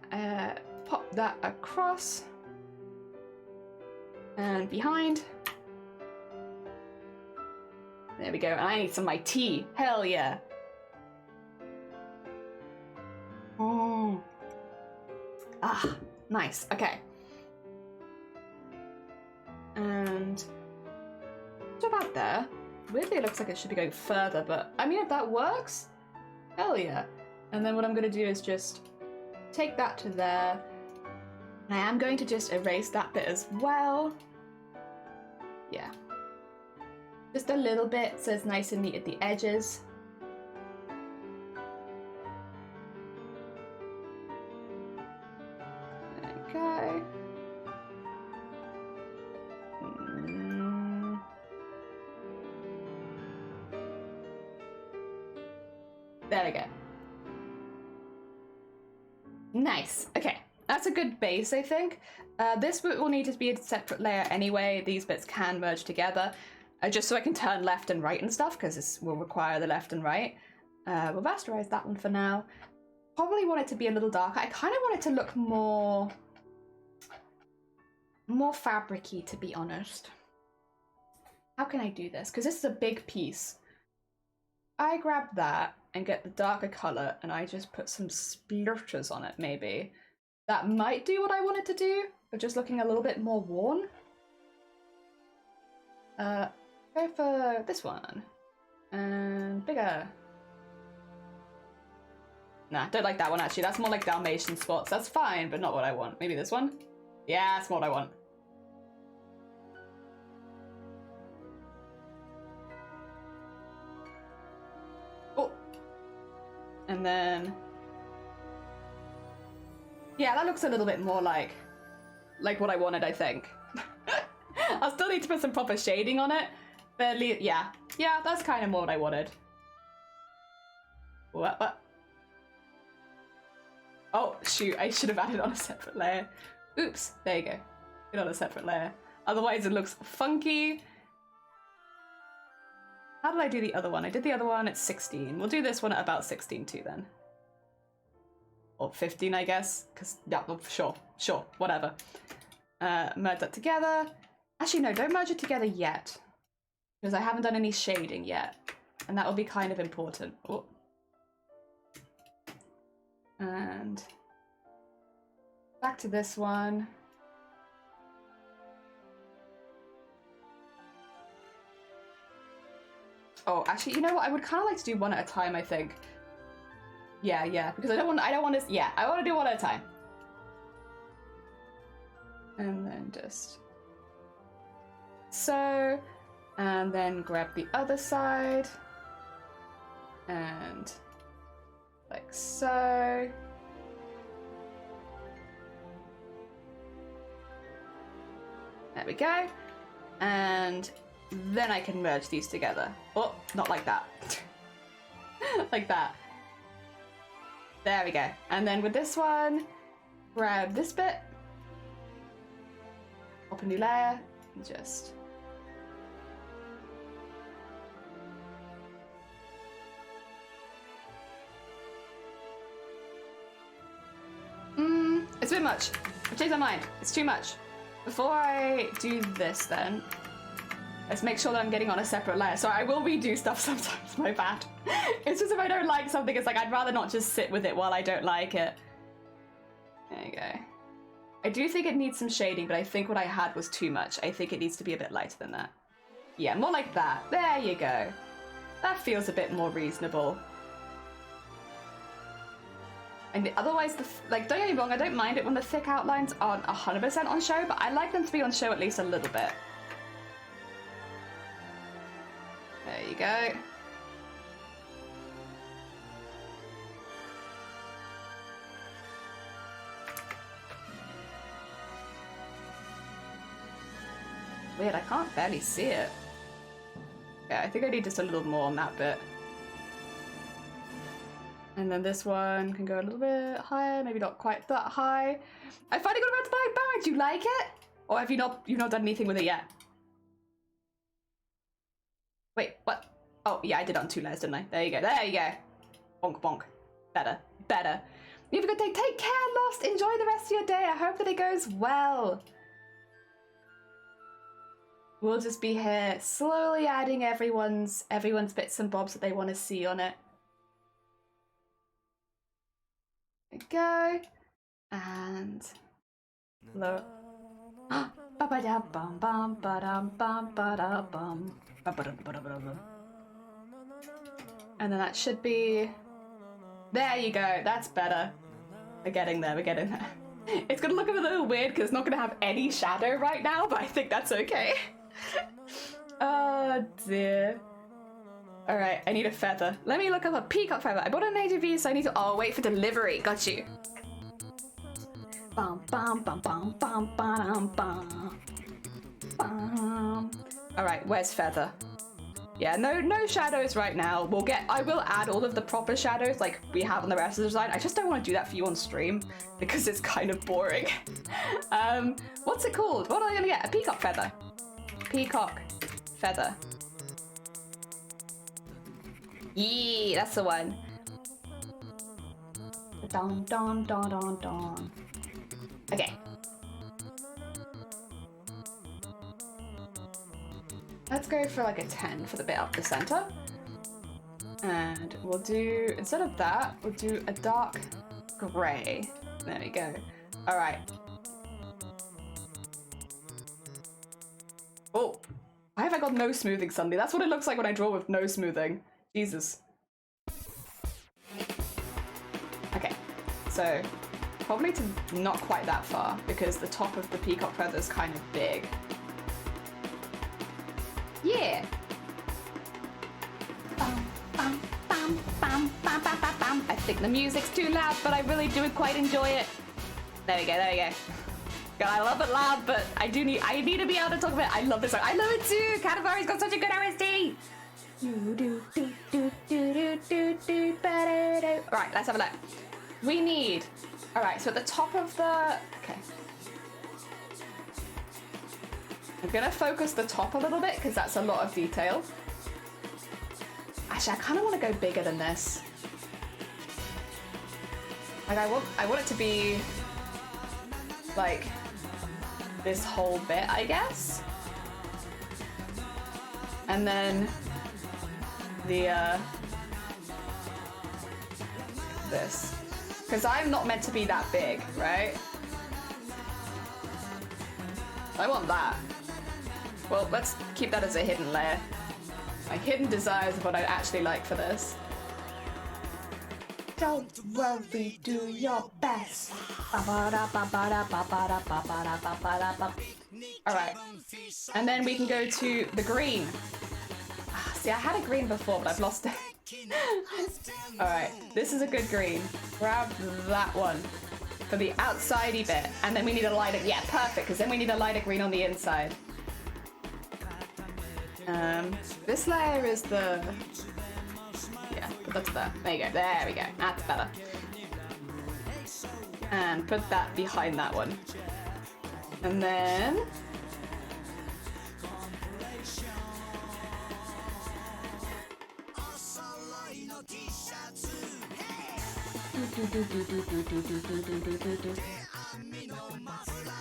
pop that across. And behind. There we go. And I need some of my tea. Hell yeah. Oh. Ah, nice. Okay. And it's about there. Weirdly, it looks like it should be going further, but I mean, if that works, hell yeah. And then what I'm going to do is just take that to there. And I am going to just erase that bit as well. Yeah. Just a little bit so it's nice and neat at the edges. Okay. There we go. Nice. Okay, that's a good base, I think. This bit will need to be a separate layer anyway. These bits can merge together, just so I can turn left and right and stuff, because this will require the left and right. We'll rasterize that one for now. Probably want it to be a little darker. I kind of want it to look more fabric-y, to be honest. How can I do this? Because this is a big piece. I grab that and get the darker color, and I just put some splurters on it, maybe. That might do what I wanted to do, but just looking a little bit more worn. Go for this one. And bigger. Nah, don't like that one actually. That's more like Dalmatian spots. That's fine, but not what I want. Maybe this one? Yeah, that's what I want. Oh. And then... yeah, that looks a little bit more like what I wanted, I think. I'll still need to put some proper shading on it. But at least, yeah, that's kind of more what I wanted. What? Oh, shoot, I should have added on a separate layer. Oops, there you go. Put on a separate layer. Otherwise it looks funky. How did I do the other one? I did the other one at 16. We'll do this one at about 16 too then. Or 15, I guess, because, yeah, well, sure, whatever. Merge that together. Actually, no, don't merge it together yet. Because I haven't done any shading yet. And that will be kind of important. Oh. And back to this one. Oh, actually, you know what? I would kind of like to do one at a time, I think. Yeah, because I don't want to, yeah, I want to do one at a time. And then just so, and then grab the other side and like so. There we go. And then I can merge these together. Oh, not like that. Like that. There we go. And then with this one, grab this bit, open a new layer, and just it's a bit much. I've changed my mind. It's too much. Before I do this then, let's make sure that I'm getting on a separate layer. So I will redo stuff sometimes, my bad. It's just if I don't like something, it's like I'd rather not just sit with it while I don't like it. There you go. I do think it needs some shading, but I think what I had was too much. I think it needs to be a bit lighter than that. Yeah, more like that. There you go. That feels a bit more reasonable. And otherwise, like, don't get me wrong, I don't mind it when the thick outlines aren't 100% on show, but I like them to be on show at least a little bit. There you go. Weird, I can't barely see it. Yeah, I think I need just a little more on that bit. And then this one can go a little bit higher, maybe not quite that high. I finally got around to buying Barrett. Do you like it? Or have you've not done anything with it yet? Wait, what? Oh, yeah, I did it on 2 layers, didn't I? There you go. There you go. Bonk, bonk. Better. You have a good day. Take care, Lost. Enjoy the rest of your day. I hope that it goes well. We'll just be here slowly adding everyone's bits and bobs that they want to see on it. There we go. And low. And then that should be... there you go, that's better. We're getting there. It's gonna look a little weird because it's not gonna have any shadow right now, but I think that's okay. Oh dear. Alright, I need a feather. Let me look up a peacock feather. I bought an AGV, so I need to... oh, wait for delivery. Got you. Bum, bum, bum, bum, bum, bum, bum, bum. Alright, where's feather? Yeah, no shadows right now. I will add all of the proper shadows like we have on the rest of the design. I just don't want to do that for you on stream because it's kind of boring. What's it called? What am I gonna get? A peacock feather. Peacock feather. Yeah, that's the one. Don don don don don. Okay. Let's go for like a 10 for the bit up the center. And we'll do, instead of that, we'll do a dark gray. There we go. All right. Oh, Why have I got no smoothing suddenly? That's what it looks like when I draw with no smoothing. Jesus. Okay, so probably to not quite that far because the top of the peacock feather is kind of big. Yeah. Bum, bum, bum, bum, bum, bum, bum, bum. I think the music's too loud, but I really do quite enjoy it. There we go, there we go. God, I love it loud, but I need to be able to talk about it. I love this song. I love it too. Category's got such a good OST. Alright, let's have a look. We need... Alright, so at the top of the... Okay. I'm gonna focus the top a little bit because that's a lot of detail. Actually, I kind of want to go bigger than this. Like, I want it to be... like... this whole bit, I guess. And then... the, this. Because I'm not meant to be that big, right? I want that. Well, let's keep that as a hidden layer. My hidden desires of what I'd actually like for this. Don't worry, do your best. Alright. And then we can go to the green. See, I had a green before, but I've lost it. Alright, this is a good green. Grab that one for the outsidey bit. And then we need a lighter... Yeah, perfect, because then we need a lighter green on the inside. This layer is the... Yeah, put that to there. There you go. There we go. That's better. And put that behind that one. And then...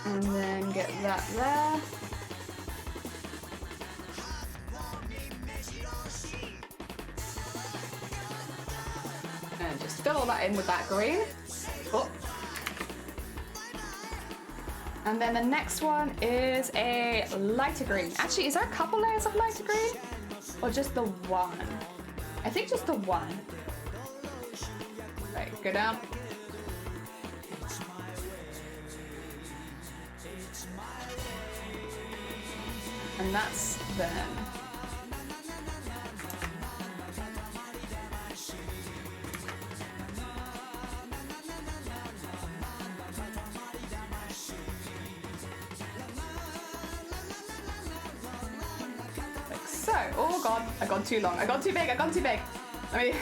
and then get that there. And just fill all that in with that green. Oh. And then the next one is a lighter green. Actually, is there a couple layers of lighter green? Or just the one? I think just the one. Right, go down. And that's then. Like so. Oh god, I gone too long. I gone too big. I gone too big. Let me.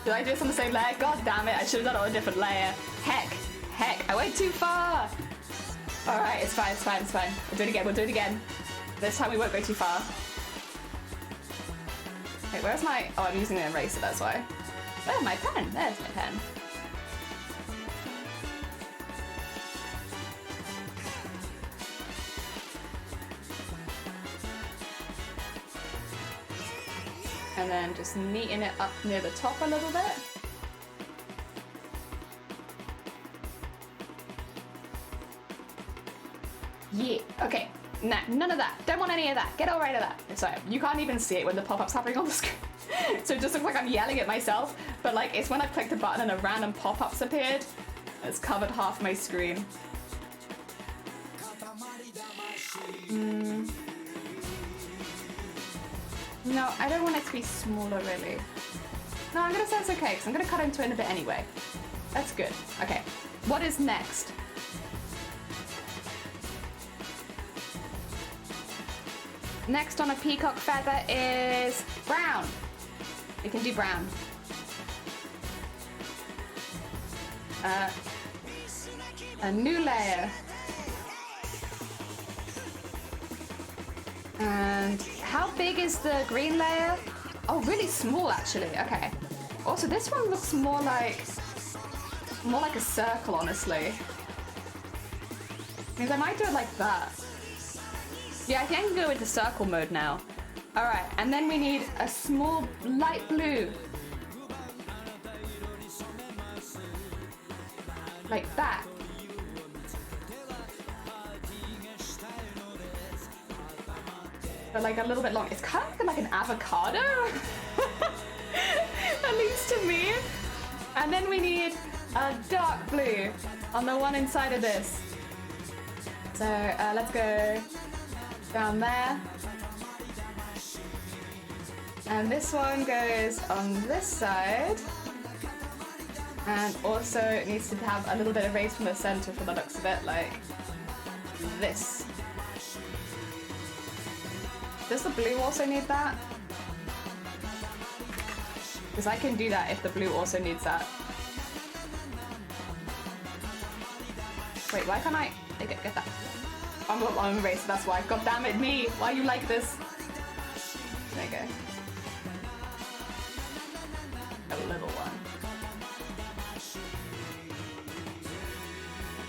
Did I do this on the same layer? God damn it! I should have done it on a different layer. Heck! I went too far. All right, it's fine. We'll do it again. We'll do it again. This time we won't go too far. Wait, where's my... Oh, I'm using an eraser, that's why. Oh, my pen. There's my pen. And then just neaten it up near the top a little bit. Yeah, okay. Nah, none of that. Don't want any of that. Get all right of that. Sorry, you can't even see it when the pop-up's happening on the screen. So it just looks like I'm yelling at myself, but like it's when I clicked a button and a random pop-up's appeared. It's covered half my screen. No, I don't want it to be smaller really. No, I'm gonna say it's okay, because I'm gonna cut into it in a bit anyway. That's good. Okay, what is next? Next on a peacock feather is brown. We can do brown. A new layer. And how big is the green layer? Oh, really small actually. Okay. Also, this one looks more like a circle, honestly. Means I might do it like that. Yeah, I think I can go into circle mode now. Alright, and then we need a small light blue. Like that. but like a little bit long. It's kind of like an avocado, at least to me. And then we need a dark blue on the one inside of this. So let's go down there. And this one goes on this side. And also it needs to have a little bit of race from the center for the looks of it, like this. Does the blue also need that? Because I can do that if the blue also needs that. Wait, why can't I get that? I'm on race, that's why. God damn it, me! Why you like this? There you go. A little one.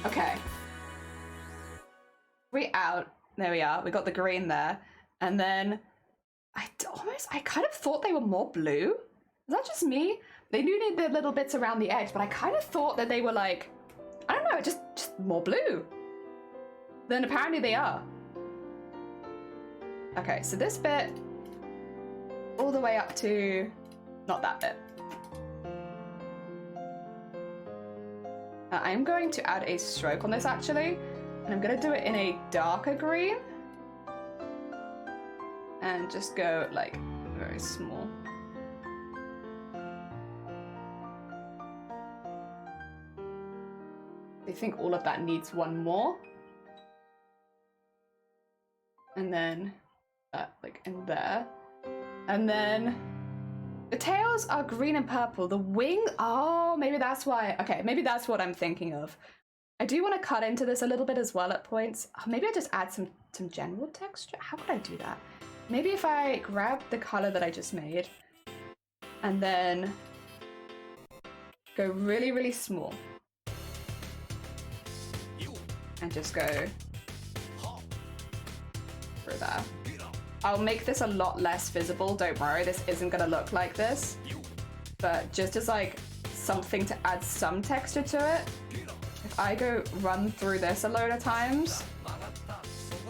Okay. Three out. There we are. We got the green there. And then I kind of thought they were more blue. Is that just me? They do need the little bits around the edge, but I kind of thought that they were like, I don't know, just more blue. Then apparently they are. Okay, so this bit all the way up to not that bit. I'm going to add a stroke on this actually, and I'm going to do it in a darker green. And just go like very small. I think all of that needs one more. And then like in there. And then the tails are green and purple. The wing, oh, maybe that's why. Okay, maybe that's what I'm thinking of. I do want to cut into this a little bit as well at points. Oh, maybe I just add some general texture. How could I do that? Maybe if I grab the color that I just made and then go really, really small and just go through there. I'll make this a lot less visible, don't worry, this isn't gonna look like this, but just as like something to add some texture to it, if I go run through this a load of times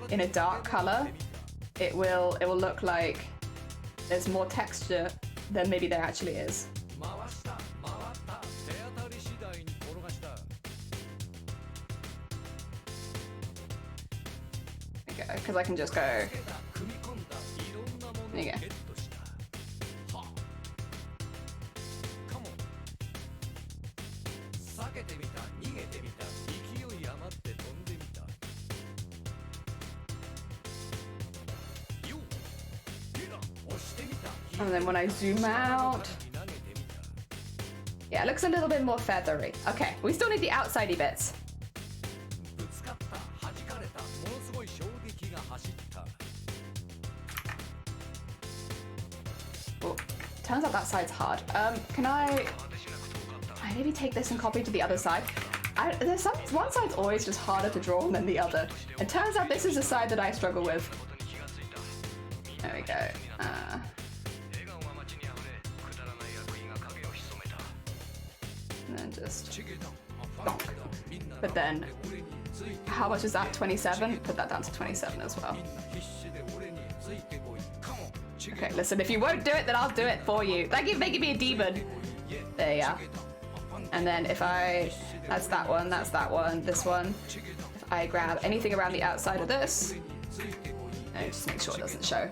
in a dark color, it will look like there's more texture than maybe there actually is. Okay, because I can just go. There you go. And then when I zoom out, yeah, it looks a little bit more feathery. Okay, we still need the outsidey bits. Oh, turns out that side's hard. Can I maybe take this and copy to the other side? One side's always just harder to draw than the other. It turns out this is the side that I struggle with. There we go. And then just donk. But then, how much is that? 27? Put that down to 27 as well. Okay, listen, if you won't do it, then I'll do it for you. Thank you for making me a demon. There you are. And then if that's that one, this one. If I grab anything around the outside of this, and just make sure it doesn't show.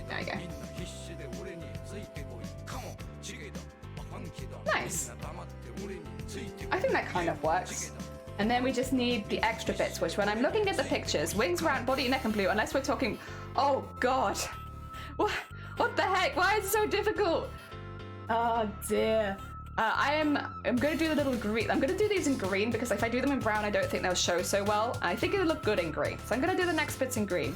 There you go. Nice. I think that kind of works. And then we just need the extra bits, which when I'm looking at the pictures, wings, round, body, neck, and blue, unless we're talking, oh God. What the heck? Why is it so difficult? Oh dear. I'm going to do the little green. I'm going to do these in green because if I do them in brown, I don't think they'll show so well. I think it'll look good in green. So I'm going to do the next bits in green.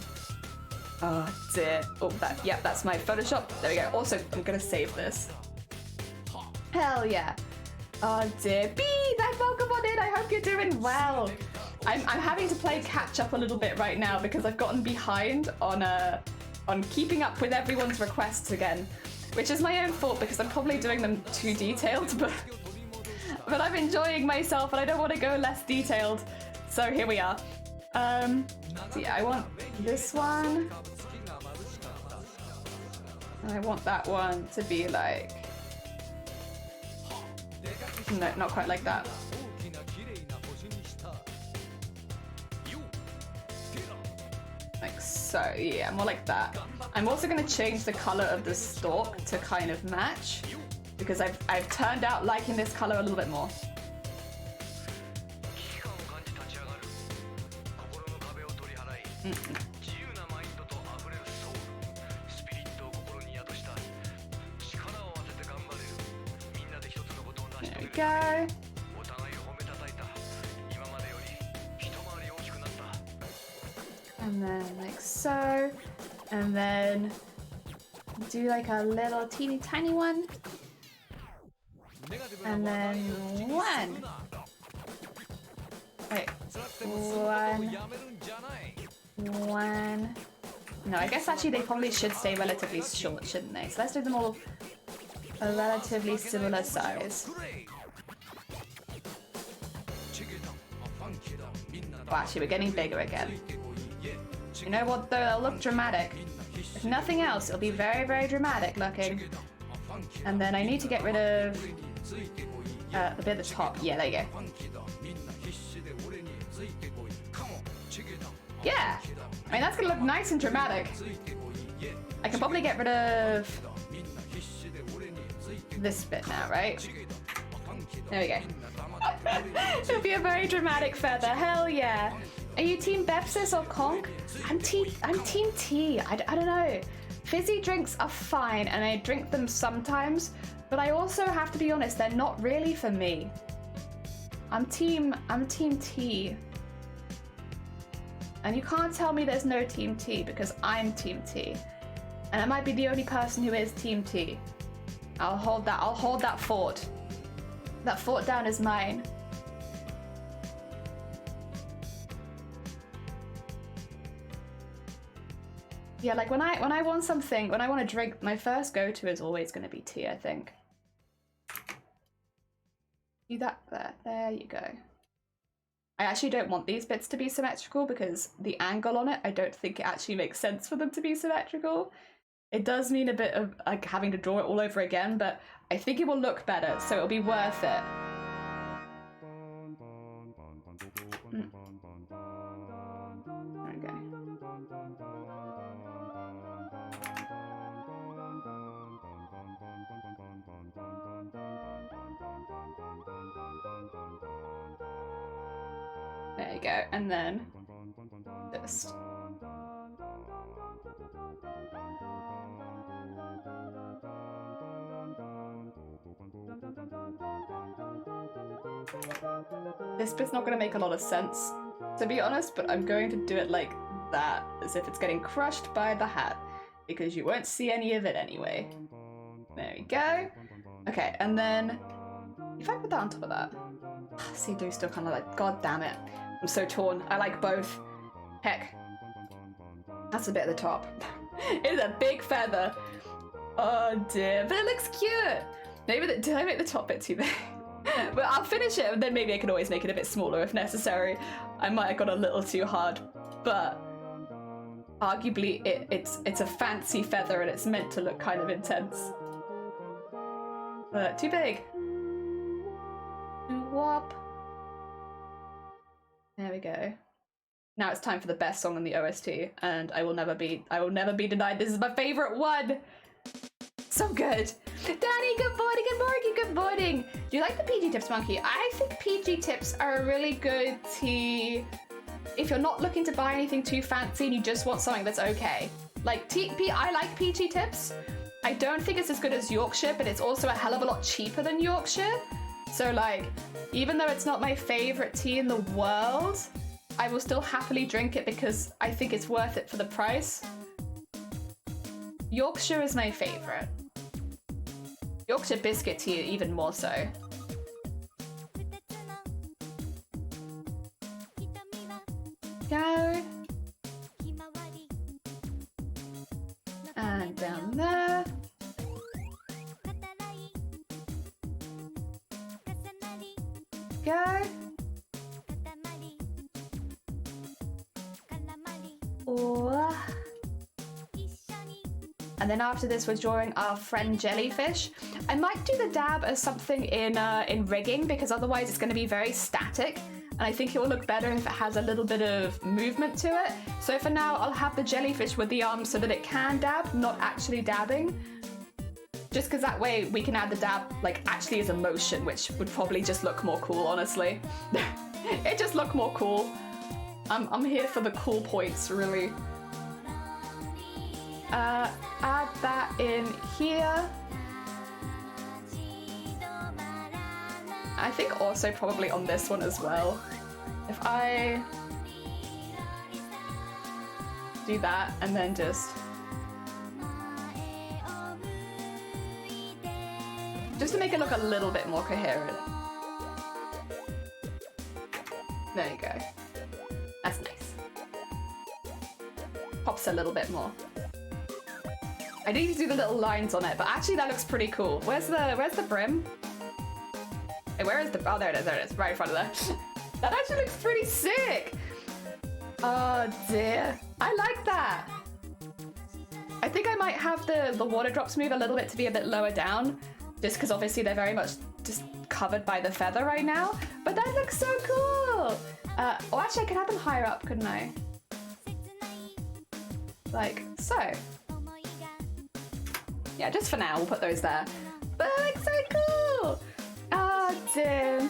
Oh dear. Oh, that's my Photoshop. There we go. Also, I'm going to save this. Hell yeah. Oh dear. B, welcome on in. I hope you're doing well. I'm having to play catch up a little bit right now because I've gotten behind on keeping up with everyone's requests again, which is my own fault because I'm probably doing them too detailed, but I'm enjoying myself and I don't want to go less detailed. So here we are. So yeah, I want this one. And I want that one to be like... No, not quite like that. Like so, yeah, more like that. I'm also going to change the color of the stalk to kind of match, because I've turned out liking this color a little bit more. There we go. And then like so, and then do like a little teeny tiny one, and then one. Wait, one. No, I guess actually they probably should stay relatively short, shouldn't they? So let's do them all a relatively similar size. Wow, actually we're getting bigger again. You know what though, they'll look dramatic. If nothing else, it'll be very, very dramatic looking. And then I need to get rid of the bit at the top. Yeah, there you go. Yeah! I mean, that's gonna look nice and dramatic. I can probably get rid of this bit now, right? There we go. It'll be a very dramatic feather. Hell yeah. Are you team Bepsis or Conk? I'm team tea. I don't know. Fizzy drinks are fine and I drink them sometimes, but I also have to be honest, they're not really for me. I'm team tea. And you can't tell me there's no team tea because I'm team tea. And I might be the only person who is team tea. I'll hold that fort. That fort down is mine. Yeah, like when I want something, when I want a drink, my first go-to is always going to be tea, I think. See that there? There you go. I actually don't want these bits to be symmetrical because the angle on it, I don't think it actually makes sense for them to be symmetrical. It does mean a bit of like having to draw it all over again, but I think it will look better, so it'll be worth it. Okay. There you go, and then this. This bit's not going to make a lot of sense, to be honest, but I'm going to do it like that, as if it's getting crushed by the hat, because you won't see any of it anyway. There we go. Okay, and then if I put that on top of that, see, do still kind of like, god damn it. I'm so torn. I like both. Heck. That's a bit at the top. It's a big feather. Oh dear, but it looks cute. Maybe did I make the top bit too big? But I'll finish it and then maybe I can always make it a bit smaller if necessary. I might have gone a little too hard, but arguably it's a fancy feather and it's meant to look kind of intense. Too big. Whop. There we go. Now it's time for the best song on the OST, and I will never be denied. This is my favorite one. So good. Danny, good morning, good morning, good morning. Do you like the PG Tips, Monkey? I think PG Tips are a really good tea if you're not looking to buy anything too fancy and you just want something that's okay. Like I like PG Tips. I don't think it's as good as Yorkshire, but it's also a hell of a lot cheaper than Yorkshire. So like, even though it's not my favorite tea in the world, I will still happily drink it because I think it's worth it for the price. Yorkshire is my favorite. Yorkshire biscuit tea even more so. Go. And down there. Go. Oh. And then after this, we're drawing our friend Jellyfish. I might do the dab as something in rigging, because otherwise it's going to be very static. And I think it will look better if it has a little bit of movement to it. So for now, I'll have the jellyfish with the arms so that it can dab, not actually dabbing. Just because that way we can add the dab like actually as a motion, which would probably just look more cool, honestly. It just look more cool. I'm here for the cool points, really. Add that in here. I think also probably on this one as well. If I do that and then just to make it look a little bit more coherent. There you go. That's nice. Pops a little bit more. I need to do the little lines on it, but actually that looks pretty cool. Where's the brim? Hey, where is the... Oh, there it is, right in front of there. That actually looks pretty sick. Oh dear. I like that. I think I might have the water drops move a little bit to be a bit lower down, just because obviously they're very much just covered by the feather right now. But that looks so cool. Oh, actually I could have them higher up, couldn't I? Like so. Yeah, just for now, we'll put those there. But that looks so cool! Oh, dear.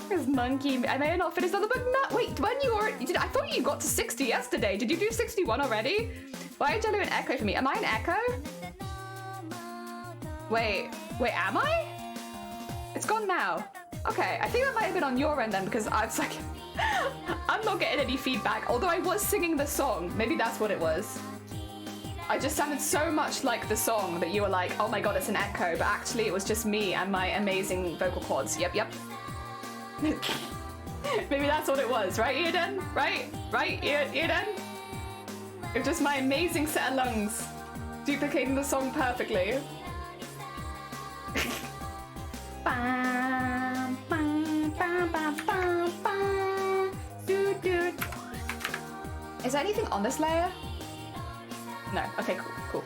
This monkey. I may have not finished the book. No, wait, when you already did, I thought you got to 60 yesterday. Did you do 61 already? Why are Jello an echo for me? Am I an echo? Wait, am I? It's gone now. Okay, I think that might have been on your end then, because I was like, I'm not getting any feedback, although I was singing the song. Maybe that's what it was. I just sounded so much like the song that you were like, oh my god, it's an echo, but actually it was just me and my amazing vocal cords. Yep. Maybe that's what it was, right, Eden? Right, Eden? It was just my amazing set of lungs duplicating the song perfectly. Bam, bam, bam, bam, bam, bam. Doo. Is there anything on this layer? No. Okay, cool.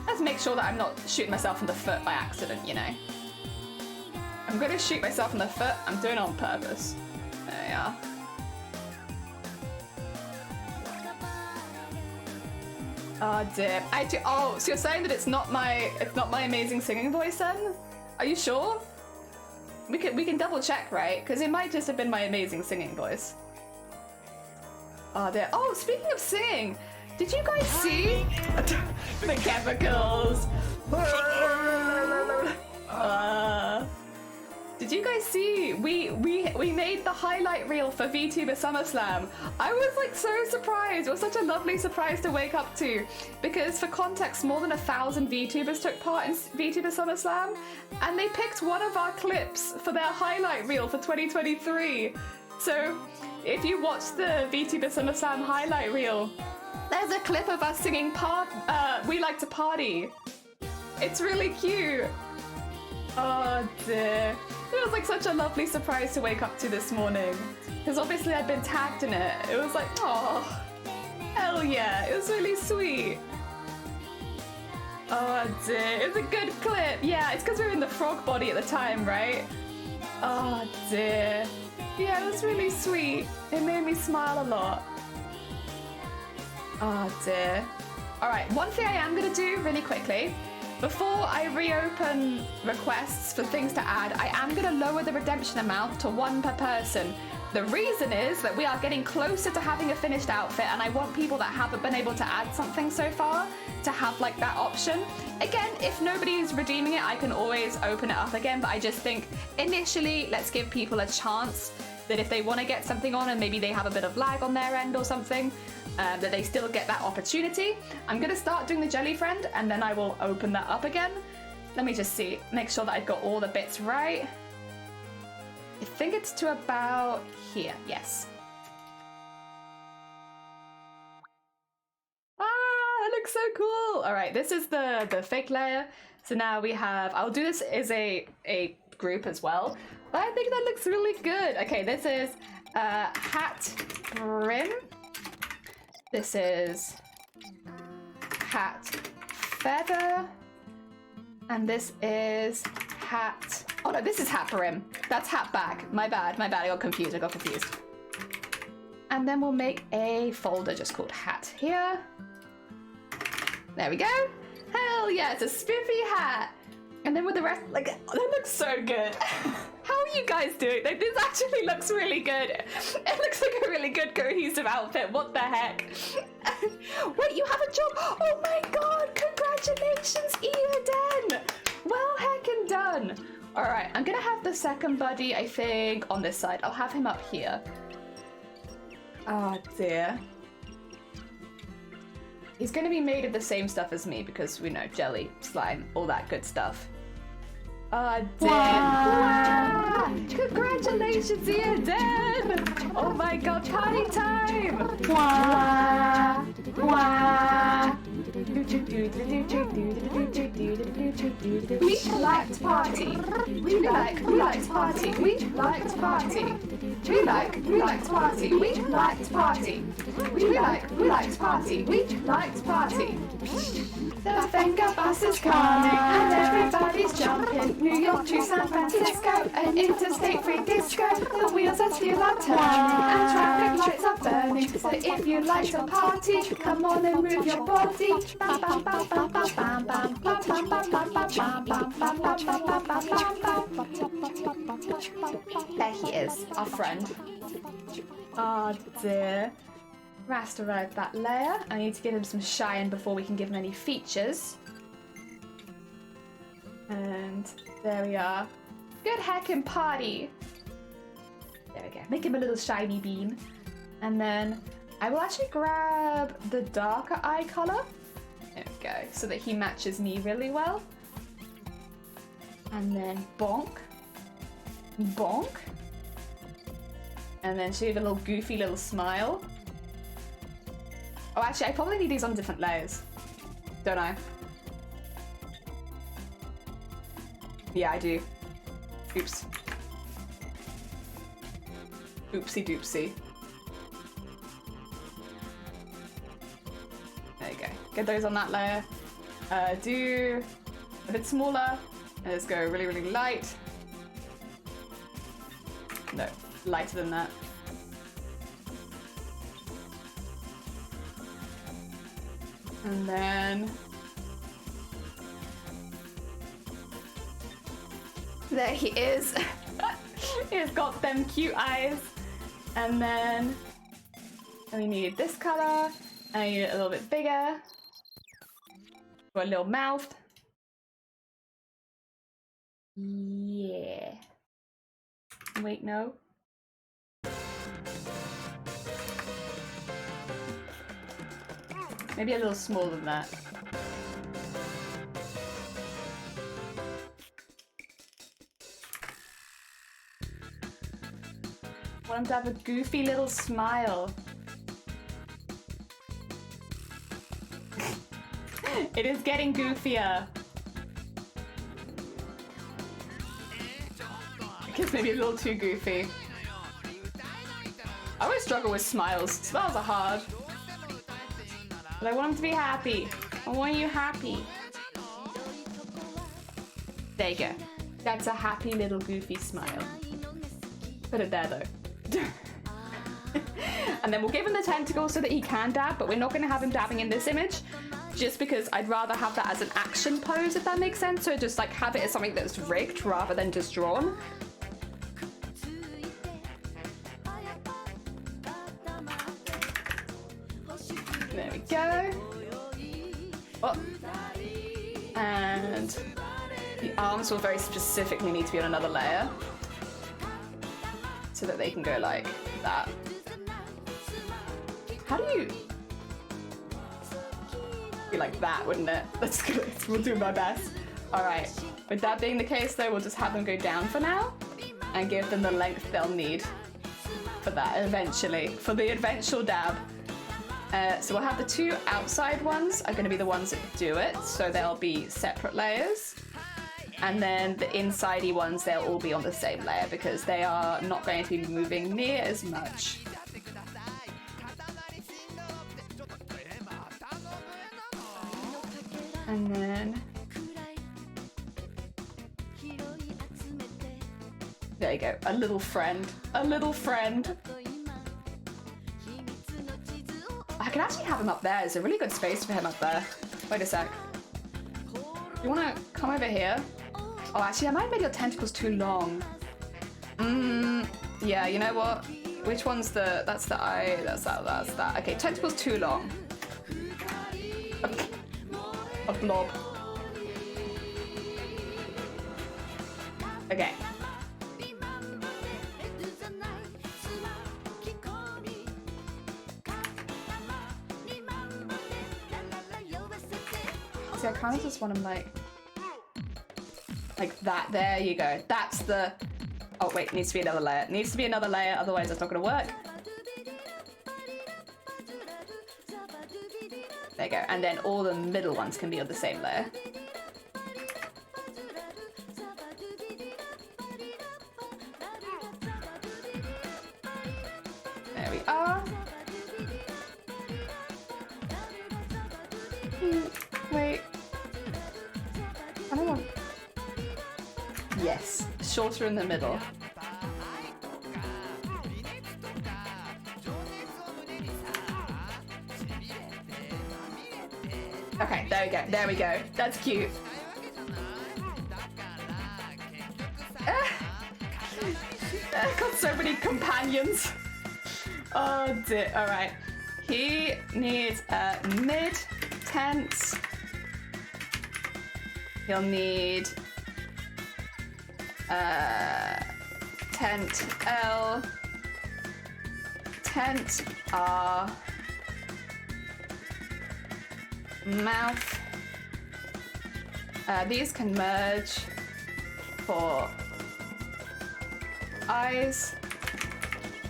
Let's make sure that I'm not shooting myself in the foot by accident, you know. I'm gonna shoot myself in the foot. I'm doing it on purpose. There we are. Oh dear. Oh, so you're saying that it's not my amazing singing voice then? Are you sure? We can double check, right? Because it might just have been my amazing singing voice. Oh dear. Oh, speaking of singing, did you guys see the chemicals? Did you guys see? We made the highlight reel for VTuber SummerSlam. I was like so surprised. It was such a lovely surprise to wake up to, because for context, more than 1,000 VTubers took part in VTuber SummerSlam, and they picked one of our clips for their highlight reel for 2023. So if you watch the VTuber SummerSlam highlight reel, there's a clip of us singing We Like to Party. It's really cute. Oh dear. It was like such a lovely surprise to wake up to this morning, because obviously I'd been tagged in it. It was like, oh, hell yeah, it was really sweet. Oh dear, it's a good clip. Yeah, it's because we were in the frog body at the time, right? Oh dear. Yeah, it was really sweet. It made me smile a lot. Oh dear. All right, one thing I am gonna do really quickly, before I reopen requests for things to add, I am going to lower the redemption amount to 1 per person. The reason is that we are getting closer to having a finished outfit, and I want people that haven't been able to add something so far to have like that option. Again, if nobody's redeeming it, I can always open it up again, but I just think initially let's give people a chance that if they want to get something on and maybe they have a bit of lag on their end or something, that they still get that opportunity. I'm going to start doing the jelly friend and then I will open that up again. Let me just see, make sure that I've got all the bits right. I think it's to about here, yes. Ah, that looks so cool. All right, this is the fake layer. So now we have, I'll do this as a group as well, but I think that looks really good. Okay, this is hat brim. This is hat feather. And this is hat. Oh no, this is hat brim. That's hat back. My bad, I got confused. And then we'll make a folder just called hat here. There we go. Hell yeah, it's a spiffy hat. And then with the rest, like, that looks so good. How are you guys doing? Like, this actually looks really good. It looks like a really good cohesive outfit. What the heck? Wait, you have a job? Oh my god, congratulations, Eden. Well heckin' done. All right, I'm gonna have the second buddy, I think, on this side. I'll have him up here. Oh dear. He's going to be made of the same stuff as me because we know jelly, slime, all that good stuff. Oh, dear. Wow. Congratulations, Eden! Oh my god, party time! Wow. Wow. We like to party. We like to party. We like to party. We like to party. We like to party. We like to party. We like to party. The Venga bus is coming and everybody's jumping. New York to San Francisco, an interstate free disco. The wheels are still are turning and traffic lights are burning. So if you like to party, come on and move your body. Bam bam bam bam bam bam bam bam bam bam bam bam bam bam bam bam. There he is, our friend. Oh dear. Rasterize that layer. I need to give him some shine before we can give him any features. And there we are. Good heckin' party. There we go. Make him a little shiny bean. And then I will actually grab the darker eye color. There we go. So that he matches me really well. And then bonk. Bonk. And then should have a little goofy little smile. Oh, actually, I probably need these on different layers. Don't I? Yeah, I do. Oops. Oopsie doopsie. There you go. Get those on that layer. Do a bit smaller. And let's go really, really light. No, lighter than that. And then there he is. He's got them cute eyes. And then we need this color. And I need it a little bit bigger. For a little mouth. Yeah. Wait, no. Maybe a little smaller than that. I want him to have a goofy little smile. It is getting goofier. I guess maybe a little too goofy. I always struggle with smiles. Smiles are hard. But I want him to be happy. I want you happy. There you go. That's a happy little goofy smile. Put it there though. And then we'll give him the tentacle so that he can dab, but we're not going to have him dabbing in this image. Just because I'd rather have that as an action pose, if that makes sense. So just like have it as something that's rigged rather than just drawn. There we go. Oh. And the arms will very specifically need to be on another layer so that they can go like that. How do you... Be like that, wouldn't it? That's good. We'll do my best. Alright. With that being the case though, we'll just have them go down for now and give them the length they'll need for that eventually, for the eventual dab. So we'll have the two outside ones are going to be the ones that do it, so they'll be separate layers. And then the inside-y ones, they'll all be on the same layer because they are not going to be moving near as much. And There you go. A little friend. A little friend. I can actually have him up there. There's a really good space for him up there. Wait a sec. You wanna come over here? Oh, actually, I might have made your tentacles too long. Yeah, you know what? Which one's the... That's the eye. That's that. Okay, tentacles too long. A blob. Okay. See, I kind of just want him like that. There you go. That's the... Oh, wait, needs to be another layer. Needs to be another layer, otherwise it's not going to work. There you go. And then all the middle ones can be on the same layer. There we are. Wait. I don't want... Yes. Shorter in the middle. Okay, there we go. There we go. That's cute. I've got so many companions. Oh dear. All right. He needs a mid-tense. He'll need tent L, tent R, mouth. These can merge for eyes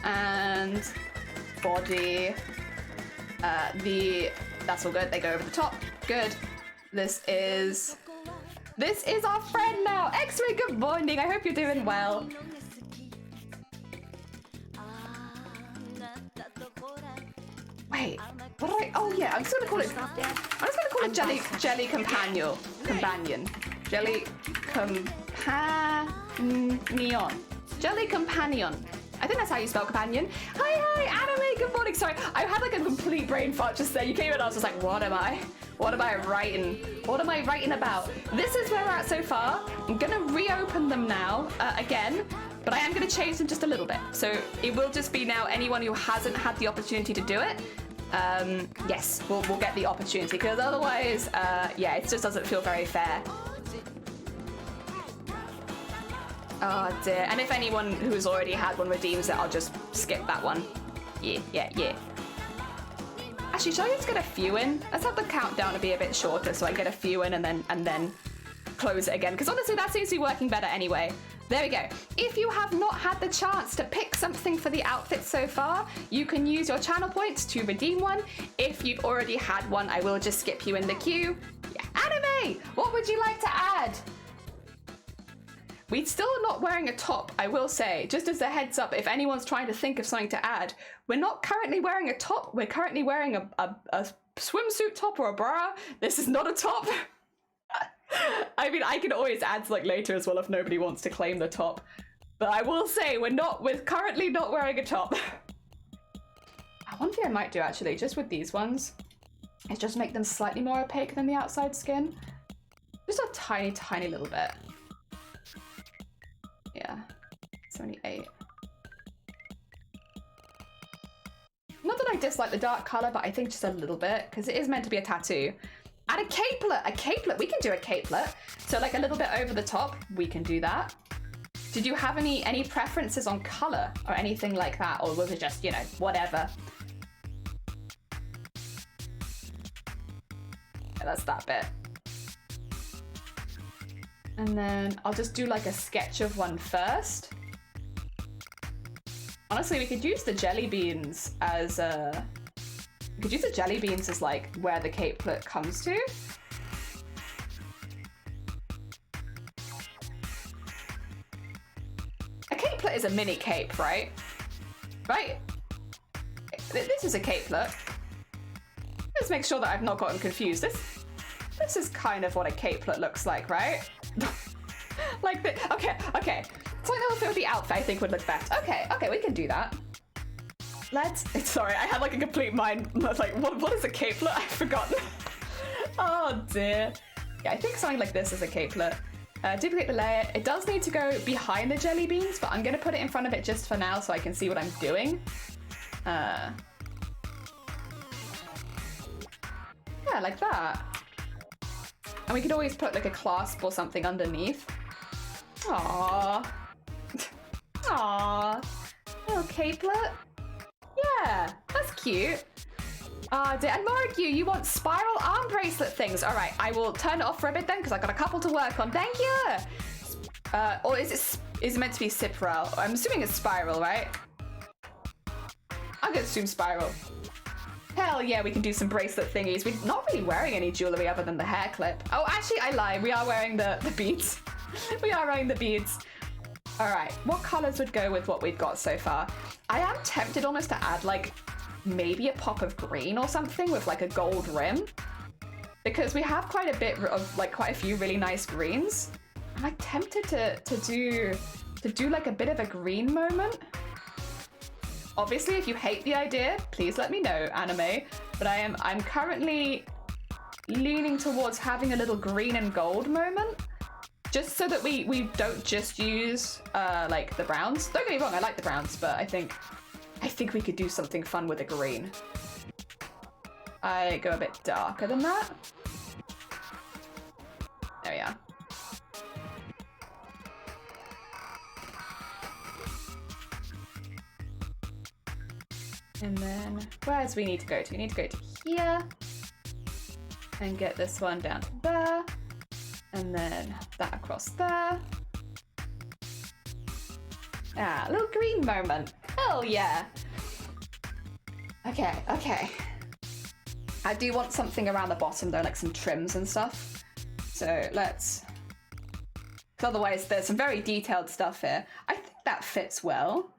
and body. That's all good. They go over the top. Good. This is our friend now. X-Ray, good morning. I hope you're doing well. Wait, what do I? Oh yeah, I'm just gonna call it. I'm just gonna call it Jelly Companion. Jelly Companion. Jelly Companion. I think that's how you spell companion. Hi, Anime, good morning. Sorry, I had like a complete brain fart just there. You came in and I was just like, what am I? What am I writing? What am I writing about? This is where we're at so far. I'm gonna reopen them now again, but I am gonna change them just a little bit. So it will just be now anyone who hasn't had the opportunity to do it. Yes, we'll get the opportunity because otherwise, yeah, it just doesn't feel very fair. Oh dear. And if anyone who's already had one redeems it, I'll just skip that one. Yeah. Actually, shall I just get a few in? Let's have the countdown to be a bit shorter so I get a few in and then close it again. Because honestly, that seems to be working better anyway. There we go. If you have not had the chance to pick something for the outfit so far, you can use your channel points to redeem one. If you've already had one, I will just skip you in the queue. Yeah. Anime, what would you like to add? We're still not wearing a top, I will say, just as a heads up, if anyone's trying to think of something to add. We're not currently wearing a top, we're currently wearing a swimsuit top or a bra. This is not a top. I mean, I can always add like later as well if nobody wants to claim the top. But I will say, we're currently not wearing a top. One thing I might do actually, just with these ones, is just make them slightly more opaque than the outside skin. Just a tiny, tiny little bit. Yeah, 78. Not that I dislike the dark color, but I think just a little bit, because it is meant to be a tattoo. Add a capelet, we can do a capelet. So like a little bit over the top, we can do that. Did you have any preferences on color or anything like that? Or was it just, you know, whatever? Yeah, that's that bit. And then I'll just do like a sketch of one first. Honestly, we could use the jelly beans as like where the capelet comes to. A capelet is a mini cape, right? Right? This is a capelet. Let's make sure that I've not gotten confused. This is kind of what a capelet looks like, right? Like the, okay. something that will fit with the outfit I think would look best. Okay, we can do that. Sorry, I had like a complete mind. I was like, what is a capelet? I've forgotten. Oh dear. Yeah, I think something like this is a capelet. Duplicate the layer. It does need to go behind the jelly beans, but I'm going to put it in front of it just for now so I can see what I'm doing. Yeah, like that. And we could always put like a clasp or something underneath. Aww. Aww. Little capelet. Yeah, that's cute. Dear. And Moriku, you want spiral arm bracelet things. All right, I will turn it off for a bit then because I've got a couple to work on. Thank you. Or is it meant to be spiral? I'm assuming it's spiral, right? I'm gonna assume spiral. Hell yeah, we can do some bracelet thingies. We're not really wearing any jewelry other than the hair clip. Oh, actually, I lied. We are wearing the beads. We are wearing the beads. All right, what colors would go with what we've got so far? I am tempted almost to add like maybe a pop of green or something with like a gold rim, because we have quite a bit of like quite a few really nice greens. I'm like tempted to do like a bit of a green moment. Obviously, if you hate the idea, please let me know, anime. But I'm currently leaning towards having a little green and gold moment, just so that we don't just use like the browns. Don't get me wrong, I like the browns, but I think we could do something fun with a green. I go a bit darker than that. There we are. And then, where else we need to go to? We need to go to here. And get this one down to there. And then that across there. Ah, a little green moment. Hell yeah. Okay. I do want something around the bottom though, like some trims and stuff. So let's... Because otherwise there's some very detailed stuff here. I think that fits well.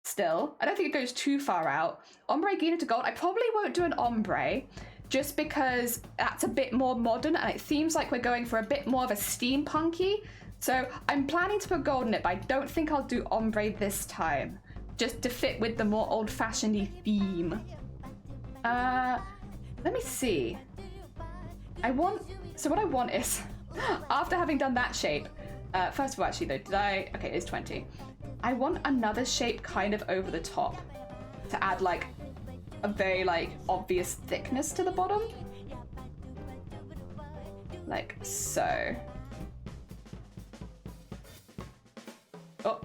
Still, I don't think it goes too far out. Ombre green to gold. I probably won't do an ombre just because that's a bit more modern and it seems like we're going for a bit more of a steampunky. So I'm planning to put gold in it, but I don't think I'll do ombre this time, just to fit with the more old-fashioned-y theme. Let me see. So what I want is, after having done that shape, first of all, actually though, okay, it's 20. I want another shape kind of over the top to add like a very like obvious thickness to the bottom. Like so. Oh.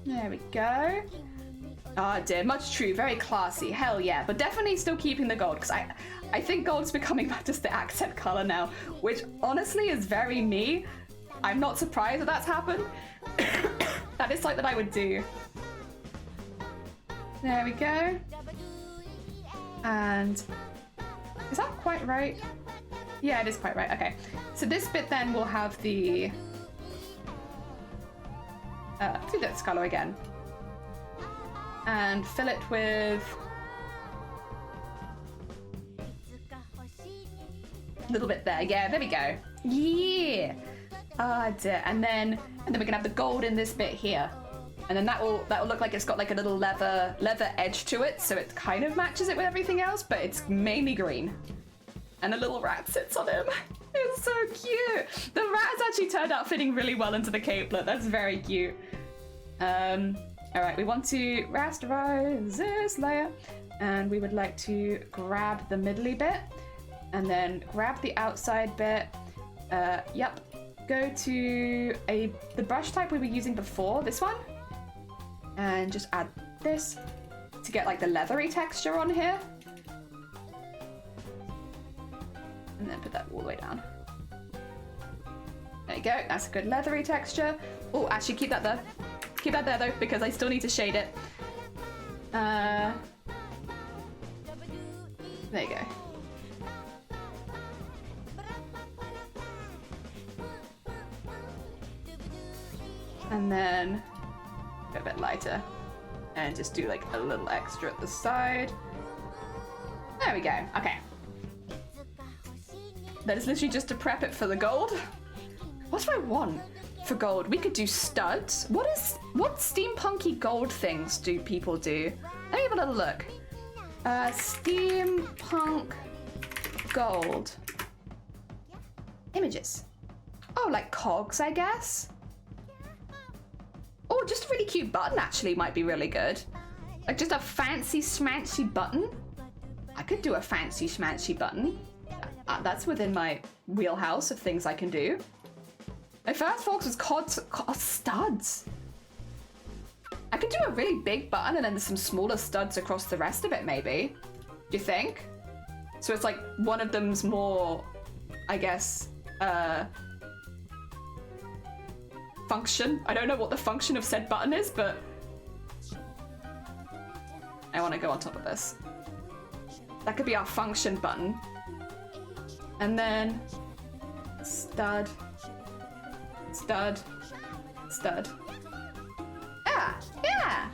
There we go. Ah, dear, much true, very classy, hell yeah. But definitely still keeping the gold, because I think gold's becoming just the accent color now, which honestly is very me. I'm not surprised that that's happened. That is something that I would do. There we go. And is that quite right? Yeah, it is quite right. Okay. So this bit then will have the... do this color again. And fill it with... a little bit there. Yeah, there we go. Yeah! Ah, dear. And then we can have the gold in this bit here, and then that will look like it's got like a little leather edge to it, so it kind of matches it with everything else, but it's mainly green. And a little rat sits on him. It's so cute. The rat has actually turned out fitting really well into the capelet. That's very cute. All right, we want to rasterize this layer, and we would like to grab the middly bit, and then grab the outside bit. Yep. Go to the brush type we were using before, this one, and just add this to get like the leathery texture on here, and then put that all the way down. There you go, that's a good leathery texture. Oh, actually keep that there. Keep that there though, because I still need to shade it. There you go. And then go a bit lighter and just do like a little extra at the side. There we go. Okay. That is literally just to prep it for the gold. What do I want for gold? We could do studs. What steampunky gold things do people do? Let me have a little look. Steampunk gold. Images. Oh, like cogs, I guess? Oh, just a really cute button actually might be really good. Like just a fancy smancy button. I could do a fancy smancy button. That's within my wheelhouse of things I can do. My first focus was studs. I could do a really big button and then some smaller studs across the rest of it, maybe. Do you think? So it's like one of them's more, I guess, function. I don't know what the function of said button is, but I want to go on top of this. That could be our function button. And then stud, stud, stud. Yeah.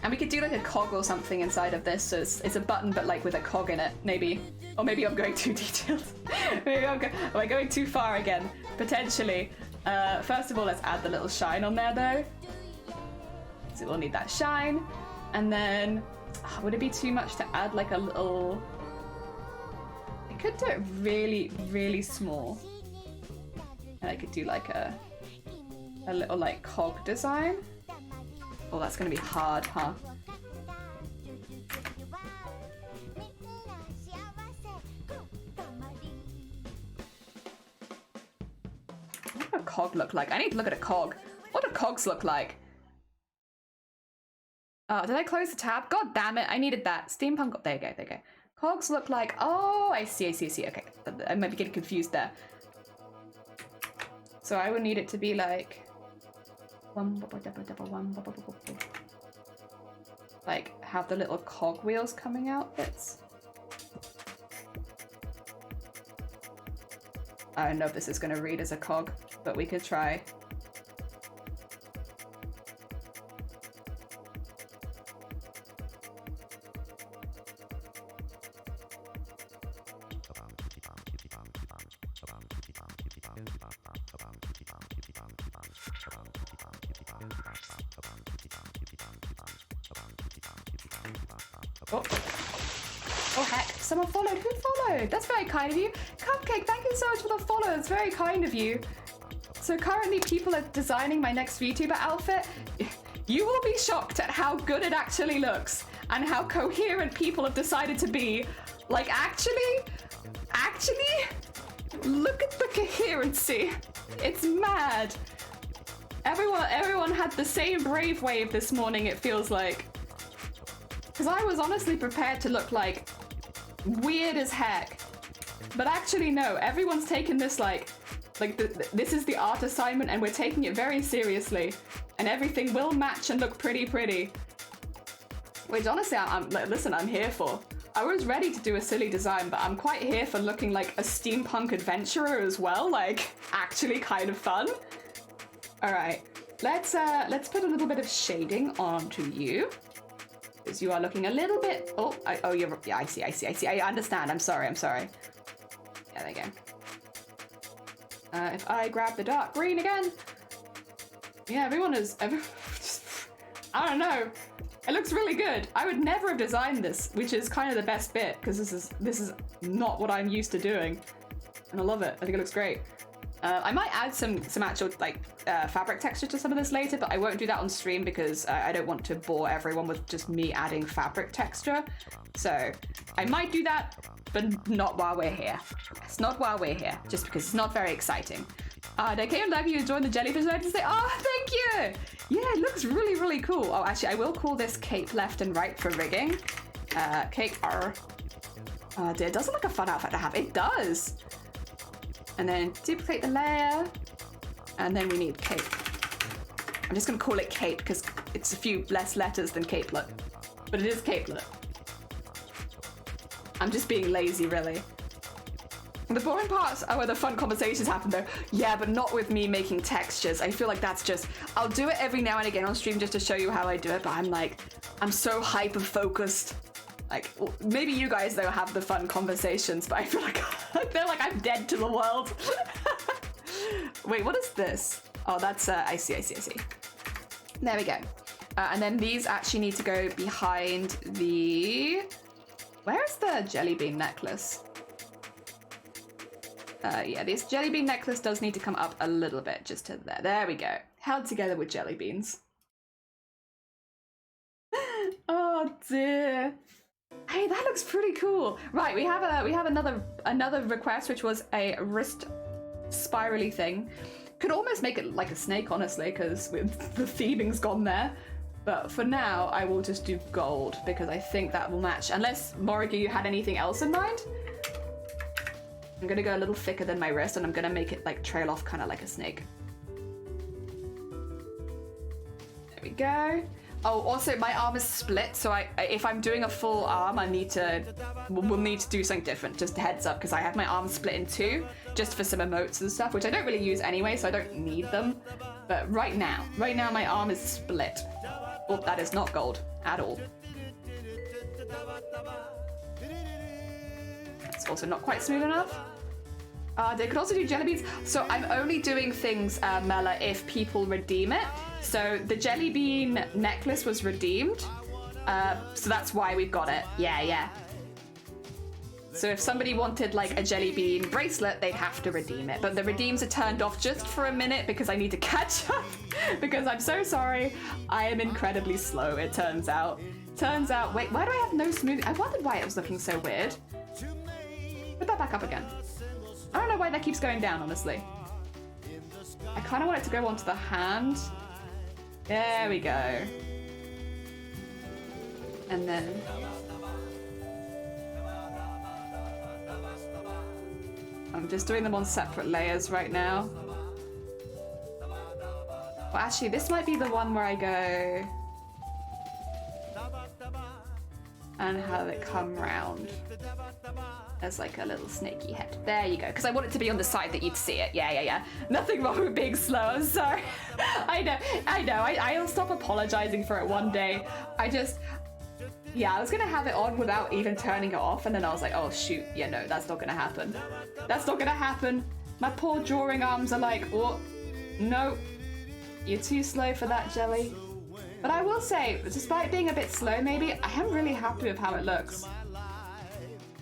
And we could do like a cog or something inside of this, so it's a button but like with a cog in it, maybe. Or maybe I'm going too detailed. Maybe am I going too far again? Potentially. First of all, let's add the little shine on there though. So we'll need that shine. And then, would it be too much to add like a little... I could do it really, really small. And I could do like a little like cog design. Oh, that's gonna be hard, huh? What would a cog look like? I need to look at a cog. What do cogs look like? Oh, did I close the tab? God damn it, I needed that. Steampunk, there you go, there you go. Cogs look like, oh, I see, okay. I might be getting confused there. So I would need it to be like, have the little cog wheels coming out bits. I don't know if this is going to read as a cog, but we could try. Oh heck, someone followed. Who followed? That's very kind of you. Cupcake, thank you so much for the follow. It's very kind of you. So currently people are designing my next VTuber outfit. You will be shocked at how good it actually looks and how coherent people have decided to be. Like actually, look at the coherency. It's mad. Everyone had the same brave wave this morning, it feels like. Because I was honestly prepared to look like weird as heck. But actually no, everyone's taken this this is the art assignment and we're taking it very seriously. And everything will match and look pretty. Which honestly, I'm here for. I was ready to do a silly design, but I'm quite here for looking like a steampunk adventurer as well. Like, actually kind of fun. All right, let's put a little bit of shading onto you. Because you are looking a little bit... yeah, I see. I understand. I'm sorry. Yeah, there you go. If I grab the dark green again... Yeah, I don't know. It looks really good. I would never have designed this, which is kind of the best bit, because this is not what I'm used to doing. And I love it. I think it looks great. I might add some actual fabric texture to some of this later, but I won't do that on stream because I don't want to bore everyone with just me adding fabric texture. So I might do that, but not while we're here. It's not while we're here, just because it's not very exciting. They came like you joined the jellyfish and I just say, oh, thank you. Yeah, it looks really, really cool. Oh, actually, I will call this cape left and right for rigging. Cape R. Oh dear, it doesn't look like a fun outfit to have. It does. And then duplicate the layer, and then we need cape. I'm just gonna call it cape because it's a few less letters than capelet, but it is capelet. I'm just being lazy, really. The boring parts are where the fun conversations happen though. Yeah, but not with me making textures. I feel like that's just, I'll do it every now and again on stream just to show you how I do it, but I'm so hyper-focused. Like, maybe you guys, though, have the fun conversations, but I feel like I'm dead to the world. Wait, what is this? Oh, that's, I see. There we go. And then these actually need to go behind the... Where's the jelly bean necklace? Yeah, this jelly bean necklace does need to come up a little bit, just to there. There we go. Held together with jelly beans. Oh dear. Hey, that looks pretty cool. Right, we have another request, which was a wrist spirally thing. Could almost make it like a snake, honestly, because the theming's gone there. But for now, I will just do gold because I think that will match. Unless, Morrigan, you had anything else in mind? I'm gonna go a little thicker than my wrist and I'm gonna make it like trail off kind of like a snake. There we go. Oh, also my arm is split, so if I'm doing a full arm, we'll need to do something different. Just a heads up, because I have my arm split in two, just for some emotes and stuff, which I don't really use anyway, so I don't need them. But right now my arm is split. Oh, that is not gold at all. It's also not quite smooth enough. They could also do jelly beans. So I'm only doing things, Mela, if people redeem it. So the jelly bean necklace was redeemed. So that's why we've got it. Yeah. So if somebody wanted like a jelly bean bracelet, they'd have to redeem it. But the redeems are turned off just for a minute because I need to catch up. Because I'm so sorry. I am incredibly slow, it turns out. Wait, why do I have no smooth? I wondered why it was looking so weird. Put that back up again. I don't know why that keeps going down, honestly. I kind of want it to go onto the hand. There we go. And then... I'm just doing them on separate layers right now. Well, actually, this might be the one where I go... and have it come round as like a little snaky head. There you go, because I want it to be on the side that you'd see it. Yeah. Nothing wrong with being slow, I'm sorry. I know. I'll stop apologizing for it one day. I was gonna have it on without even turning it off, and then I was like, oh shoot, yeah, no, that's not gonna happen. My poor drawing arms are like, oh, no, you're too slow for that, Jelly. But I will say, despite being a bit slow maybe, I am really happy with how it looks.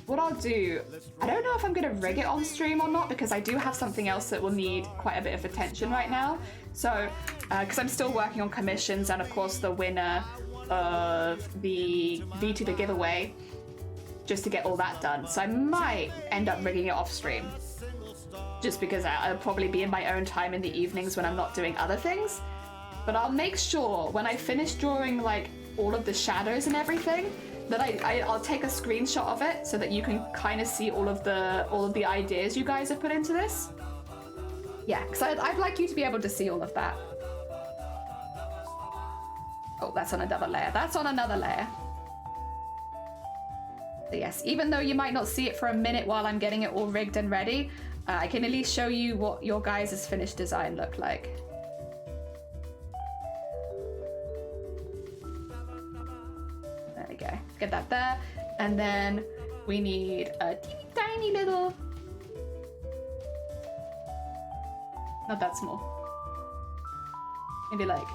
What I'll do, I don't know if I'm gonna rig it on stream or not, because I do have something else that will need quite a bit of attention right now. So, because I'm still working on commissions and of course the winner of the vtuber giveaway, just to get all that done. So I might end up rigging it off stream. Just because I'll probably be in my own time in the evenings when I'm not doing other things. But I'll make sure when I finish drawing like all of the shadows and everything that I'll take a screenshot of it so that you can kind of see all of the ideas you guys have put into this. Yeah, because I'd like you to be able to see all of that. Oh, that's on another layer. That's on another layer. So yes, even though you might not see it for a minute while I'm getting it all rigged and ready, I can at least show you what your guys' finished design look like. There we go. Get that there. And then we need a teeny tiny little... Not that small. Maybe like...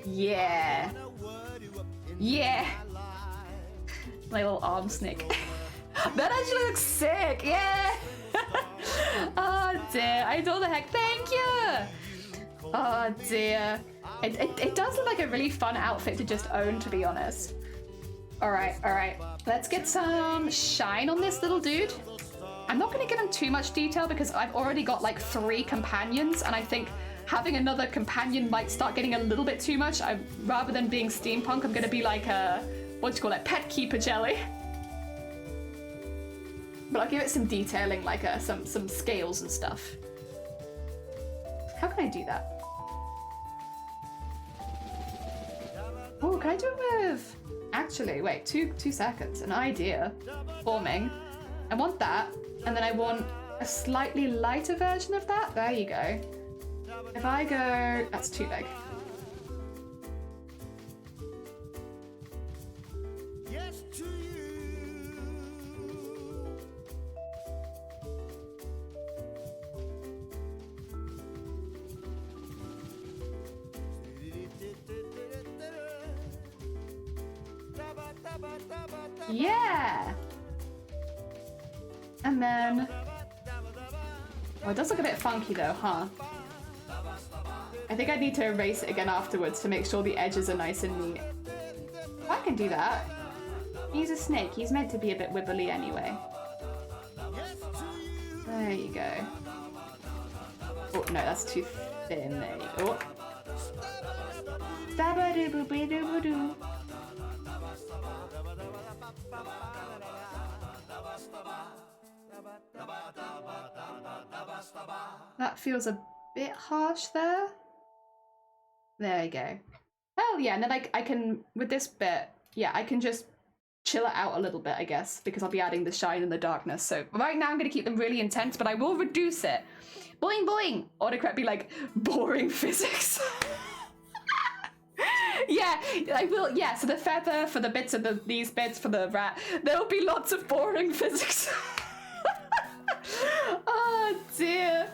Yeah. Yeah. My little arm snake. That actually looks sick. Yeah. Oh dear. I told the heck. Thank you. Oh dear. It does look like a really fun outfit to just own, to be honest. All right. Let's get some shine on this little dude. I'm not going to give him too much detail because I've already got like 3 companions, and I think having another companion might start getting a little bit too much. Rather than being steampunk, I'm going to be like a, pet keeper jelly. But I'll give it some detailing, like some scales and stuff. How can I do that? Oh, can I do it with... Actually, wait, two seconds. An idea forming. I want that, and then I want a slightly lighter version of that. There you go. If I go... That's too big. Yeah! And then... Oh, it does look a bit funky though, huh? I think I need to erase it again afterwards to make sure the edges are nice and neat. Oh, I can do that. He's a snake. He's meant to be a bit wibbly anyway. There you go. Oh, no, that's too thin. There you go. Dabba-doo-boo-bee-doo-boo-doo. That feels a bit harsh there. There you go. Hell yeah, and then I can, with this bit, yeah, I can just chill it out a little bit, I guess, because I'll be adding the shine and the darkness. So right now I'm going to keep them really intense, but I will reduce it. Boing, boing! Autocorrect be like, boring physics. Yeah, I will, yeah, so the feather for the bits of these bits for the rat, there will be lots of boring physics. Oh dear.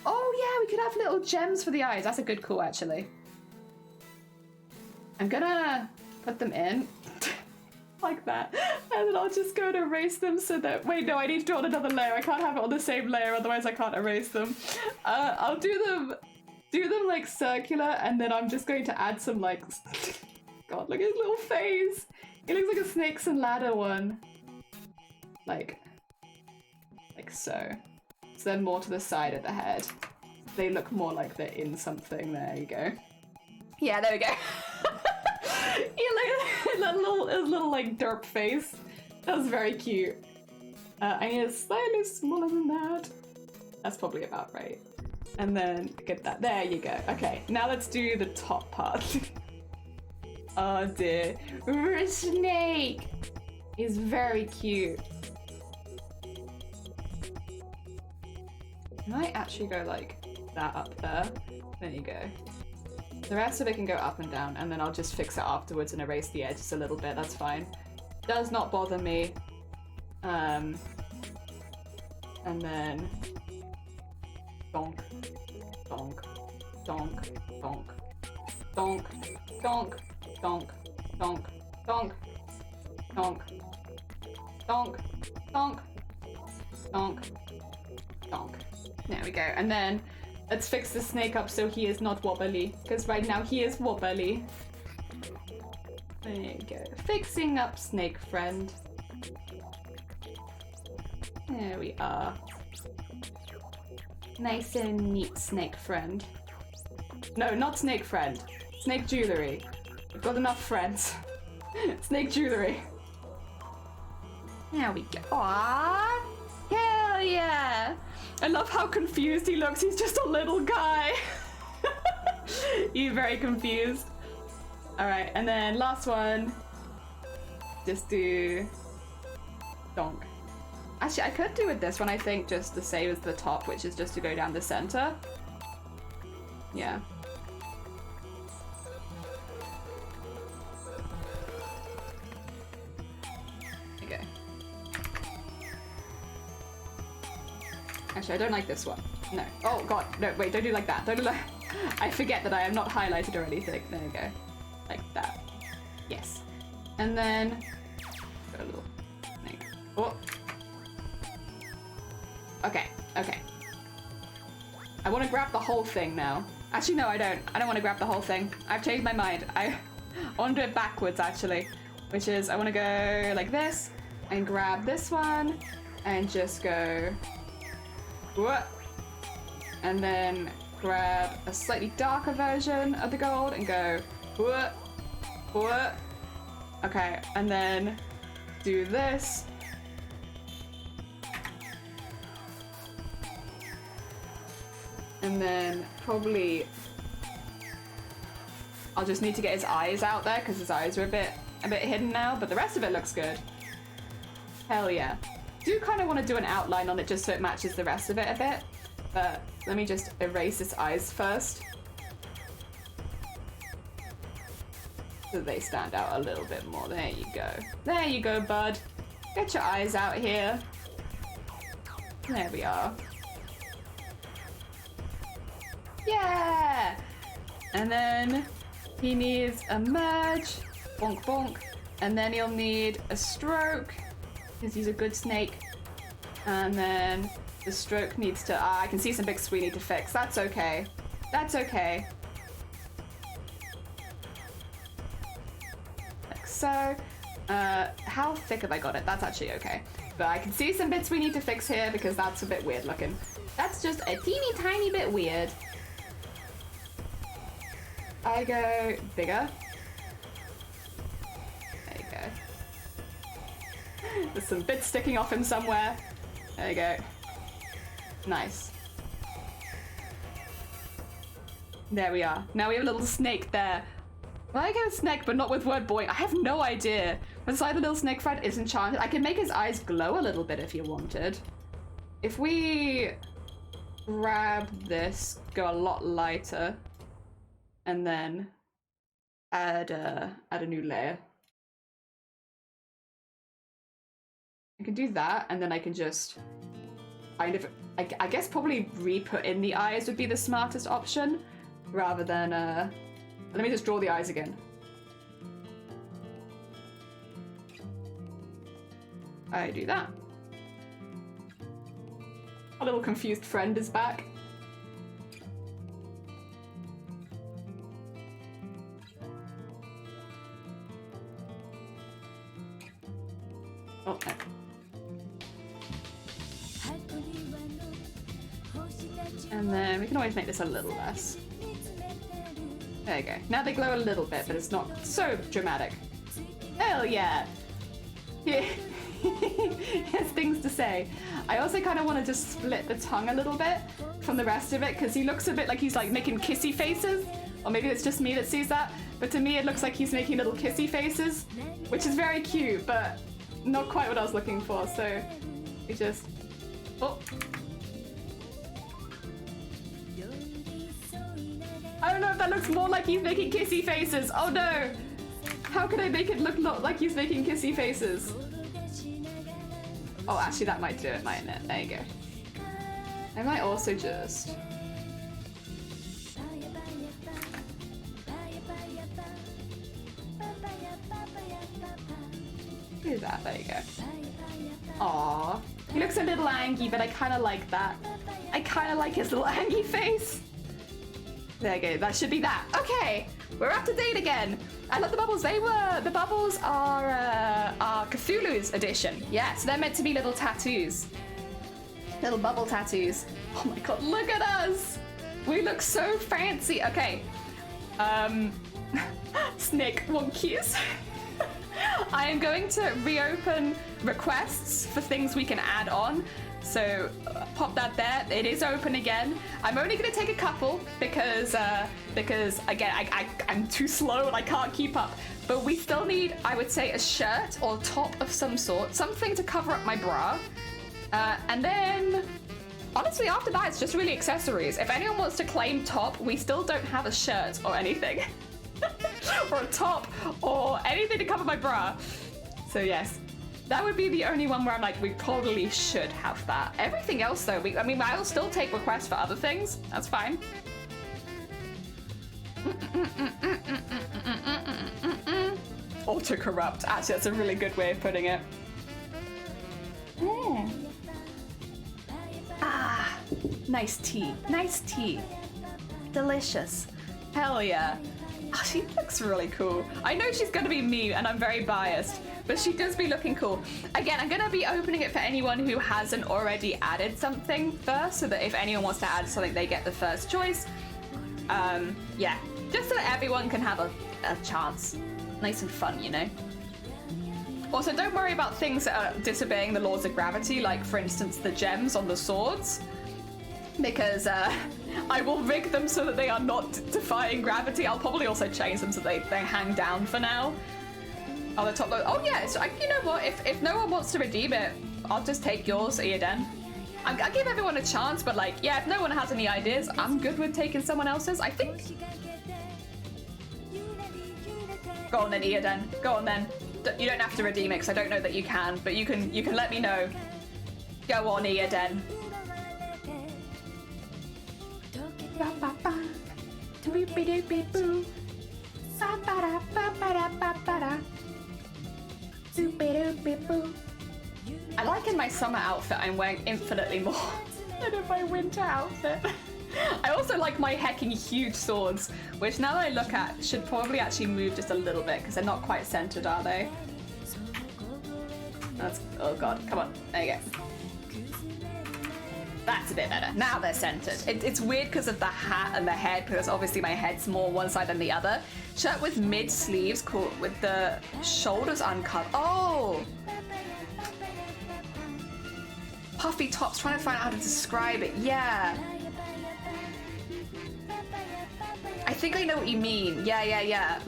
Oh yeah, we could have little gems for the eyes. That's a good call, actually. I'm gonna put them in like that, and then I'll just go and erase them so that, wait, no, I need to do it on another layer. I can't have it on the same layer, otherwise I can't erase them. I'll do them like circular, and then I'm just going to add some like, God, look at his little face. He looks like a snakes and ladder one. Like so. So then more to the side of the head. They look more like they're in something. There you go. Yeah, there we go. You look at his little like derp face. That was very cute. I need it slightly smaller than that. That's probably about right. And then get that. There you go. Okay, now let's do the top part. Oh dear. Snake is very cute. I might actually go like that up there. There you go. The rest of it can go up and down, and then I'll just fix it afterwards and erase the edges a little bit. That's fine. Does not bother me. And then donk, donk, donk, donk, donk, donk, donk, donk, donk, donk, donk, donk, donk, donk. There we go. And then let's fix the snake up so he is not wobbly, because right now he is wobbly. There you go. Fixing up snake friend. There we are. Nice and neat snake friend. No, not snake friend. Snake jewelry. I've got enough friends. Snake jewelry. There we go. Aww. Hell yeah. I love how confused he looks. He's just a little guy. He's very confused. All right, and then last one. Just do donk. Actually, I could do with this one, I think, just the same as the top, which is just to go down the center. Yeah. Okay. Actually, I don't like this one. No. Oh god, no, wait, don't do like that. Don't do like... I forget that I am not highlighted or anything. There we go. Like that. Yes. And then... Go a little... Like... Oh! Okay, okay. I want to grab the whole thing now. Actually, no, I don't. I don't want to grab the whole thing. I've changed my mind. I want to do it backwards, actually. Which is, I want to go like this, and grab this one, and just go... What? And then grab a slightly darker version of the gold and go what? What? Okay, and then do this. And then probably I'll just need to get his eyes out there because his eyes are a bit hidden now, but the rest of it looks good. Hell yeah. Do kind of want to do an outline on it just so it matches the rest of it a bit, but let me just erase his eyes first so they stand out a little bit more. There you go. There you go, bud. Get your eyes out here. There we are. Yeah! And then he needs a merge. Bonk bonk. And then you'll need a stroke, because he's a good snake. And then the stroke needs to... I can see some bits we need to fix. That's okay. That's okay. Like so. How thick have I got it? That's actually okay. But I can see some bits we need to fix here because that's a bit weird looking. That's just a teeny tiny bit weird. I go bigger. There you go. There's some bits sticking off him somewhere. There you go. Nice. There we are. Now we have a little snake there. Well, I get a snake, but not with word boing. I have no idea. Besides the little snake friend is enchanted. I can make his eyes glow a little bit if you wanted. If we grab this, go a lot lighter, and then add a new layer. I can do that, and then I can just kind of, I guess probably re-put in the eyes would be the smartest option, rather than, let me just draw the eyes again. I do that. Our little confused friend is back. Oh, no. And then we can always make this a little less. There you go. Now they glow a little bit, but it's not so dramatic. Hell yeah! Yeah. He has things to say. I also kind of want to just split the tongue a little bit from the rest of it, because he looks a bit like he's like making kissy faces. Or maybe it's just me that sees that. But to me it looks like he's making little kissy faces, which is very cute, but not quite what I was looking for, so we just... Oh! I don't know if that looks more like he's making kissy faces. Oh no! How can I make it look not like he's making kissy faces? Oh, actually that might do it, mightn't it? There you go. I might also just... do that, there you go. Aww. He looks a little angry, but I kind of like that. I kind of like his little angry face. There you go, that should be that. Okay, we're up to date again. I love the bubbles. The bubbles are Cthulhu's edition. Yeah, so they're meant to be little tattoos. Little bubble tattoos. Oh my god, look at us. We look so fancy. Okay. Snake wonkies. I am going to reopen requests for things we can add on. So pop that there. It is open again. I'm only going to take a couple because again I'm too slow and I can't keep up. But we still need, I would say, a shirt or top of some sort, something to cover up my bra, and then honestly after that it's just really accessories. If anyone wants to claim top, we still don't have a shirt or anything, or a top or anything to cover my bra. So yes. That would be the only one where I'm like, we probably should have that. Everything else though, I mean, I'll still take requests for other things. That's fine. Auto-corrupt. Actually, that's a really good way of putting it. Ah, nice tea. Nice tea. Delicious. Hell yeah. Oh, she looks really cool. I know she's gonna be me and I'm very biased, but she does be looking cool. Again, I'm gonna be opening it for anyone who hasn't already added something first, so that if anyone wants to add something, they get the first choice. Yeah, just so that everyone can have a chance. Nice and fun, you know? Also, don't worry about things that are disobeying the laws of gravity, like, for instance, the gems on the swords, because I will rig them so that they are not defying gravity. I'll probably also change them so they hang down for now. Oh, the top load. Oh yeah, so you know what? If no one wants to redeem it, I'll just take yours, Eden. I'll give everyone a chance, but like, yeah, if no one has any ideas, I'm good with taking someone else's, I think. Go on then, Eden. Go on then. You don't have to redeem it because I don't know that you can, but you can let me know. Go on, Eden. Boop-a-doop-beep-boop. I like in my summer outfit I'm wearing infinitely more than in my winter outfit. I also like my hecking huge swords, which now that I look at should probably actually move just a little bit because they're not quite centered, are they? That's, oh god, come on, there you go. That's a bit better. Now they're centered. It's weird because of the hat and the head, because obviously my head's more one side than the other. Shirt with mid sleeves, cool, with the shoulders uncut. Oh! Puffy tops, trying to find out how to describe it. Yeah. I think I know what you mean. Yeah.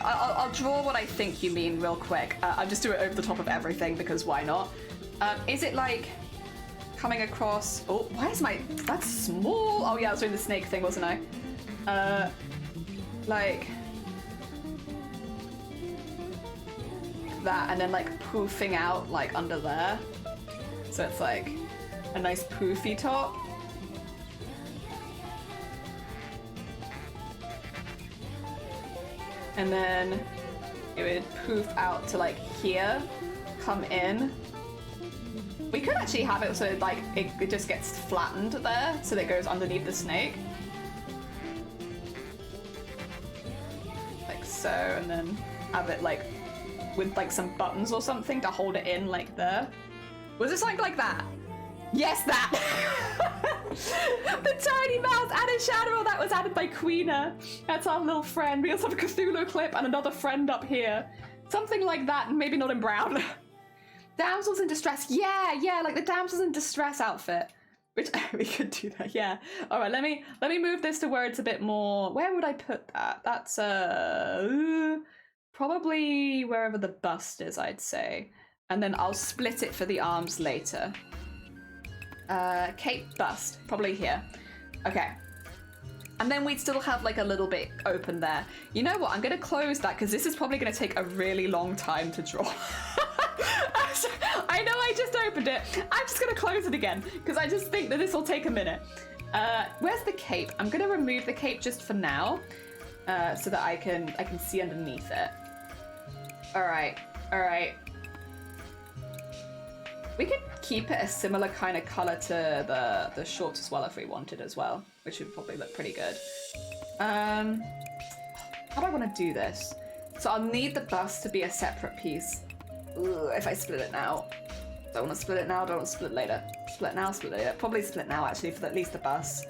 I'll draw what I think you mean real quick. I'll just do it over the top of everything because why not? Is it like coming across? Oh, why is that's small? Oh yeah, I was doing the snake thing, wasn't I? Like that, and then like poofing out like under there. So it's like a nice poofy top. And then it would poof out to like here, come in. We could actually have it so like it just gets flattened there, so that it goes underneath the snake. Like so, and then have it like with like some buttons or something to hold it in like there. Was it something like that? Yes, that! The tiny mouse added shadow that was added by Queena. That's our little friend. We also have a Cthulhu clip and another friend up here. Something like that, maybe not in brown. Damsels in distress. Yeah, like the damsels in distress outfit. Which we could do that, yeah. All right, let me move this to where it's a bit more. Where would I put that? That's probably wherever the bust is, I'd say. And then I'll split it for the arms later. Cape bust, probably here. Okay. And then we'd still have like a little bit open there. You know what? I'm going to close that because this is probably going to take a really long time to draw. I know I just opened it. I'm just going to close it again because I just think that this will take a minute. Where's the cape? I'm going to remove the cape just for now so that I can see underneath it. All right. We could keep it a similar kind of color to the shorts as well if we wanted as well, which would probably look pretty good. How do I want to do this? So I'll need the bust to be a separate piece. Ugh, if I split it now. Don't want to split it now, don't want to split it later. Split now, split later. Probably split now actually for at least the bust.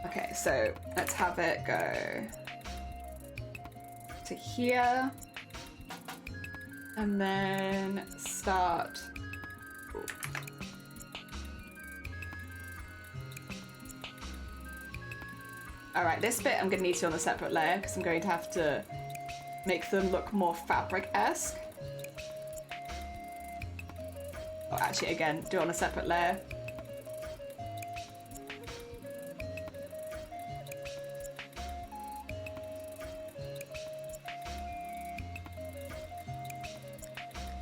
Okay, so let's have it go to here. And then start. Ooh. All right, this bit I'm gonna need to on a separate layer because I'm going to have to make them look more fabric-esque. Oh, actually, again, do it on a separate layer.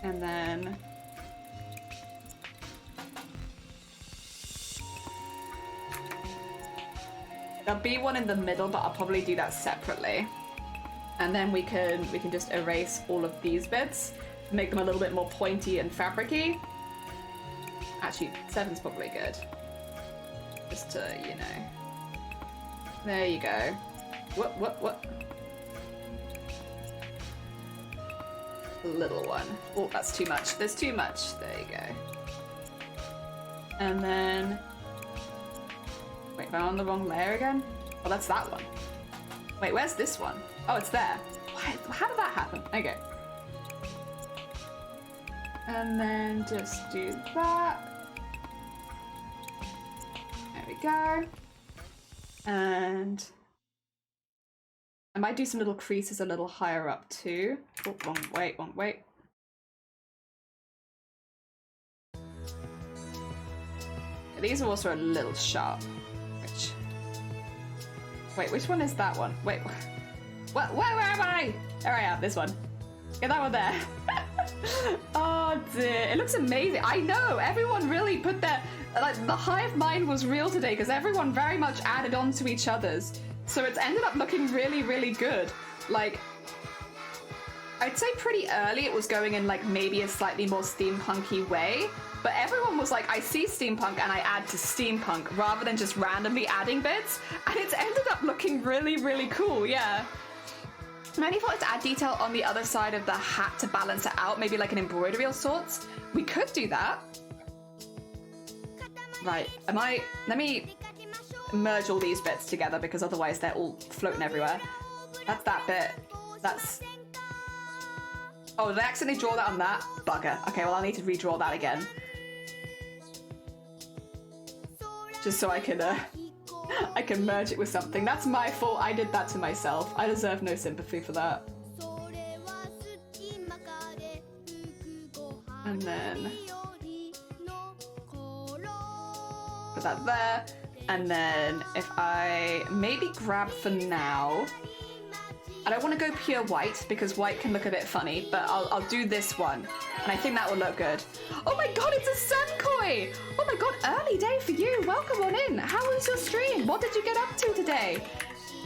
And then there'll be one in the middle, but I'll probably do that separately. And then we can just erase all of these bits, make them a little bit more pointy and fabric-y. Actually, 7's probably good. Just to, you know. There you go. What? Little one. Oh, that's too much. There's too much. There you go. And then... Wait, am I on the wrong layer again? Oh, that's that one. Wait, where's this one? Oh, it's there. How did that happen? Okay. And then just do that. There we go. And I might do some little creases a little higher up too. Oh, wrong way. These are also a little sharp. Wait, which one is that one? Wait, where am I? There I am, this one. Get that one there. Oh dear, it looks amazing. I know, everyone really put their, like, the hive mind was real today because everyone very much added on to each other's So it's ended up looking really, really good. Like, I'd say pretty early it was going in like maybe a slightly more steampunky way, but everyone was like, I see steampunk and I add to steampunk rather than just randomly adding bits, and it's ended up looking really, really cool, yeah. Many thought to add detail on the other side of the hat to balance it out, maybe like an embroidery of sorts. We could do that. Right, let me merge all these bits together because otherwise they're all floating everywhere. That's that bit. That's... Oh, did I accidentally draw that on that? Bugger. Okay, well I'll need to redraw that again. Just so I can merge it with something. That's my fault. I did that to myself. I deserve no sympathy for that. And then put that there. And then if I maybe grab for now, I don't want to go pure white because white can look a bit funny, but I'll do this one. And I think that will look good. Oh my god, it's a Sunkoi! Oh my god, early day for you. Welcome on in. How was your stream? What did you get up to today?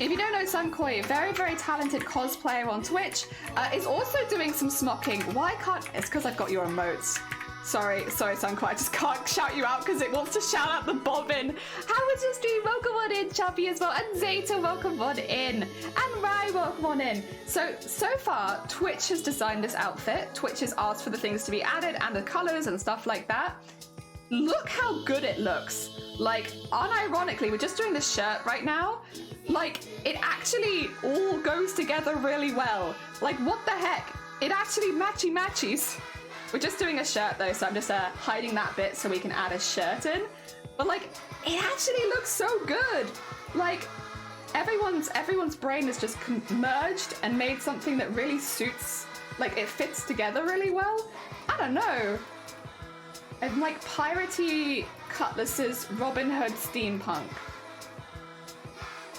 If you don't know Sunkoi, very, very talented cosplayer on Twitch, is also doing some smocking. Why can't... It's because I've got your emotes. Sorry, Sunkoi, I just can't shout you out because it wants to shout out the bobbin. How was your stream? Welcome on in, Chubby as well. And Zeta, welcome on in. And Rai, welcome on in. So far, Twitch has designed this outfit. Twitch has asked for the things to be added and the colors and stuff like that. Look how good it looks. Like, unironically, we're just doing this shirt right now. Like, it actually all goes together really well. Like, what the heck? It actually matchy-matchies. We're just doing a shirt though, so I'm just hiding that bit so we can add a shirt in. But like, it actually looks so good. Like, everyone's brain has just merged and made something that really suits, like it fits together really well. I don't know. I'm like piratey cutlasses, Robin Hood steampunk.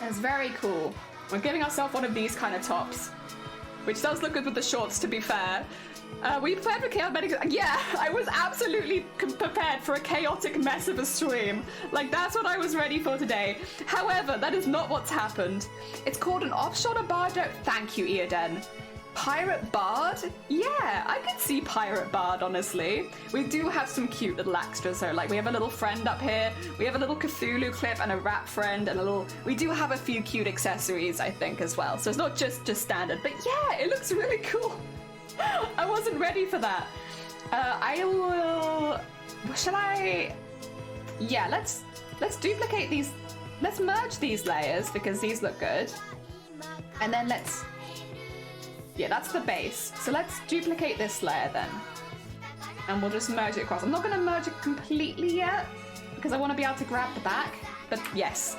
It's very cool. We're giving ourselves one of these kind of tops, which does look good with the shorts, to be fair. We prepared for chaotic. Yeah, I was absolutely prepared for a chaotic mess of a stream. Like, that's what I was ready for today. However, that is not what's happened. It's called an offshore bardo. Thank you, Eoden. Pirate Bard? Yeah, I could see Pirate Bard, honestly. We do have some cute little extras, so like we have a little friend up here, we have a little Cthulhu clip and a rap friend and a little... We do have a few cute accessories, I think, as well. So it's not just standard, but yeah, it looks really cool. I wasn't ready for that. I will... Shall I... Yeah, let's duplicate these. Let's merge these layers because these look good. And then let's... Yeah, that's the base. So let's duplicate this layer then. And we'll just merge it across. I'm not going to merge it completely yet because I want to be able to grab the back. But yes.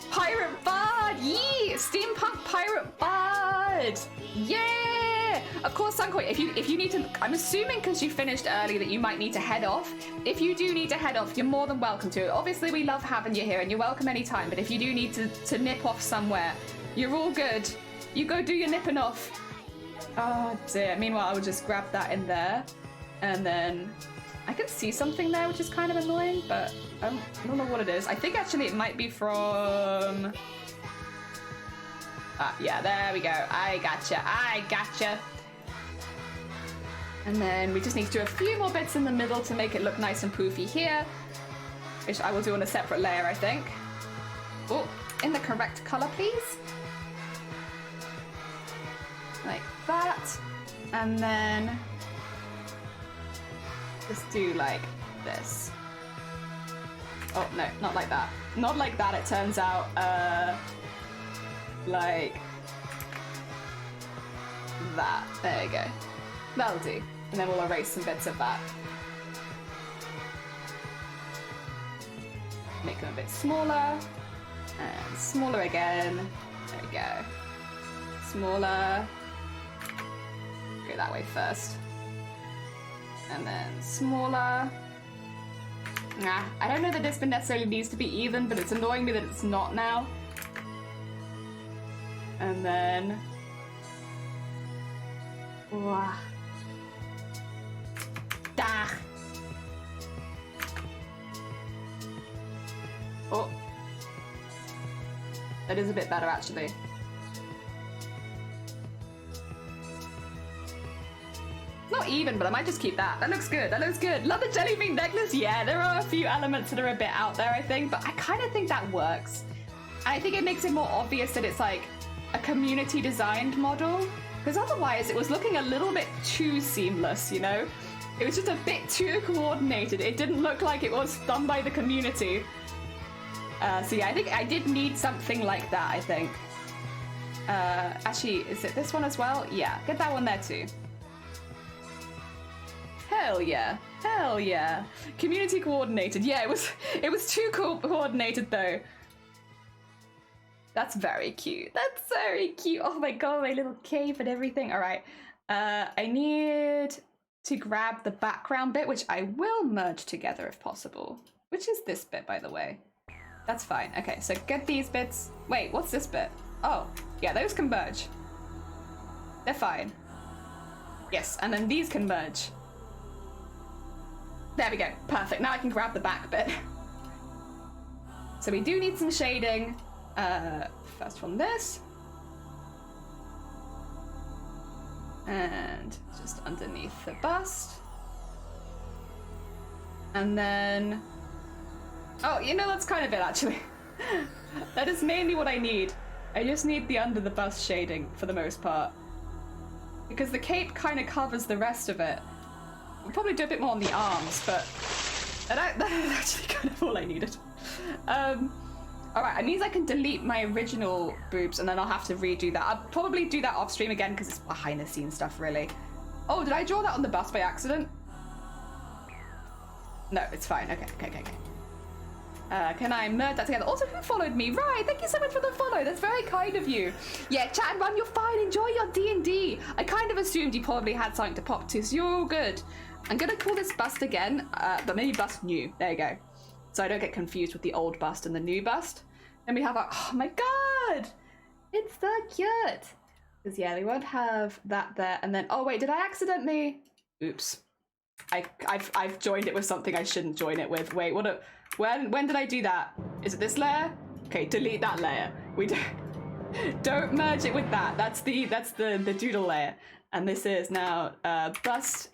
Pirate Bard! Yee! Steampunk Pirate Bard! Yeah! Of course, Sunkoi, if you need to... I'm assuming because you finished early that you might need to head off. If you do need to head off, you're more than welcome to. Obviously, we love having you here and you're welcome anytime. But if you do need to nip off somewhere, you're all good. You go do your nipping off. Oh dear. Meanwhile, I would just grab that in there. And then... I can see something there, which is kind of annoying, but I don't know what it is. I think actually it might be from... yeah, there we go. I gotcha. And then we just need to do a few more bits in the middle to make it look nice and poofy here, which I will do on a separate layer, I think. Oh, in the correct color, please. Like that. And then... just do like this. Oh, no, not like that. Not like that, it turns out. Like that. There you go. That'll do. And then we'll erase some bits of that. Make them a bit smaller. And smaller again. There we go. Smaller. Go that way first. And then smaller. Nah, I don't know that this necessarily needs to be even, but it's annoying me that it's not now. And then... Wah. Da. Oh. that is a bit better actually. Not even, but I might just keep that. That looks good, that looks good. Love the jelly bean necklace. Yeah, there are a few elements that are a bit out there, I think, but I kind of think that works. And I think it makes it more obvious that it's like a community designed model, because otherwise it was looking a little bit too seamless, you know? It was just a bit too coordinated. It didn't look like it was done by the community. So yeah, I think I did need something like that, I think. Actually, is it this one as well? Yeah, get that one there too. Hell yeah, hell yeah. Community coordinated. Yeah, it was too coordinated though. That's very cute. That's very cute. Oh my god, my little cape and everything. All right, I need to grab the background bit, which I will merge together if possible. Which is this bit, by the way. That's fine. Okay, so get these bits. Wait, what's this bit? Oh, yeah, those can merge. They're fine. Yes, and then these can merge. There we go. Perfect. Now I can grab the back bit. So we do need some shading. First from this. And just underneath the bust. And then... Oh, you know, that's kind of it, actually. That is mainly what I need. I just need the under the bust shading, for the most part. Because the cape kind of covers the rest of it. We'll probably do a bit more on the arms, but... That is actually kind of all I needed. Alright, it means I can delete my original boobs, and then I'll have to redo that. I'll probably do that off stream again, because it's behind the scenes stuff, really. Oh, did I draw that on the bust by accident? No, it's fine. Okay. Can I merge that together? Also, who followed me? Right, thank you so much for the follow. That's very kind of you. Yeah, chat and run, you're fine. Enjoy your D&D. I kind of assumed you probably had something to pop to, so you're all good. I'm going to call this bust again, but maybe bust new. There you go. So I don't get confused with the old bust and the new bust. Then we have our... Oh my god! It's so cute. Because, yeah, we won't have that there. And then... Oh, wait, did I accidentally... Oops. I've joined it with something I shouldn't join it with. Wait, what? When did I do that? Is it this layer? Okay, delete that layer. We don't merge it with that. That's the doodle layer. And this is now bust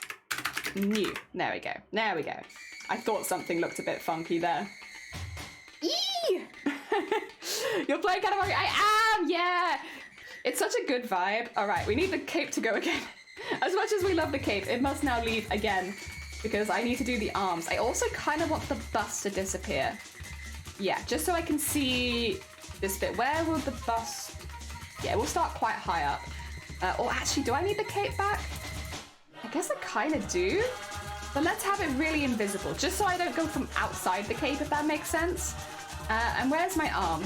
new. There we go. There we go. I thought something looked a bit funky there. Eee! You're playing Katamari? I am. Yeah. It's such a good vibe. All right, we need the cape to go again. As much as we love the cape, it must now leave again because I need to do the arms. I also kind of want the bust to disappear. Yeah, just so I can see this bit. Where will the bust... Yeah, we'll start quite high up. Or actually, do I need the cape back? I guess I kind of do. But let's have it really invisible, just so I don't go from outside the cape, if that makes sense. And where's my arm?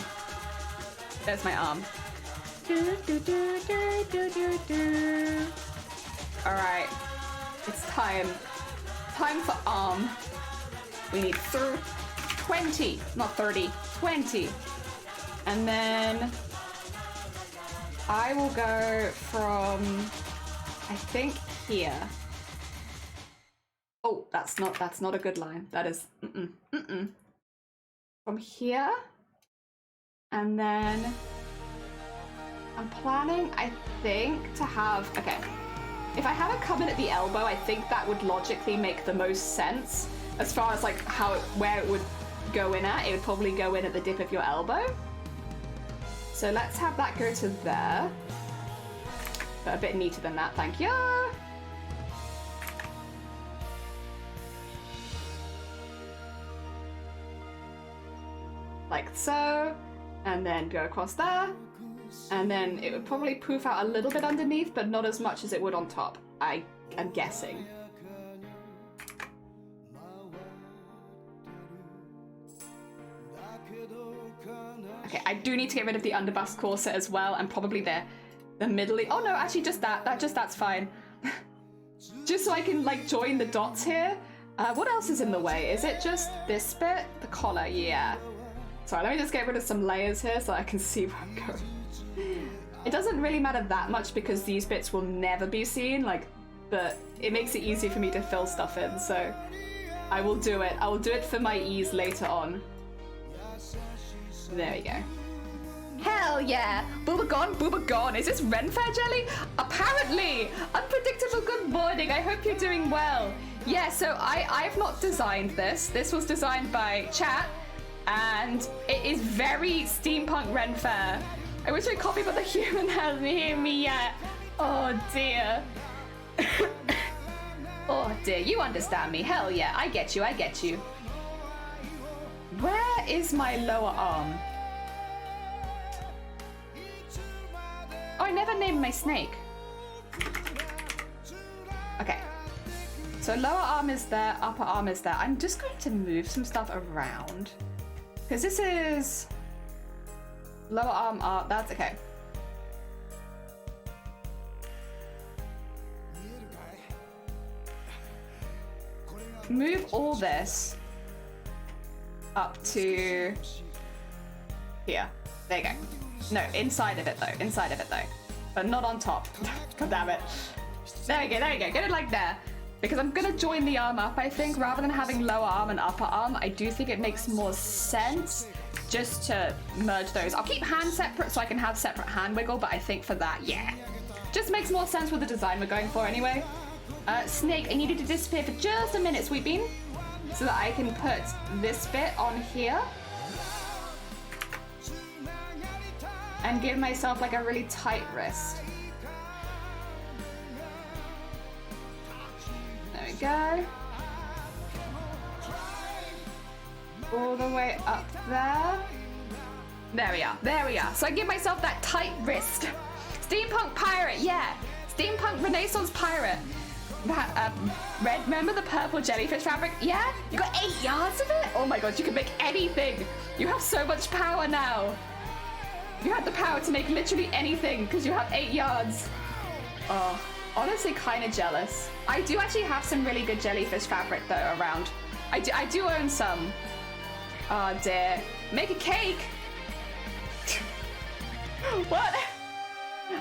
There's my arm. Alright, it's time. Time for arm. We need 20, not 30, 20. And then I will go from, I think, here. Oh, that's not a good line. That is, From here, and then I'm planning, I think, to have, okay. If I have it come in at the elbow, I think that would logically make the most sense. As far as like where it would go in at, it would probably go in at the dip of your elbow. So let's have that go to there. But a bit neater than that, thank you. Like so, and then go across there. And then it would probably poof out a little bit underneath, but not as much as it would on top, I am guessing. Okay, I do need to get rid of the underbust corset as well, and probably the middle. Oh no, actually just that's fine. Just so I can like join the dots here. What else is in the way? Is it just this bit? The collar, yeah. Sorry, let me just get rid of some layers here so I can see where I'm going. It doesn't really matter that much because these bits will never be seen, but it makes it easy for me to fill stuff in, so I will do it. I will do it for my ease later on. There we go. Hell yeah! Booba gone. Is this Renfair jelly? Apparently! Unpredictable good morning. I hope you're doing well. Yeah, so I've not designed this. This was designed by chat, and it is very steampunk Renfair. I wish I copied, but the human hasn't heard me yet. Oh dear. Oh dear, you understand me. Hell yeah, I get you, I get you. Where is my lower arm? Oh, I never named my snake. Okay. So lower arm is there, upper arm is there. I'm just going to move some stuff around. Because this is... Lower arm, that's okay. Move all this up to here. There you go. No, inside of it though. Inside of it though. But not on top. God damn it. There you go, there you go. Get it like there. Because I'm gonna join the arm up, I think. Rather than having lower arm and upper arm, I do think it makes more sense just to merge those. I'll keep hand separate so I can have separate hand wiggle, but I think for that, yeah. Just makes more sense with the design we're going for anyway. Snake, I needed to disappear for just a minute, Sweet Bean, so that I can put this bit on here and give myself like a really tight wrist. There we go. All the way up there. There we are, there we are. So I give myself that tight wrist. Steampunk pirate, yeah. Steampunk Renaissance pirate. Red, remember the purple jellyfish fabric? Yeah? You got 8 yards of it? Oh my god, you can make anything. You have so much power now. You have the power to make literally anything because you have 8 yards. Oh, honestly kind of jealous. I do actually have some really good jellyfish fabric though around. I do own some. Oh dear. Make a cake. What?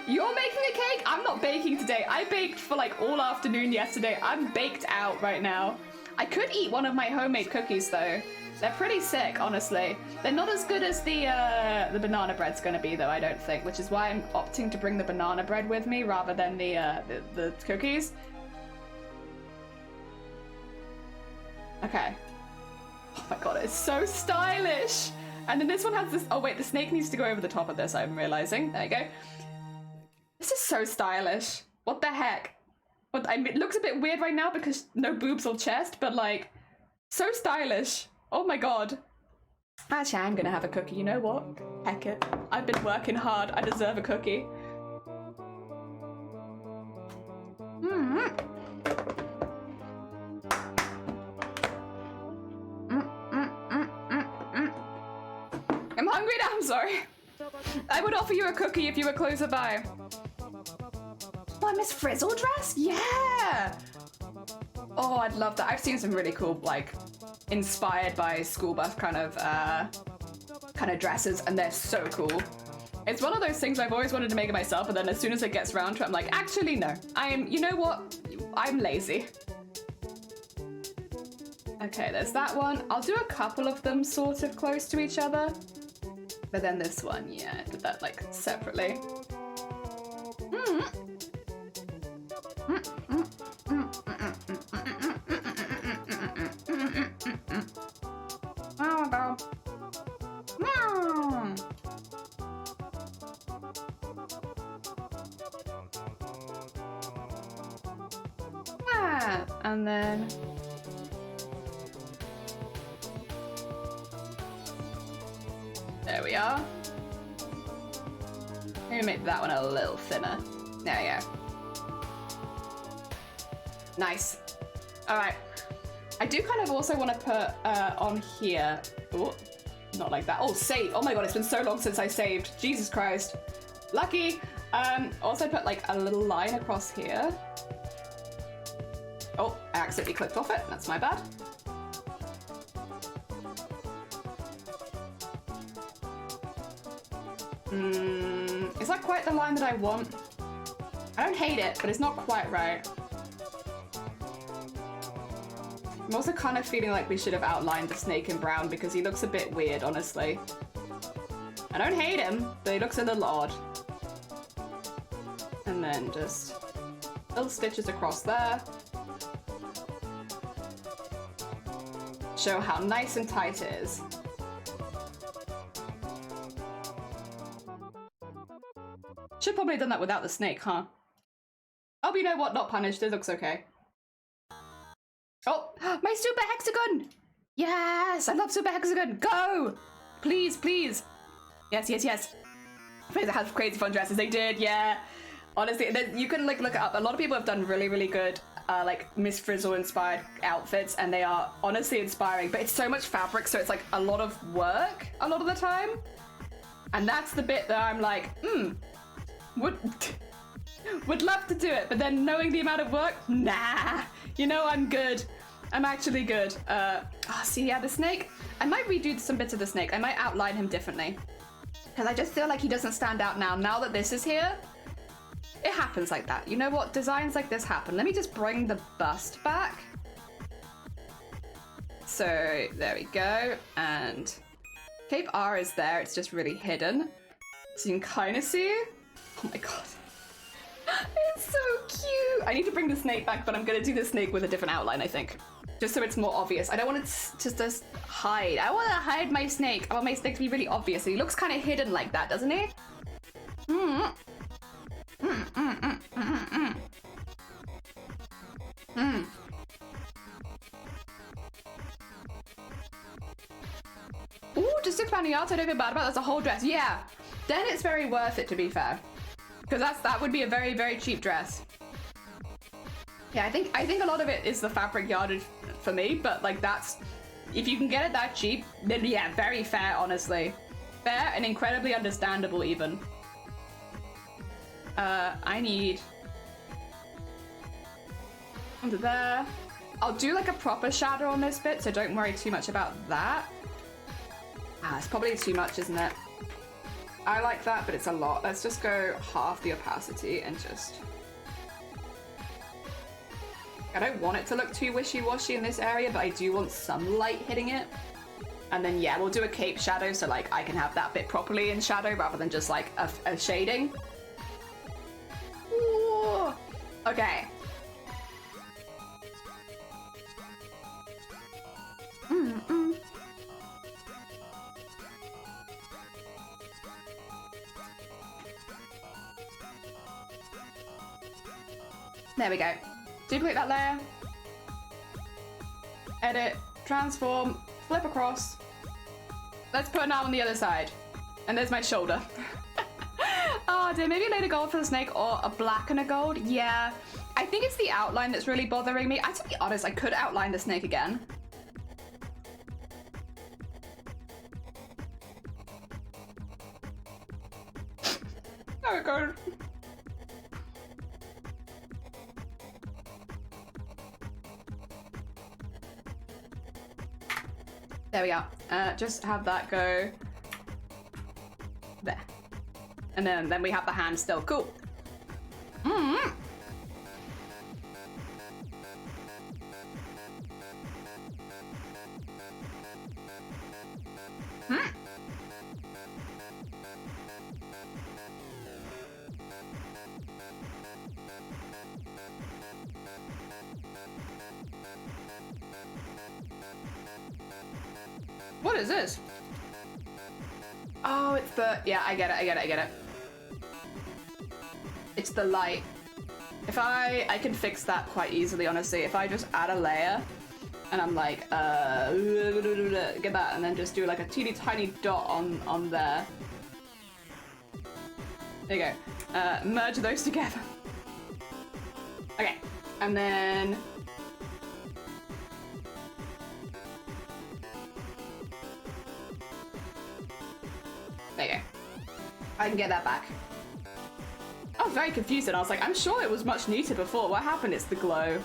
You're making a cake? I'm not baking today. I baked for like all afternoon yesterday. I'm baked out right now. I could eat one of my homemade cookies though. They're pretty sick, honestly. They're not as good as the banana bread's gonna be though, I don't think, which is why I'm opting to bring the banana bread with me rather than the cookies. Okay. Oh my god, it's so stylish. And then this one has this, oh wait, the snake needs to go over the top of this, I'm realizing. There you go. This is so stylish. What the heck? It looks a bit weird right now because no boobs or chest, but like, so stylish. Oh my god. Actually, I'm gonna have a cookie, you know what? Heck it. I've been working hard, I deserve a cookie. I'm hungry now, I'm sorry. I would offer you a cookie if you were closer by. Oh, Miss Frizzle dress? Yeah! Oh, I'd love that. I've seen some really cool, like, inspired by school bus kind of dresses, and they're so cool. It's one of those things I've always wanted to make it myself, and then as soon as it gets around to it, I'm like, actually, no. You know what? I'm lazy. Okay, there's that one. I'll do a couple of them sort of close to each other. But then this one, yeah, put that like separately. Oh my god. And then there we are. I'm gonna make that one a little thinner. There we go. Nice. All right. I do kind of also want to put on here. Oh, not like that. Oh, save. Oh my god, it's been so long since I saved. Jesus Christ. Lucky. Also put like a little line across here. Oh, I accidentally clicked off it. That's my bad. Is that quite the line that I want? I don't hate it, but it's not quite right. I'm also kind of feeling like we should have outlined the snake in brown because he looks a bit weird, honestly. I don't hate him, but he looks a little odd. And then just little stitches across there. Show how nice and tight it is. Should probably have done that without the snake, huh? Oh, but you know what? Not punished. It looks okay. Oh, my super hexagon! Yes, I love super hexagon. Go! Please, please. Yes, yes, yes. Please, have crazy fun dresses. They did, yeah. Honestly, you can like look it up. A lot of people have done really, really good, like Miss Frizzle inspired outfits, and they are honestly inspiring. But it's so much fabric, so it's like a lot of work a lot of the time. And that's the bit that I'm like, would love to do it, but then knowing the amount of work, nah. You know, I'm good. I'm actually good. See, yeah, the snake. I might redo some bits of the snake. I might outline him differently. Because I just feel like he doesn't stand out now. Now that this is here, it happens like that. You know what? Designs like this happen. Let me just bring the bust back. So, there we go. And Cape R is there. It's just really hidden. So you can kind of see. Oh my god. It's so cute. I need to bring the snake back, but I'm going to do the snake with a different outline, I think. Just so it's more obvious. I don't want it to just hide. I want to hide my snake. I want my snake to be really obvious. He looks kind of hidden like that, doesn't he? Ooh, just £6 a yard, so I don't feel bad about it. That's a whole dress. Yeah. Then it's very worth it, to be fair. Because that would be a very, very cheap dress. Yeah, I think a lot of it is the fabric yardage for me, but like that's, if you can get it that cheap, then yeah, very fair, honestly. Fair and incredibly understandable even. I need under there. I'll do like a proper shadow on this bit, so don't worry too much about that. It's probably too much, isn't it? I like that, but it's a lot. Let's just go half the opacity and just... I don't want it to look too wishy-washy in this area, but I do want some light hitting it. And then, yeah, we'll do a cape shadow, so like I can have that bit properly in shadow rather than just like a shading. Ooh. Okay. There we go. Duplicate that layer. Edit, transform, flip across. Let's put an arm on the other side. And there's my shoulder. Oh dear, maybe a layer of gold for the snake or a black and a gold. Yeah, I think it's the outline that's really bothering me. To be honest, I could outline the snake again. Oh god. There we are. Just have that go there. And then we have the hand still. Cool. What is this? Oh, it's the... Yeah, I get it. It's the light. If I can fix that quite easily, honestly. If I just add a layer and I'm like, get that, and then just do like a teeny tiny dot on there. There you go. Merge those together. Okay, and then... There you go. I can get that back. I was very confused and I was like, I'm sure it was much neater before. What happened? It's the glow.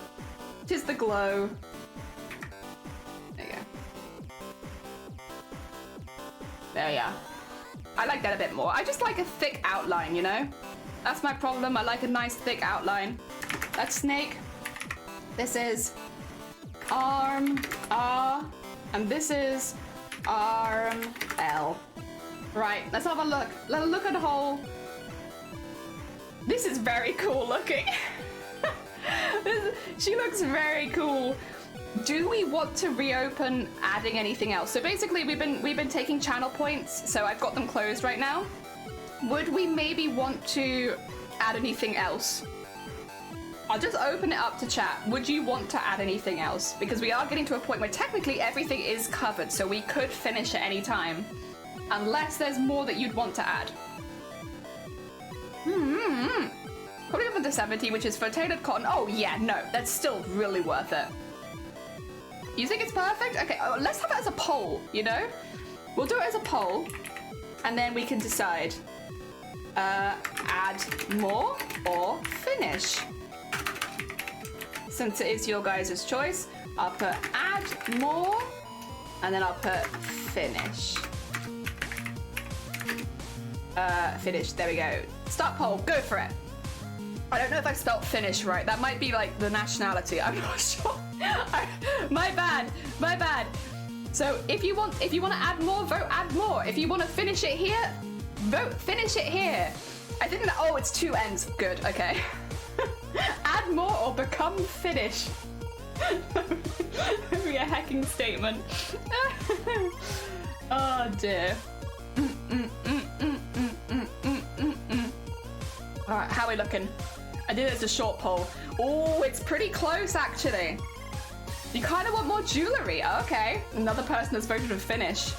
It is the glow. There you go. There you are. I like that a bit more. I just like a thick outline, you know? That's my problem. I like a nice thick outline. That's snake. This is arm R. And this is arm L. Right, let's have a look. Let's look at the whole. This is very cool looking. She looks very cool. Do we want to reopen adding anything else? So basically we've been taking channel points, so I've got them closed right now. Would we maybe want to add anything else? I'll just open it up to chat. Would you want to add anything else? Because we are getting to a point where technically everything is covered, so we could finish at any time. Unless there's more that you'd want to add. Probably up to 70, which is for tailored cotton. Oh yeah, no, that's still really worth it. You think it's perfect? Okay, let's have it as a poll, you know? We'll do it as a poll, and then we can decide. Add more or finish. Since it is your guys' choice, I'll put add more, and then I'll put finish. Finish, there we go. Start poll, go for it. I don't know if I've spelt finish right. That might be like the nationality, I'm not sure. My bad. So if you want to add more, vote add more. If you want to finish it here, vote finish it here. I think that, oh, it's two ends. Good, okay. Add more or become finish. Maybe a hacking statement. Oh dear. Alright, how are we looking? I did it as a short poll. Oh, it's pretty close actually. You kind of want more jewelry. Okay. Another person has voted to finish.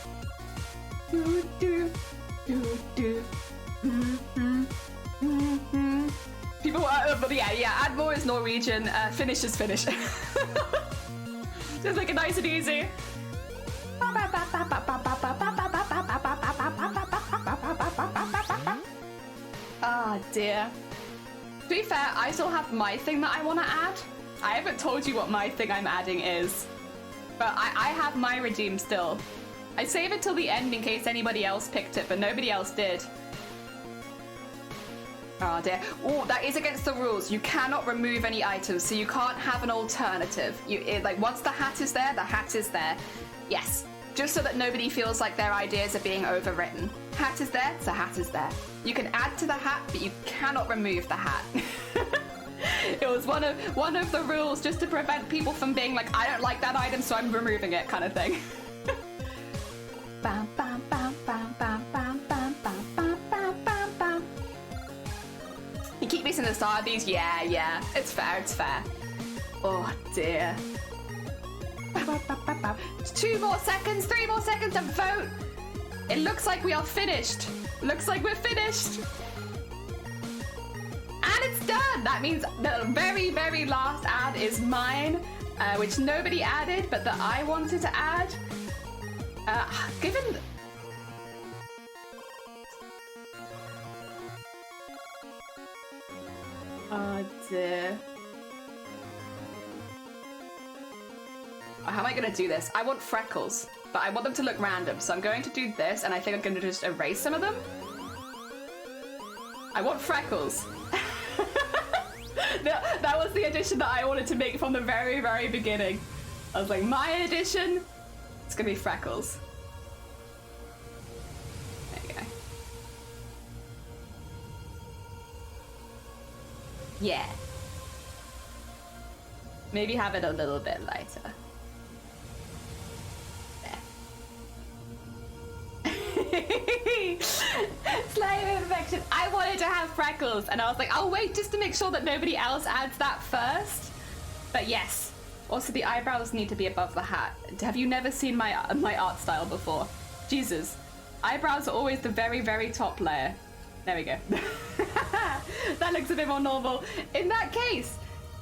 People, but yeah, add more is Norwegian. Finish is finish. Just make it nice and easy. Oh dear. To be fair, I still have my thing that I want to add. I haven't told you what my thing I'm adding is. But I have my redeem still. I save it till the end in case anybody else picked it, but nobody else did. Oh dear. Oh, that is against the rules. You cannot remove any items, so you can't have an alternative. Like once the hat is there, the hat is there. Yes. Just so that nobody feels like their ideas are being overwritten. Hat is there, so hat is there. You can add to the hat, but you cannot remove the hat. It was one of the rules just to prevent people from being like, I don't like that item, so I'm removing it, kind of thing. Bam, bam, bam, bam, bam, bam, bam, bam, bam, bam, bam, bam. You keep missing the start of these? Yeah. It's fair. Oh dear. 2 more seconds, 3 more seconds to vote. It looks like we are finished. Looks like we're finished. And it's done. That means the very, very last ad is mine, which nobody added, but that I wanted to add. Given... Oh dear. How am I going to do this? I want freckles, but I want them to look random. So I'm going to do this, and I think I'm going to just erase some of them. I want freckles. That was the addition that I wanted to make from the very, very beginning. I was like, my addition, it's going to be freckles. There you go. Yeah. Maybe have it a little bit lighter. Slime infection. I wanted to have freckles, and I was like, I'll wait just to make sure that nobody else adds that first. But yes. Also, the eyebrows need to be above the hat. Have you never seen my art style before? Jesus. Eyebrows are always the very, very top layer. There we go. That looks a bit more normal. In that case,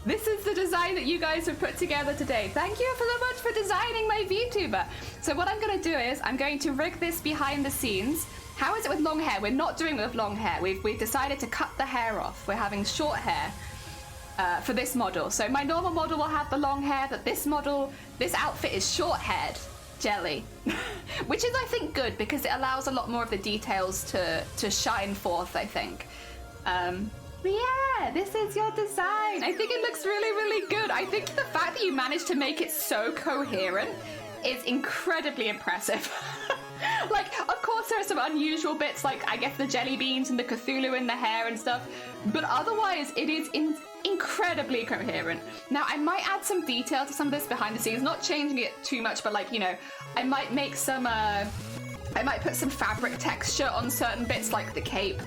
this is the design that you guys have put together today. Thank you so much for designing my VTuber. So what I'm going to do is I'm going to rig this behind the scenes. How is it with long hair? We're not doing it with long hair. We've decided to cut the hair off. We're having short hair for this model. So my normal model will have the long hair, but this outfit is short-haired jelly. Which is, I think, good because it allows a lot more of the details to shine forth, I think. Yeah, this is your design. I think it looks really, really good. I think the fact that you managed to make it so coherent is incredibly impressive. Like, of course there are some unusual bits, like I guess the jelly beans and the Cthulhu in the hair and stuff, but otherwise it is incredibly coherent. Now, I might add some detail to some of this behind the scenes, not changing it too much, but like, you know, I might make some, I might put some fabric texture on certain bits like the cape,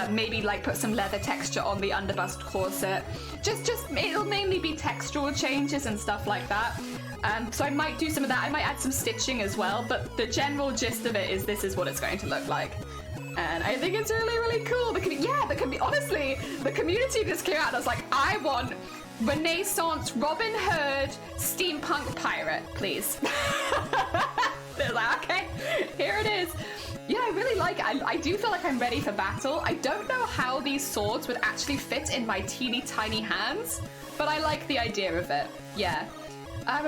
maybe like put some leather texture on the underbust corset. Just it'll mainly be textural changes and stuff like that. So I might do some of that. I might add some stitching as well, but the general gist of it is this is what it's going to look like. And I think it's really, really cool. Honestly, the community just came out and I was like, I want Renaissance Robin Hood steampunk pirate, please. They're like, okay, here it is. Yeah, I really like it. I do feel like I'm ready for battle. I don't know how these swords would actually fit in my teeny tiny hands, but I like the idea of it. Yeah. I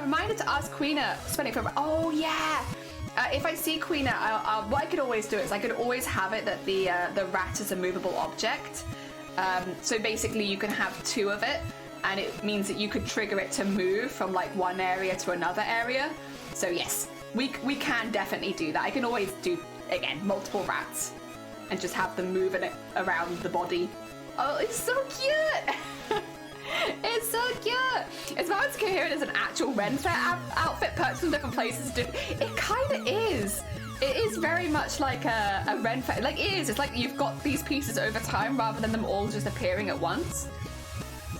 reminded to ask Queena, spending for, oh yeah. If I see Queena, what I could always do is I could always have it that the rat is a movable object. So basically you can have 2 of it, and it means that you could trigger it to move from like one area to another area. So yes, we can definitely do that. I can always do, again, multiple rats and just have them moving it around the body. Oh, it's so cute! It's so cute! It's about as coherent as an actual Ren Fair outfit purchased from different places. It kind of is. It is very much like a Ren Fair. Like, it is. It's like you've got these pieces over time rather than them all just appearing at once,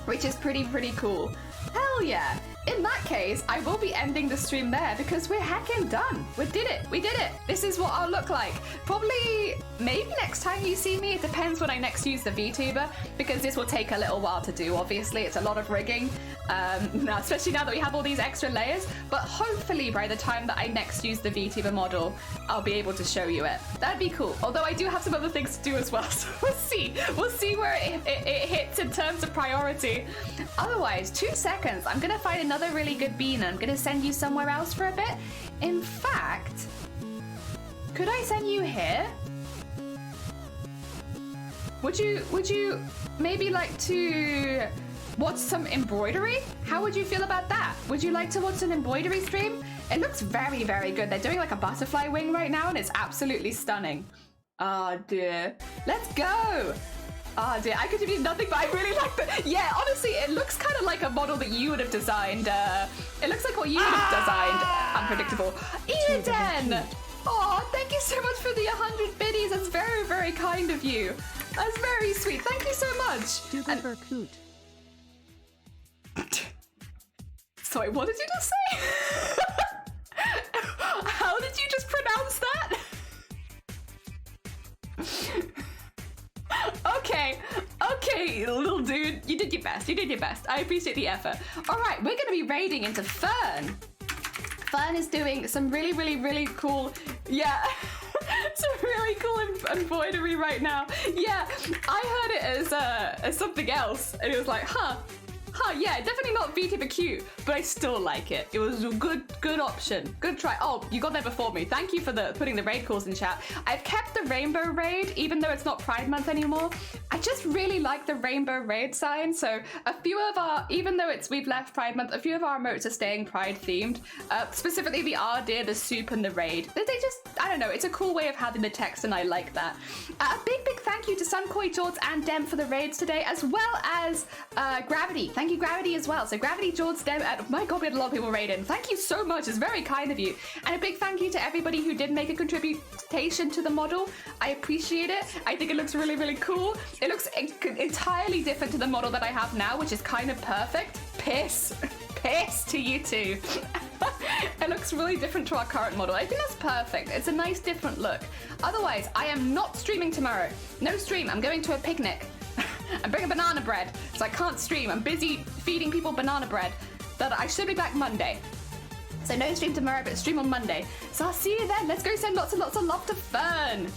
which is pretty cool. Hell yeah! In that case, I will be ending the stream there because we're heckin' done. We did it. This is what I'll look like. Probably, maybe next time you see me, it depends when I next use the VTuber, because this will take a little while to do, obviously. It's a lot of rigging, now, especially now that we have all these extra layers. But hopefully by the time that I next use the VTuber model, I'll be able to show you it. That'd be cool. Although I do have some other things to do as well, so we'll see. We'll see where it hits in terms of priority. Otherwise, 2 seconds. I'm gonna find another really good bean. I'm gonna send you somewhere else for a bit. In fact, could I send you here? Would you maybe like to watch some embroidery? How would you feel about that? Would you like to watch an embroidery stream? It looks very good. They're doing like a butterfly wing right now and it's absolutely stunning. Oh dear. Let's go. Oh dear, I could do nothing, but I really like the... Yeah, honestly, it looks kind of like a model that you would have designed. It looks like what you would have designed. Unpredictable. Eden! Oh, thank you so much for the 100 biddies. That's very kind of you. That's very sweet. Thank you so much. Tuber coot. Sorry, what did you just say? How did you just pronounce that? Okay, little dude, you did your best. I appreciate the effort. All right, we're gonna be raiding into Fern. Fern is doing some really cool, yeah, some really cool embroidery right now. Yeah, I heard it as something else, and it was like, huh, yeah, definitely not VTuber cute, but I still like it. It was a good option. Good try. Oh, you got there before me. Thank you for putting the raid calls in chat. I've kept the rainbow raid, even though it's not Pride Month anymore. I just really like the rainbow raid sign, so a few of our, even though we've left Pride Month, a few of our emotes are staying Pride themed. Specifically the R dear, the soup, and the raid. They just, I don't know, it's a cool way of having the text, and I like that. A big thank you to Sunkoi, George, and Dem for the raids today, as well as Gravity. Thank you, Gravity, as well. So Gravity, George, Dem, and my god, we had a lot of people raid in. Thank you so much. It's very kind of you. And a big thank you to everybody who did make a contribution to the model. I appreciate it. I think it looks really cool. It looks entirely different to the model that I have now, which is kind of perfect. Piss to you two. It looks really different to our current model. I think that's perfect. It's a nice different look. Otherwise, I am not streaming tomorrow. No stream. I'm going to a picnic. I'm bringing banana bread, so I can't stream. I'm busy feeding people banana bread. But I should be back Monday. So no stream tomorrow, but stream on Monday. So I'll see you then. Let's go send lots and lots of love to Fern.